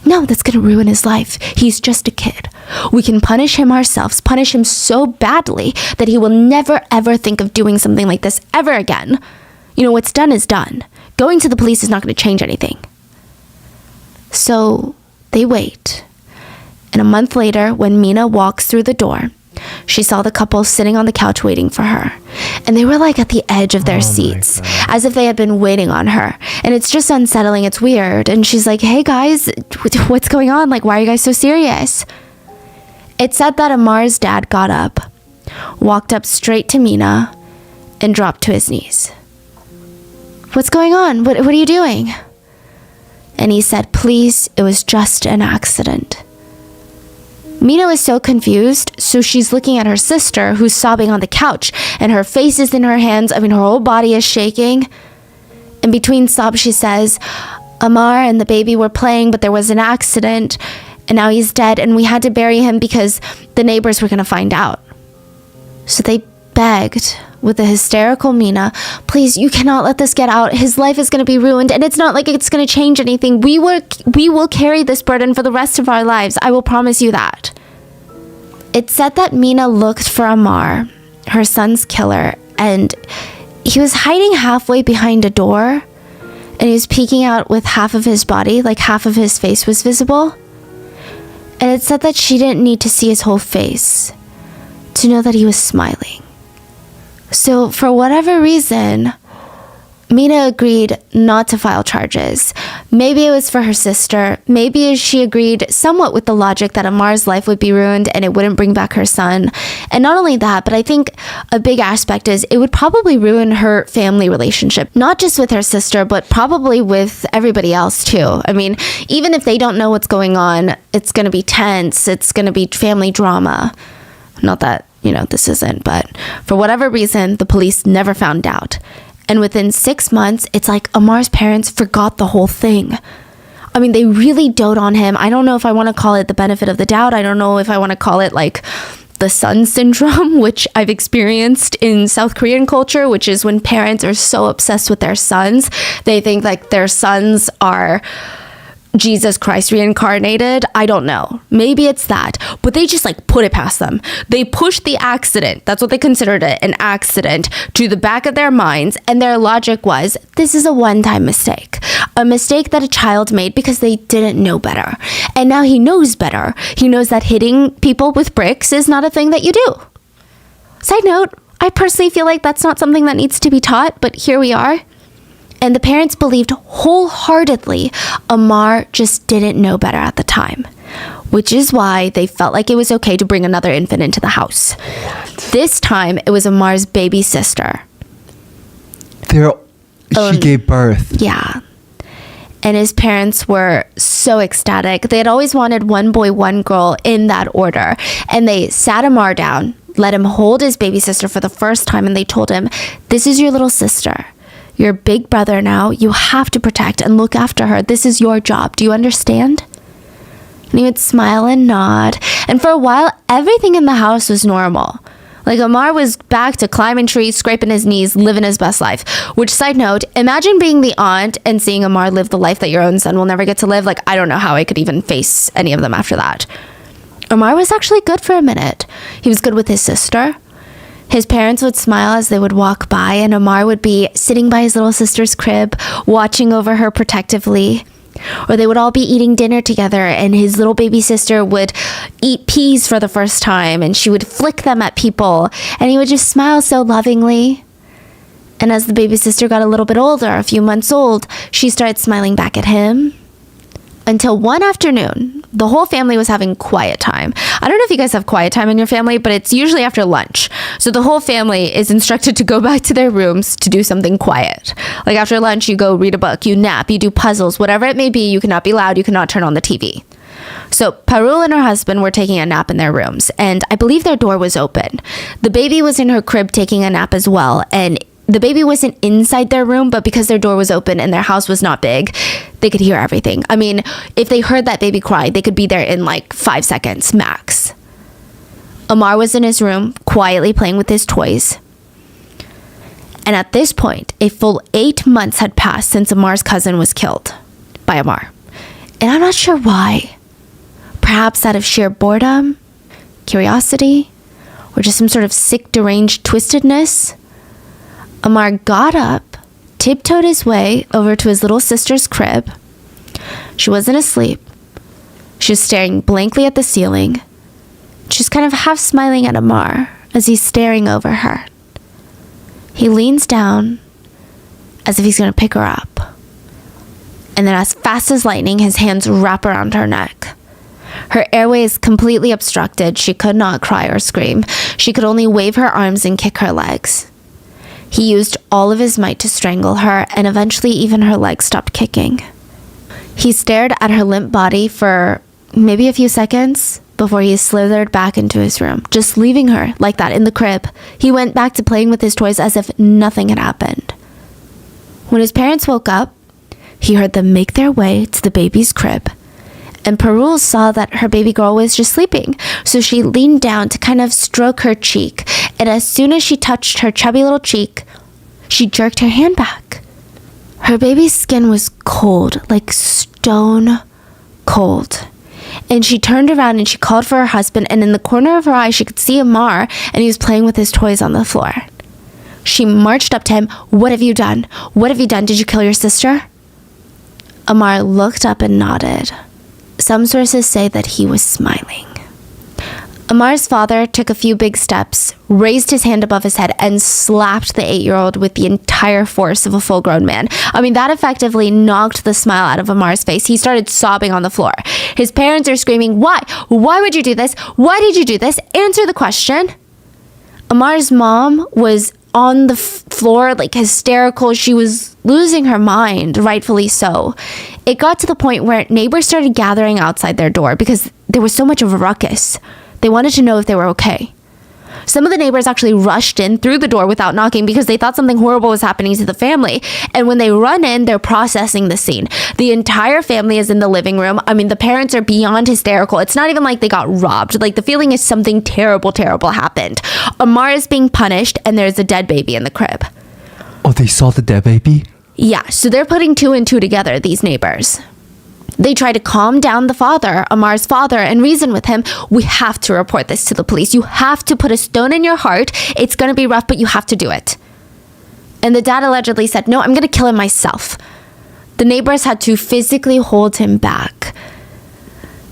No, that's going to ruin his life. He's just a kid. We can punish him ourselves, punish him so badly that he will never, ever think of doing something like this ever again. You know, what's done is done. Going to the police is not going to change anything. So they wait. And a month later, when Mina walks through the door, she saw the couple sitting on the couch waiting for her. And they were like at the edge of their seats, as if they had been waiting on her. And it's just unsettling. It's weird. And she's like, hey guys, what's going on? Like, why are you guys so serious? It said that Amar's dad got up, walked up straight to Mina, and dropped to his knees. What's going on? What are you doing? And he said, please, it was just an accident. Mina was so confused, so she's looking at her sister, who's sobbing on the couch, and her face is in her hands. I mean, her whole body is shaking. And between sobs, she says, Amar and the baby were playing, but there was an accident, and now he's dead, and we had to bury him because the neighbors were going to find out. So they begged with a hysterical Mina, please, you cannot let this get out. His life is going to be ruined, and it's not like it's going to change anything. We will carry this burden for the rest of our lives. I will promise you that. It said that Mina looked for Amar, her son's killer, and he was hiding halfway behind a door, and he was peeking out with half of his body, like half of his face was visible. And it said that she didn't need to see his whole face to know that he was smiling. So for whatever reason, Mina agreed not to file charges. Maybe it was for her sister. Maybe she agreed somewhat with the logic that Amar's life would be ruined and it wouldn't bring back her son. And not only that, but I think a big aspect is it would probably ruin her family relationship, not just with her sister, but probably with everybody else too. I mean, even if they don't know what's going on, it's going to be tense. It's going to be family drama. Not that, you know, this isn't, but for whatever reason, the police never found out. And within 6 months, it's like Amar's parents forgot the whole thing. I mean, they really dote on him. I don't know if I want to call it the benefit of the doubt. I don't know if I want to call it like the son syndrome, which I've experienced in South Korean culture, which is when parents are so obsessed with their sons. They think like their sons are Jesus Christ reincarnated. I don't know. Maybe it's that. But they just like put it past them. They pushed the accident, that's what they considered it, an accident, to the back of their minds. And their logic was, this is a one-time mistake. A mistake that a child made because they didn't know better. And now he knows better. He knows that hitting people with bricks is not a thing that you do. Side note, I personally feel like that's not something that needs to be taught, but here we are. And the parents believed wholeheartedly Amar just didn't know better at the time, which is why they felt like it was okay to bring another infant into the house. This time, it was Amar's baby sister.
She gave birth.
Yeah. And his parents were so ecstatic. They had always wanted one boy, one girl in that order. And they sat Amar down, let him hold his baby sister for the first time, and they told him, this is your little sister. You're a big brother now. You have to protect and look after her. This is your job. Do you understand? And he would smile and nod. And for a while, everything in the house was normal. Like Amar was back to climbing trees, scraping his knees, living his best life. Which, side note, imagine being the aunt and seeing Amar live the life that your own son will never get to live. Like, I don't know how I could even face any of them after that. Amar was actually good for a minute. He was good with his sister. His parents would smile as they would walk by, and Amar would be sitting by his little sister's crib, watching over her protectively. Or they would all be eating dinner together, and his little baby sister would eat peas for the first time, and she would flick them at people, and he would just smile so lovingly. And as the baby sister got a little bit older, a few months old, she started smiling back at him. Until one afternoon, the whole family was having quiet time. I don't know if you guys have quiet time in your family, but it's usually after lunch. So the whole family is instructed to go back to their rooms to do something quiet. Like after lunch, you go read a book, you nap, you do puzzles, whatever it may be. You cannot be loud, you cannot turn on the TV. So Parul and her husband were taking a nap in their rooms, and I believe their door was open. The baby was in her crib taking a nap as well, and the baby wasn't inside their room, but because their door was open and their house was not big, they could hear everything. I mean, if they heard that baby cry, they could be there in like 5 seconds max. Amar was in his room, quietly playing with his toys. And at this point, a full 8 months had passed since Amar's cousin was killed by Amar. And I'm not sure why. Perhaps out of sheer boredom, curiosity, or just some sort of sick, deranged twistedness. Amar got up, tiptoed his way over to his little sister's crib. She wasn't asleep. She was staring blankly at the ceiling. She's kind of half smiling at Amar as he's staring over her. He leans down as if he's going to pick her up. And then as fast as lightning, his hands wrap around her neck. Her airway is completely obstructed. She could not cry or scream. She could only wave her arms and kick her legs. He used all of his might to strangle her, and eventually even her legs stopped kicking. He stared at her limp body for maybe a few seconds before he slithered back into his room, just leaving her like that in the crib. He went back to playing with his toys as if nothing had happened. When his parents woke up, he heard them make their way to the baby's crib. And Parul saw that her baby girl was just sleeping. So she leaned down to kind of stroke her cheek. And as soon as she touched her chubby little cheek, she jerked her hand back. Her baby's skin was cold, like stone cold. And she turned around and she called for her husband. And in the corner of her eye, she could see Amar, and he was playing with his toys on the floor. She marched up to him. "What have you done? What have you done? Did you kill your sister?" Amar looked up and nodded. Some sources say that he was smiling. Amar's father took a few big steps, raised his hand above his head, and slapped the 8-year-old with the entire force of a full-grown man. I mean, that effectively knocked the smile out of Amar's face. He started sobbing on the floor. His parents are screaming, "Why? Why would you do this? Why did you do this? Answer the question." Amar's mom was on the floor, like hysterical. She was losing her mind, rightfully so. It got to the point where neighbors started gathering outside their door because there was so much of a ruckus. They wanted to know if they were okay. Some of the neighbors actually rushed in through the door without knocking because they thought something horrible was happening to the family. And when they run in, they're processing the scene. The entire family is in the living room. I mean, the parents are beyond hysterical. It's not even like they got robbed. Like, the feeling is something terrible, terrible happened. Amar is being punished, and there's a dead baby in the crib.
Oh, they saw the dead baby?
Yeah, so they're putting 2 and 2 together, these neighbors. They try to calm down the father, Amar's father, and reason with him. We have to report this to the police. You have to put a stone in your heart. It's going to be rough, but you have to do it. And the dad allegedly said, no, I'm going to kill him myself. The neighbors had to physically hold him back.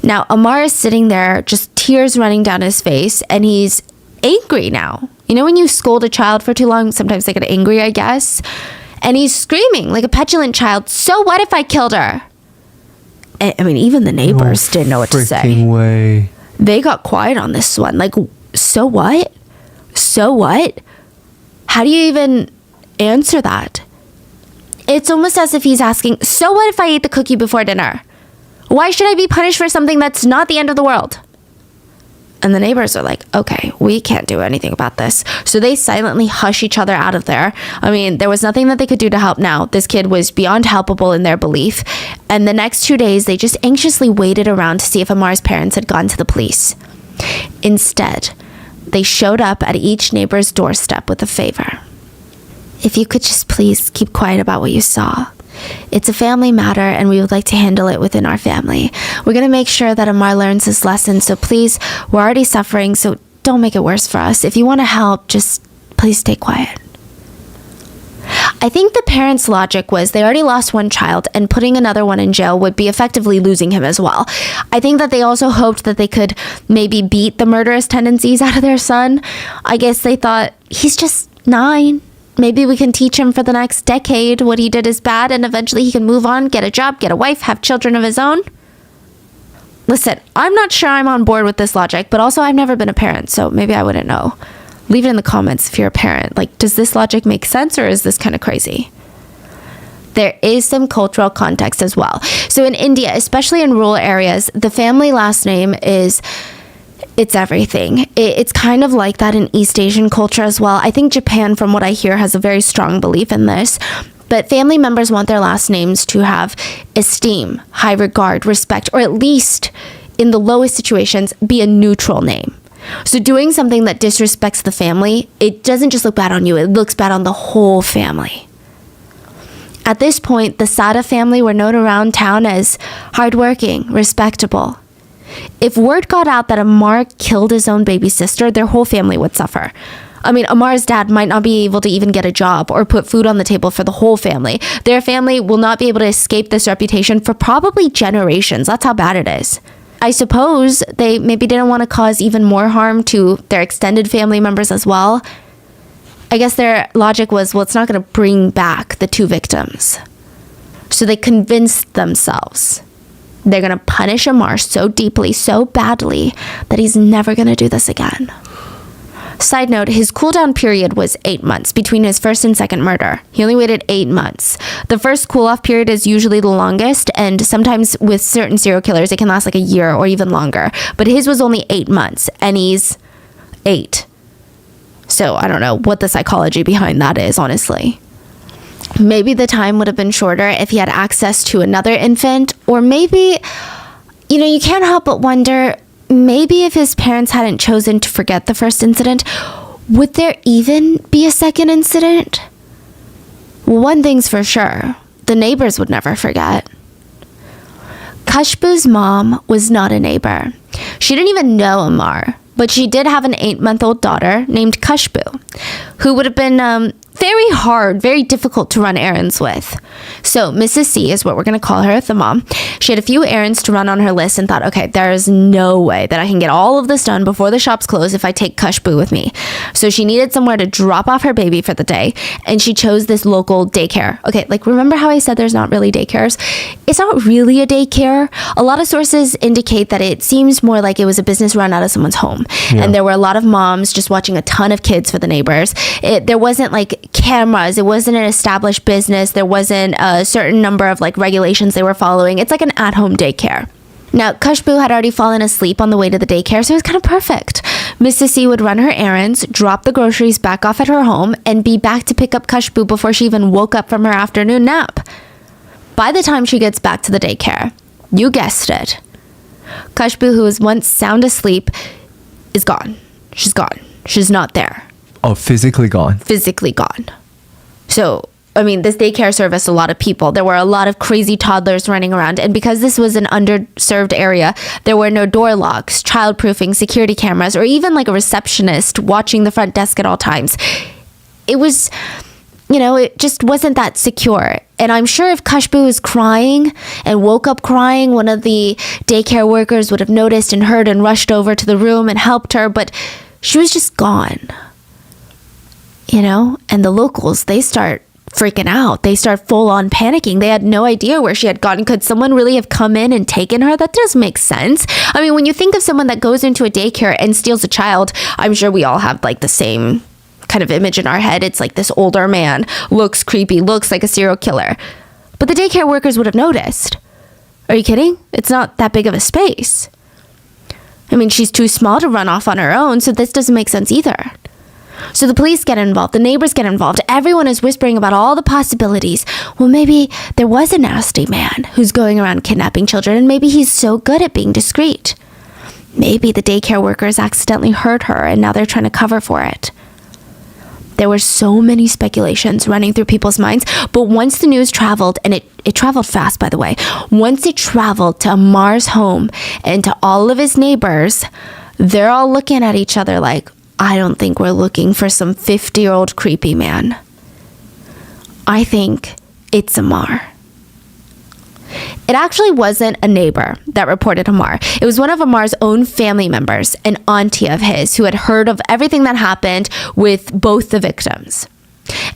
Now, Amar is sitting there, just tears running down his face, and he's angry now. You know when you scold a child for too long, sometimes they get angry, I guess? And he's screaming like a petulant child, so what if I killed her? I mean, even the neighbors didn't know what to say.
Way.
They got quiet on this one. Like, so what? So what? How do you even answer that? It's almost as if he's asking, so what if I ate the cookie before dinner? Why should I be punished for something that's not the end of the world? And the neighbors are like, okay, we can't do anything about this. So they silently hush each other out of there. I mean, there was nothing that they could do to help now. This kid was beyond helpable in their belief. And the next 2 days, they just anxiously waited around to see if Amar's parents had gone to the police. Instead, they showed up at each neighbor's doorstep with a favor. If you could just please keep quiet about what you saw. It's a family matter and we would like to handle it within our family. We're going to make sure that Amar learns his lesson, so please, we're already suffering, so don't make it worse for us. If you want to help, just please stay quiet. I think the parents' logic was they already lost one child and putting another one in jail would be effectively losing him as well. I think that they also hoped that they could maybe beat the murderous tendencies out of their son. I guess they thought, he's just 9. Maybe we can teach him for the next decade what he did is bad and eventually he can move on, get a job, get a wife, have children of his own. Listen, I'm not sure I'm on board with this logic, but also I've never been a parent, so maybe I wouldn't know. Leave it in the comments if you're a parent. Like, does this logic make sense or is this kind of crazy? There is some cultural context as well. So in India, especially in rural areas, the family last name is... it's everything. It's kind of like that in East Asian culture as well. I think Japan, from what I hear, has a very strong belief in this. But family members want their last names to have esteem, high regard, respect, or at least, in the lowest situations, be a neutral name. So doing something that disrespects the family, it doesn't just look bad on you, it looks bad on the whole family. At this point, the Sada family were known around town as hardworking, respectable. If word got out that Amar killed his own baby sister, their whole family would suffer. I mean, Amar's dad might not be able to even get a job or put food on the table for the whole family. Their family will not be able to escape this reputation for probably generations. That's how bad it is. I suppose they maybe didn't want to cause even more harm to their extended family members as well. I guess their logic was, well, it's not going to bring back the 2 victims. So they convinced themselves they're going to punish Amar so deeply, so badly, that he's never going to do this again. Side note, his cooldown period was 8 months between his first and second murder. He only waited 8 months. The first cool-off period is usually the longest, and sometimes with certain serial killers, it can last like a year or even longer. But his was only 8 months, and he's 8. So I don't know what the psychology behind that is, honestly. Maybe the time would have been shorter if he had access to another infant, or maybe, you can't help but wonder, maybe if his parents hadn't chosen to forget the first incident, would there even be a second incident? One thing's for sure, the neighbors would never forget. Khushbu's mom was not a neighbor. She didn't even know Amar, but she did have an 8-month-old daughter named Khushbu, who would have been very hard, very difficult to run errands with. So Mrs. C is what we're going to call her, the mom. She had a few errands to run on her list and thought, okay, there is no way that I can get all of this done before the shops close if I take Khushbu with me. So she needed somewhere to drop off her baby for the day, and she chose this local daycare. Okay, like remember how I said there's not really daycares? It's not really a daycare. A lot of sources indicate that it seems more like it was a business run out of someone's home. Yeah. And there were a lot of moms just watching a ton of kids for the neighbors. There wasn't like cameras. It wasn't an established business. There wasn't a certain number of like regulations they were following. It's like an at-home daycare. Now, Khushbu had already fallen asleep on the way to the daycare, so it was kind of perfect. Mrs. C would run her errands, drop the groceries back off at her home, and be back to pick up Khushbu before she even woke up from her afternoon nap. By the time she gets back to the daycare, you guessed it, Khushbu, who was once sound asleep, is gone. She's gone. She's not there.
Oh, physically gone.
Physically gone. So, this daycare serviced a lot of people. There were a lot of crazy toddlers running around. And because this was an underserved area, there were no door locks, childproofing, security cameras, or even like a receptionist watching the front desk at all times. It was, it just wasn't that secure. And I'm sure if Khushbu was crying and woke up crying, one of the daycare workers would have noticed and heard and rushed over to the room and helped her. But she was just gone. And the locals, they start freaking out. They start full on panicking. They had no idea where she had gone. Could someone really have come in and taken her? That doesn't make sense. I mean, when you think of someone that goes into a daycare and steals a child, I'm sure we all have like the same kind of image in our head. It's like this older man, looks creepy, looks like a serial killer. But the daycare workers would have noticed. Are you kidding? It's not that big of a space. I mean, she's too small to run off on her own, so this doesn't make sense either. So the police get involved, the neighbors get involved, everyone is whispering about all the possibilities. Well, maybe there was a nasty man who's going around kidnapping children, and maybe he's so good at being discreet. Maybe the daycare workers accidentally hurt her, and now they're trying to cover for it. There were so many speculations running through people's minds, but once the news traveled, and it traveled fast, by the way, once it traveled to Ammar's home and to all of his neighbors, they're all looking at each other like, I don't think we're looking for some 50-year-old creepy man. I think it's Ammar. It actually wasn't a neighbor that reported Ammar. It was one of Ammar's own family members, an auntie of his, who had heard of everything that happened with both the victims.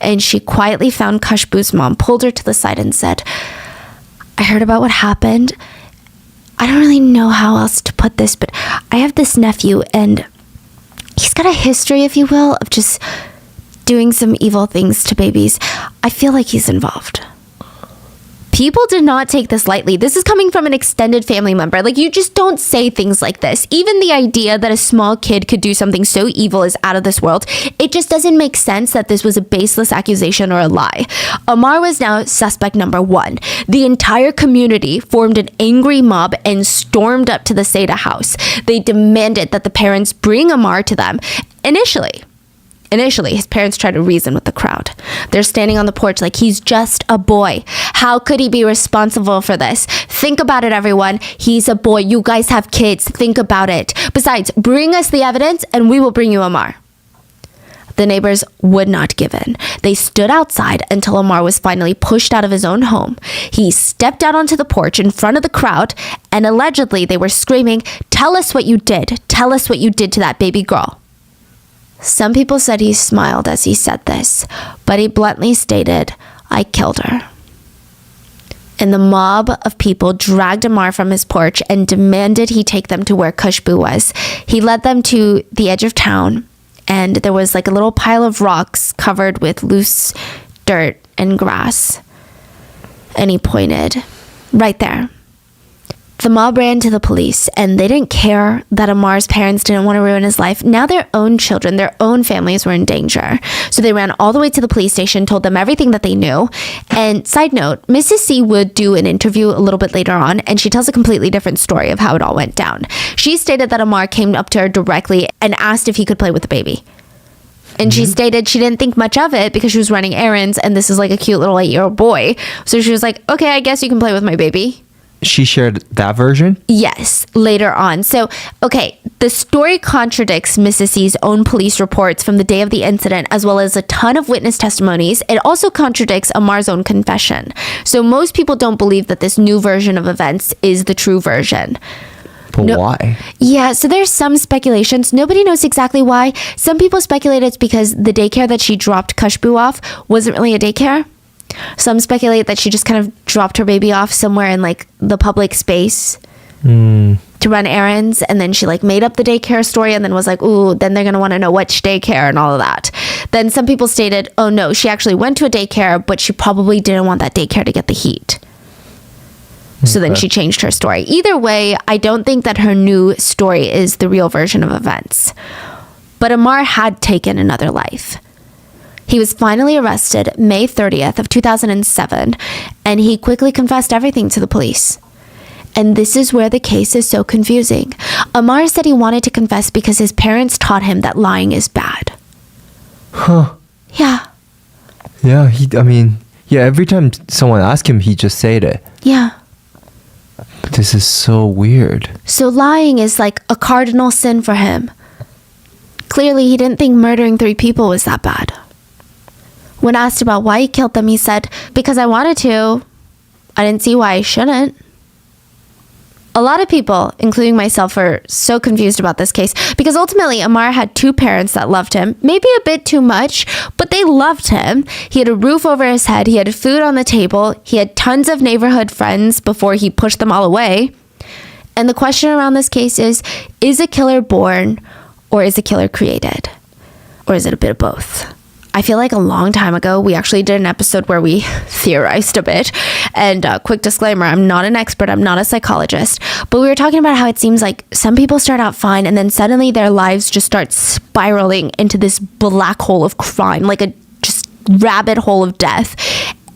And she quietly found Khushbu's mom, pulled her to the side and said, I heard about what happened. I don't really know how else to put this, but I have this nephew and he's got a history, if you will, of just doing some evil things to babies. I feel like he's involved. People did not take this lightly. This is coming from an extended family member. Like, you just don't say things like this. Even the idea that a small kid could do something so evil is out of this world. It just doesn't make sense that this was a baseless accusation or a lie. Ammar was now suspect number one. The entire community formed an angry mob and stormed up to the Seda house. They demanded that the parents bring Ammar to them. Initially, his parents tried to reason with the crowd. They're standing on the porch like, he's just a boy. How could he be responsible for this? Think about it, everyone. He's a boy. You guys have kids. Think about it. Besides, bring us the evidence and we will bring you Ammar. The neighbors would not give in. They stood outside until Ammar was finally pushed out of his own home. He stepped out onto the porch in front of the crowd, and allegedly they were screaming, "Tell us what you did. Tell us what you did to that baby girl." Some people said he smiled as he said this, but he bluntly stated, "I killed her." And the mob of people dragged Ammar from his porch and demanded he take them to where Khushbu was. He led them to the edge of town, and there was like a little pile of rocks covered with loose dirt and grass. And he pointed, "Right there." The mob ran to the police, and they didn't care that Ammar's parents didn't want to ruin his life. Now their own children, their own families were in danger. So they ran all the way to the police station, told them everything that they knew. And side note, Mrs. C would do an interview a little bit later on, and she tells a completely different story of how it all went down. She stated that Ammar came up to her directly and asked if he could play with the baby. And she stated she didn't think much of it because she was running errands, and this is like a cute little 8-year-old boy. So she was like, okay, I guess you can play with my baby.
She shared that version?
Yes, later on. So, okay, the story contradicts Mrs. C's own police reports from the day of the incident, as well as a ton of witness testimonies. It also contradicts Ammar's own confession. So most people don't believe that this new version of events is the true version.
But why?
Yeah, so there's some speculations. Nobody knows exactly why. Some people speculate it's because the daycare that she dropped Khushbu off wasn't really a daycare. Some speculate that she just kind of dropped her baby off somewhere in like the public space to run errands, and then she like made up the daycare story and then was like, ooh, then they're going to want to know which daycare and all of that. Then some people stated, oh no, she actually went to a daycare, but she probably didn't want that daycare to get the heat. So then she changed her story. Either way, I don't think that her new story is the real version of events. But Ammar had taken another life. He was finally arrested May 30th of 2007, and he quickly confessed everything to the police. And this is where the case is so confusing. Ammar said he wanted to confess because his parents taught him that lying is bad.
Huh.
Yeah.
Yeah, Yeah, every time someone asks him, he just said it.
Yeah.
This is so weird.
So lying is like a cardinal sin for him. Clearly, he didn't think murdering 3 people was that bad. When asked about why he killed them, he said, because I wanted to. I didn't see why I shouldn't. A lot of people, including myself, are so confused about this case because ultimately Amar had 2 parents that loved him, maybe a bit too much, but they loved him. He had a roof over his head. He had food on the table. He had tons of neighborhood friends before he pushed them all away. And the question around this case is a killer born or is a killer created? Or is it a bit of both? I feel like a long time ago, we actually did an episode where we theorized a bit. And quick disclaimer, I'm not an expert, I'm not a psychologist, but we were talking about how it seems like some people start out fine and then suddenly their lives just start spiraling into this black hole of crime, like a just rabbit hole of death.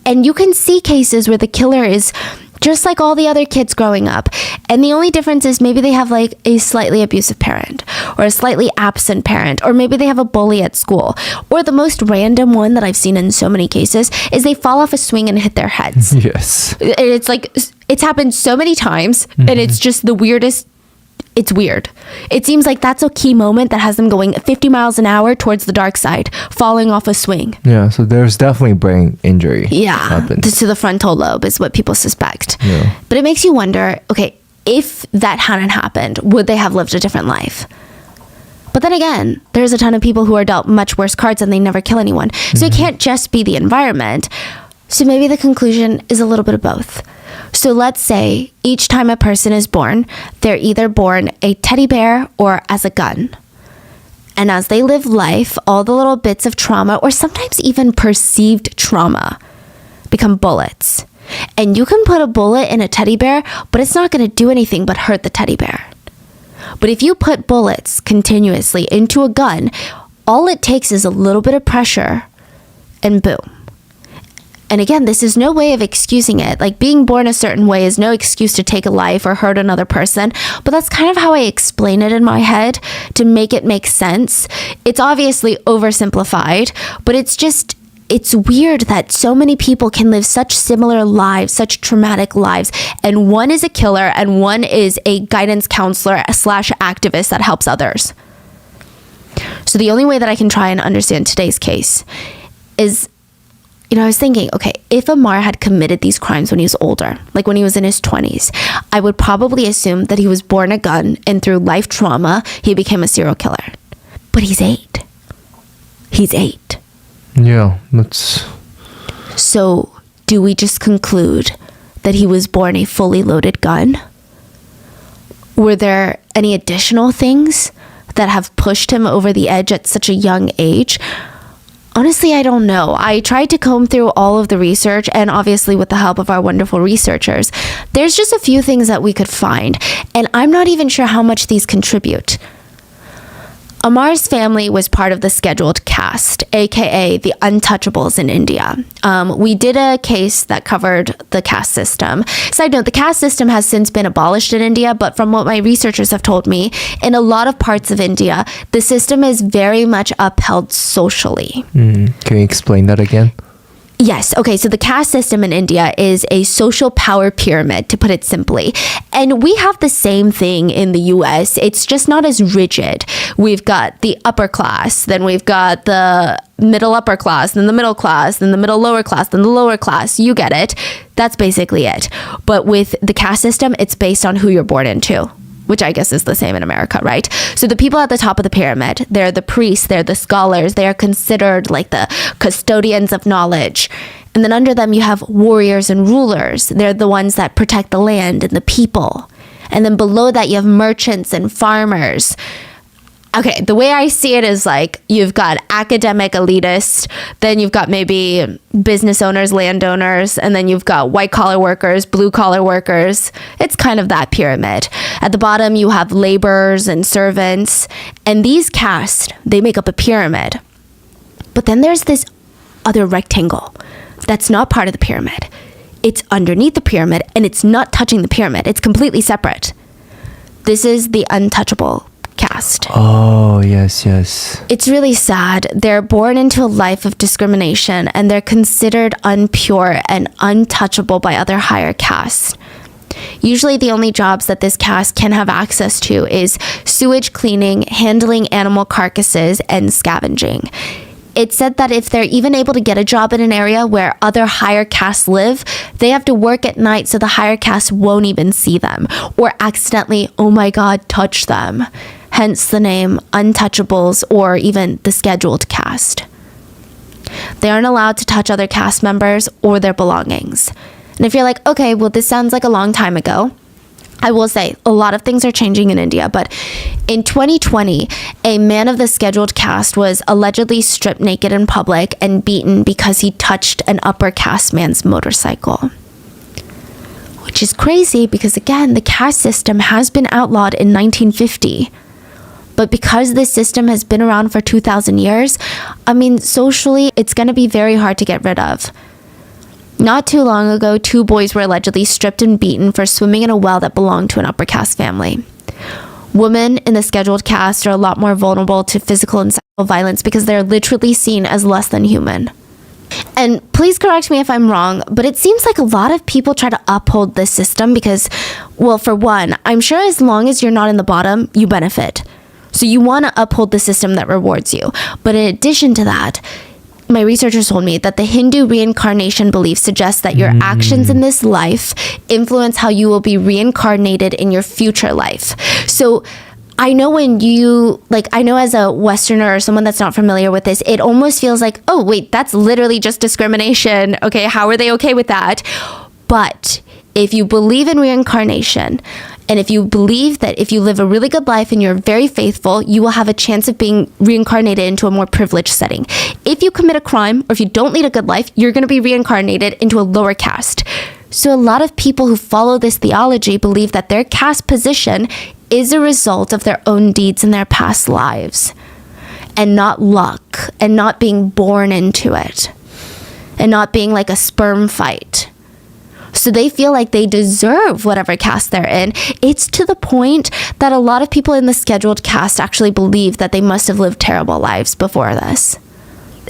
And you can see cases where the killer is just like all the other kids growing up. And the only difference is maybe they have like a slightly abusive parent or a slightly absent parent, or maybe they have a bully at school. Or the most random one that I've seen in so many cases is they fall off a swing and hit their heads.
Yes.
It's like, it's happened so many times and it's just the weirdest. It's weird. It seems like that's a key moment that has them going 50 miles an hour towards the dark side, falling off a swing.
Yeah, so there's definitely brain injury.
Yeah,
happened.
to the frontal lobe is what people suspect.
Yeah.
But it makes you wonder, okay, if that hadn't happened, would they have lived a different life? But then again, there's a ton of people who are dealt much worse cards and they never kill anyone. So it can't just be the environment. So maybe the conclusion is a little bit of both. So let's say each time a person is born, they're either born a teddy bear or as a gun. And as they live life, all the little bits of trauma, or sometimes even perceived trauma, become bullets. And you can put a bullet in a teddy bear, but it's not going to do anything but hurt the teddy bear. But if you put bullets continuously into a gun, all it takes is a little bit of pressure and boom. And again, this is no way of excusing it. Like being born a certain way is no excuse to take a life or hurt another person. But that's kind of how I explain it in my head to make it make sense. It's obviously oversimplified, but it's weird that so many people can live such similar lives, such traumatic lives. And one is a killer and one is a guidance counselor / activist that helps others. So the only way that I can try and understand today's case is, I was thinking, okay, if Amar had committed these crimes when he was older, like when he was in his 20s, I would probably assume that he was born a gun and through life trauma, he became a serial killer. But he's 8. He's 8.
Yeah, that's...
So do we just conclude that he was born a fully loaded gun? Were there any additional things that have pushed him over the edge at such a young age? Honestly, I don't know. I tried to comb through all of the research, and obviously with the help of our wonderful researchers, there's just a few things that we could find, and I'm not even sure how much these contribute. Amar's family was part of the scheduled caste, aka the untouchables in India. We did a case that covered the caste system. Side note, the caste system has since been abolished in India, but from what my researchers have told me, in a lot of parts of India, the system is very much upheld socially.
Can you explain that again?
Yes. Okay. So the caste system in India is a social power pyramid, to put it simply. And we have the same thing in the US. It's just not as rigid. We've got the upper class, then we've got the middle upper class, then the middle class, then the middle lower class, then the lower class. You get it. That's basically it. But with the caste system, it's based on who you're born into, which I guess is the same in America, right? So the people at the top of the pyramid, they're the priests, they're the scholars, they are considered like the custodians of knowledge. And then under them, you have warriors and rulers. They're the ones that protect the land and the people. And then below that, you have merchants and farmers. Okay, the way I see it is like you've got academic elitists, then you've got maybe business owners, landowners, and then you've got white collar workers, blue collar workers. It's kind of that pyramid. At the bottom, you have laborers and servants, and these castes, they make up a pyramid. But then there's this other rectangle that's not part of the pyramid. It's underneath the pyramid, and it's not touching the pyramid. It's completely separate. This is the untouchable caste.
Oh, yes, yes.
It's really sad. They're born into a life of discrimination and they're considered unpure and untouchable by other higher castes. Usually the only jobs that this caste can have access to is sewage cleaning, handling animal carcasses, and scavenging. It's said that if they're even able to get a job in an area where other higher castes live, they have to work at night so the higher castes won't even see them or accidentally, oh my God, touch them. Hence the name untouchables or even the scheduled caste. They aren't allowed to touch other caste members or their belongings. And if you're like, okay, well, this sounds like a long time ago, I will say a lot of things are changing in India, but in 2020, a man of the scheduled caste was allegedly stripped naked in public and beaten because he touched an upper caste man's motorcycle. Which is crazy because, again, the caste system has been outlawed in 1950. But because this system has been around for 2,000 years, I mean, socially, it's going to be very hard to get rid of. Not too long ago, 2 boys were allegedly stripped and beaten for swimming in a well that belonged to an upper caste family. Women in the scheduled caste are a lot more vulnerable to physical and sexual violence because they're literally seen as less than human. And please correct me if I'm wrong, but it seems like a lot of people try to uphold this system because, well, for one, I'm sure as long as you're not in the bottom, you benefit. So you want to uphold the system that rewards you. But in addition to that, my researchers told me that the Hindu reincarnation belief suggests that your actions in this life influence how you will be reincarnated in your future life. So I know when you, like, I know as a Westerner or someone that's not familiar with this, it almost feels like, oh, wait, that's literally just discrimination. Okay, how are they okay with that? But if you believe in reincarnation, and if you believe that if you live a really good life and you're very faithful, you will have a chance of being reincarnated into a more privileged setting. If you commit a crime or if you don't lead a good life, you're going to be reincarnated into a lower caste. So a lot of people who follow this theology believe that their caste position is a result of their own deeds in their past lives and not luck and not being born into it and not being like a sperm fight. So they feel like they deserve whatever caste they're in. It's to the point that a lot of people in the scheduled caste actually believe that they must have lived terrible lives before this.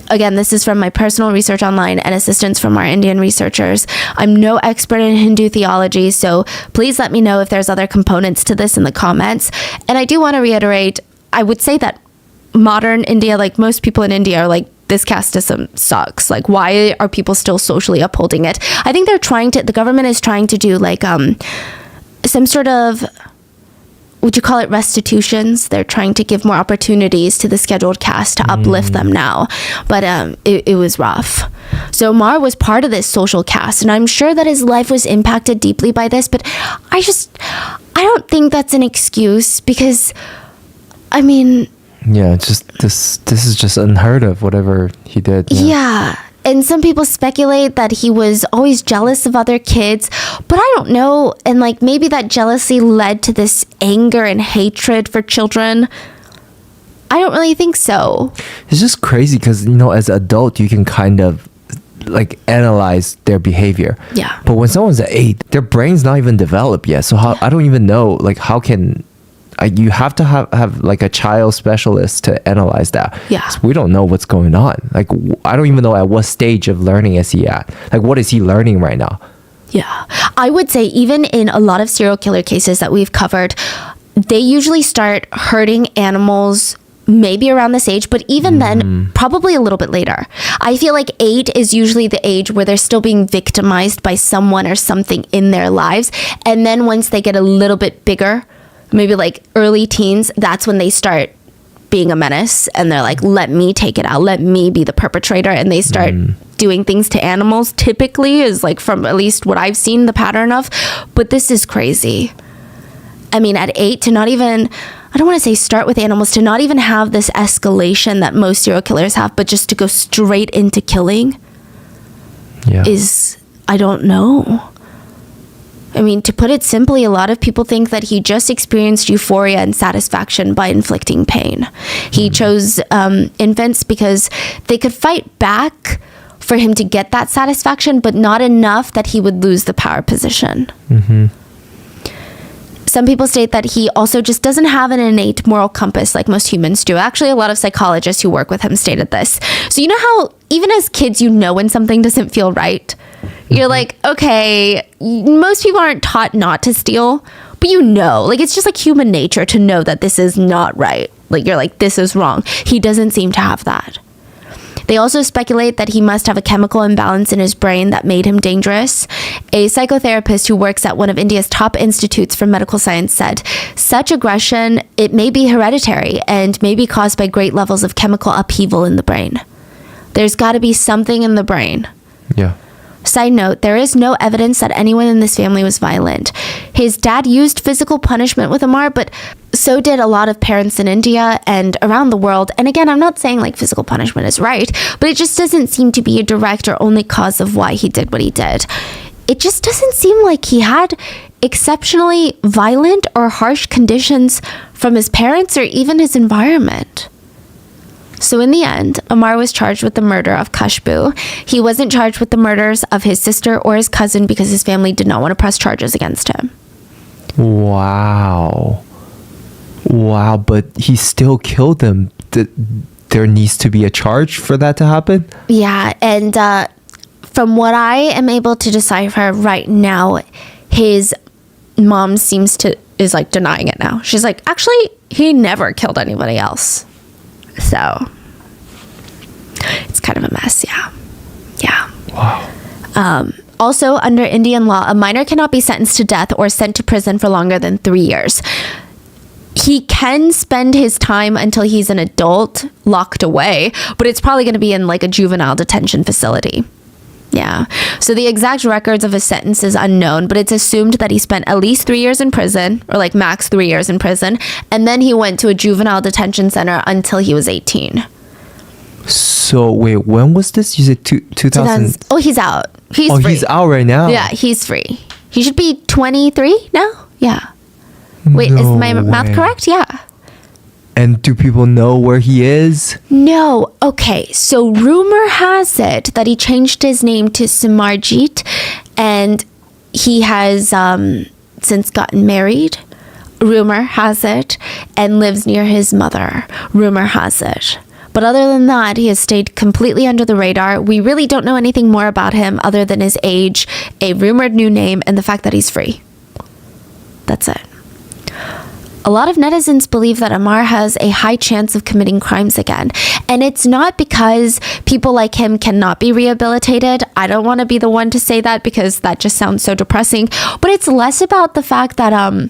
Again, this is from my personal research online and assistance from our Indian researchers. I'm no expert in Hindu theology, so please let me know if there's other components to this in the comments. And I do want to reiterate, I would say that modern India, like most people in India, are like, this caste system sucks. Like, why are people still socially upholding it? I think the government is trying to do like some sort of, would you call it restitutions? They're trying to give more opportunities to the scheduled caste to uplift them now. But it was rough. So Mar was part of this social caste, and I'm sure that his life was impacted deeply by this, but I don't think that's an excuse because, I mean,
yeah, it's just this is just unheard of, whatever he did.
Yeah. And some people speculate that he was always jealous of other kids, but I don't know. And like maybe that jealousy led to this anger and hatred for children. I don't really think so.
It's just crazy because, you know, as an adult, you can kind of like analyze their behavior.
Yeah.
But when someone's 8, their brain's not even developed yet. So I don't even know, like, how can... you have to have like a child specialist to analyze that.
Yeah.
So we don't know what's going on. Like, I don't even know at what stage of learning is he at. Like, what is he learning right now?
Yeah. I would say even in a lot of serial killer cases that we've covered, they usually start hurting animals maybe around this age, but even then, probably a little bit later. I feel like 8 is usually the age where they're still being victimized by someone or something in their lives. And then once they get a little bit bigger, maybe like early teens, that's when they start being a menace and they're like, let me take it out, let me be the perpetrator, and they start doing things to animals, typically, is like, from at least what I've seen the pattern of. But this is crazy. I mean, at 8, to not even, I don't want to say start with animals, to not even have this escalation that most serial killers have, but just to go straight into killing is, I don't know. I mean, to put it simply, a lot of people think that he just experienced euphoria and satisfaction by inflicting pain. He chose infants because they could fight back for him to get that satisfaction, but not enough that he would lose the power position. Some people state that he also just doesn't have an innate moral compass like most humans do. Actually, a lot of psychologists who work with him stated this. So you know how even as kids, you know when something doesn't feel right? You're like, okay, most people aren't taught not to steal, but you know, like it's just like human nature to know that this is not right. Like you're like, this is wrong. He doesn't seem to have that. They also speculate that he must have a chemical imbalance in his brain that made him dangerous. A psychotherapist who works at one of India's top institutes for medical science said, such aggression, it may be hereditary and may be caused by great levels of chemical upheaval in the brain. There's got to be something in the brain.
Yeah.
Side note, there is no evidence that anyone in this family was violent. His dad used physical punishment with Amar, but so did a lot of parents in India and around the world. And again, I'm not saying like physical punishment is right, but it just doesn't seem to be a direct or only cause of why he did what he did. It just doesn't seem like he had exceptionally violent or harsh conditions from his parents or even his environment. So in the end, Amar was charged with the murder of Khushbu. He wasn't charged with the murders of his sister or his cousin because his family did not want to press charges against him.
Wow. Wow, but he still killed them. There needs to be a charge for that to happen?
Yeah, and from what I am able to decipher right now, his mom is like denying it now. She's like, actually, he never killed anybody else. So it's kind of a mess. Yeah.
Wow.
Also, under Indian law, a minor cannot be sentenced to death or sent to prison for longer than 3 years. He can spend his time until he's an adult locked away, but it's probably going to be in like a juvenile detention facility. Yeah. So the exact records of his sentence is unknown, but it's assumed that he spent at least 3 years in prison, or like max 3 years in prison, and then he went to a juvenile detention center until he was 18.
So wait, when was this? You said 2000?
Oh, he's out. He's free.
He's out right now?
Yeah, he's free. He should be 23 now? Yeah. Wait, is my math correct? Yeah.
And do people know where he is?
No. Okay, so rumor has it that he changed his name to Simarjit, and he has since gotten married. Rumor has it, and lives near his mother. Rumor has it. But other than that, he has stayed completely under the radar. We really don't know anything more about him other than his age, a rumored new name, and the fact that he's free. That's it. A lot of netizens believe that Amar has a high chance of committing crimes again. And it's not because people like him cannot be rehabilitated. I don't want to be the one to say that because that just sounds so depressing. But it's less about the fact that,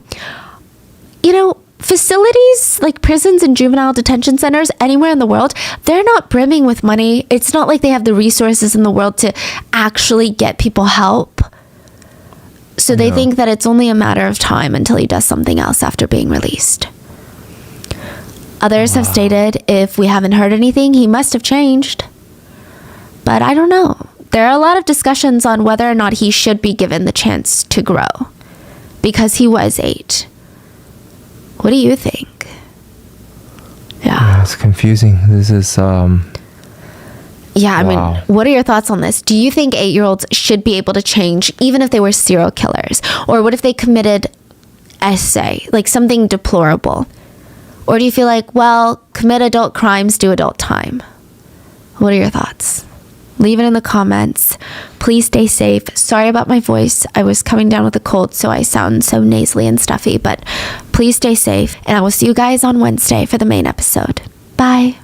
facilities like prisons and juvenile detention centers anywhere in the world, they're not brimming with money. It's not like they have the resources in the world to actually get people help. So they think that it's only a matter of time until he does something else after being released. Others have stated if we haven't heard anything, he must have changed. But I don't know. There are a lot of discussions on whether or not he should be given the chance to grow. Because he was 8. What do you think?
Yeah, it's confusing. This is
Yeah, I mean, what are your thoughts on this? Do you think 8-year-olds should be able to change even if they were serial killers? Or what if they committed essay, like something deplorable? Or do you feel like, well, commit adult crimes, do adult time? What are your thoughts? Leave it in the comments. Please stay safe. Sorry about my voice. I was coming down with a cold, so I sound so nasally and stuffy. But please stay safe. And I will see you guys on Wednesday for the main episode. Bye.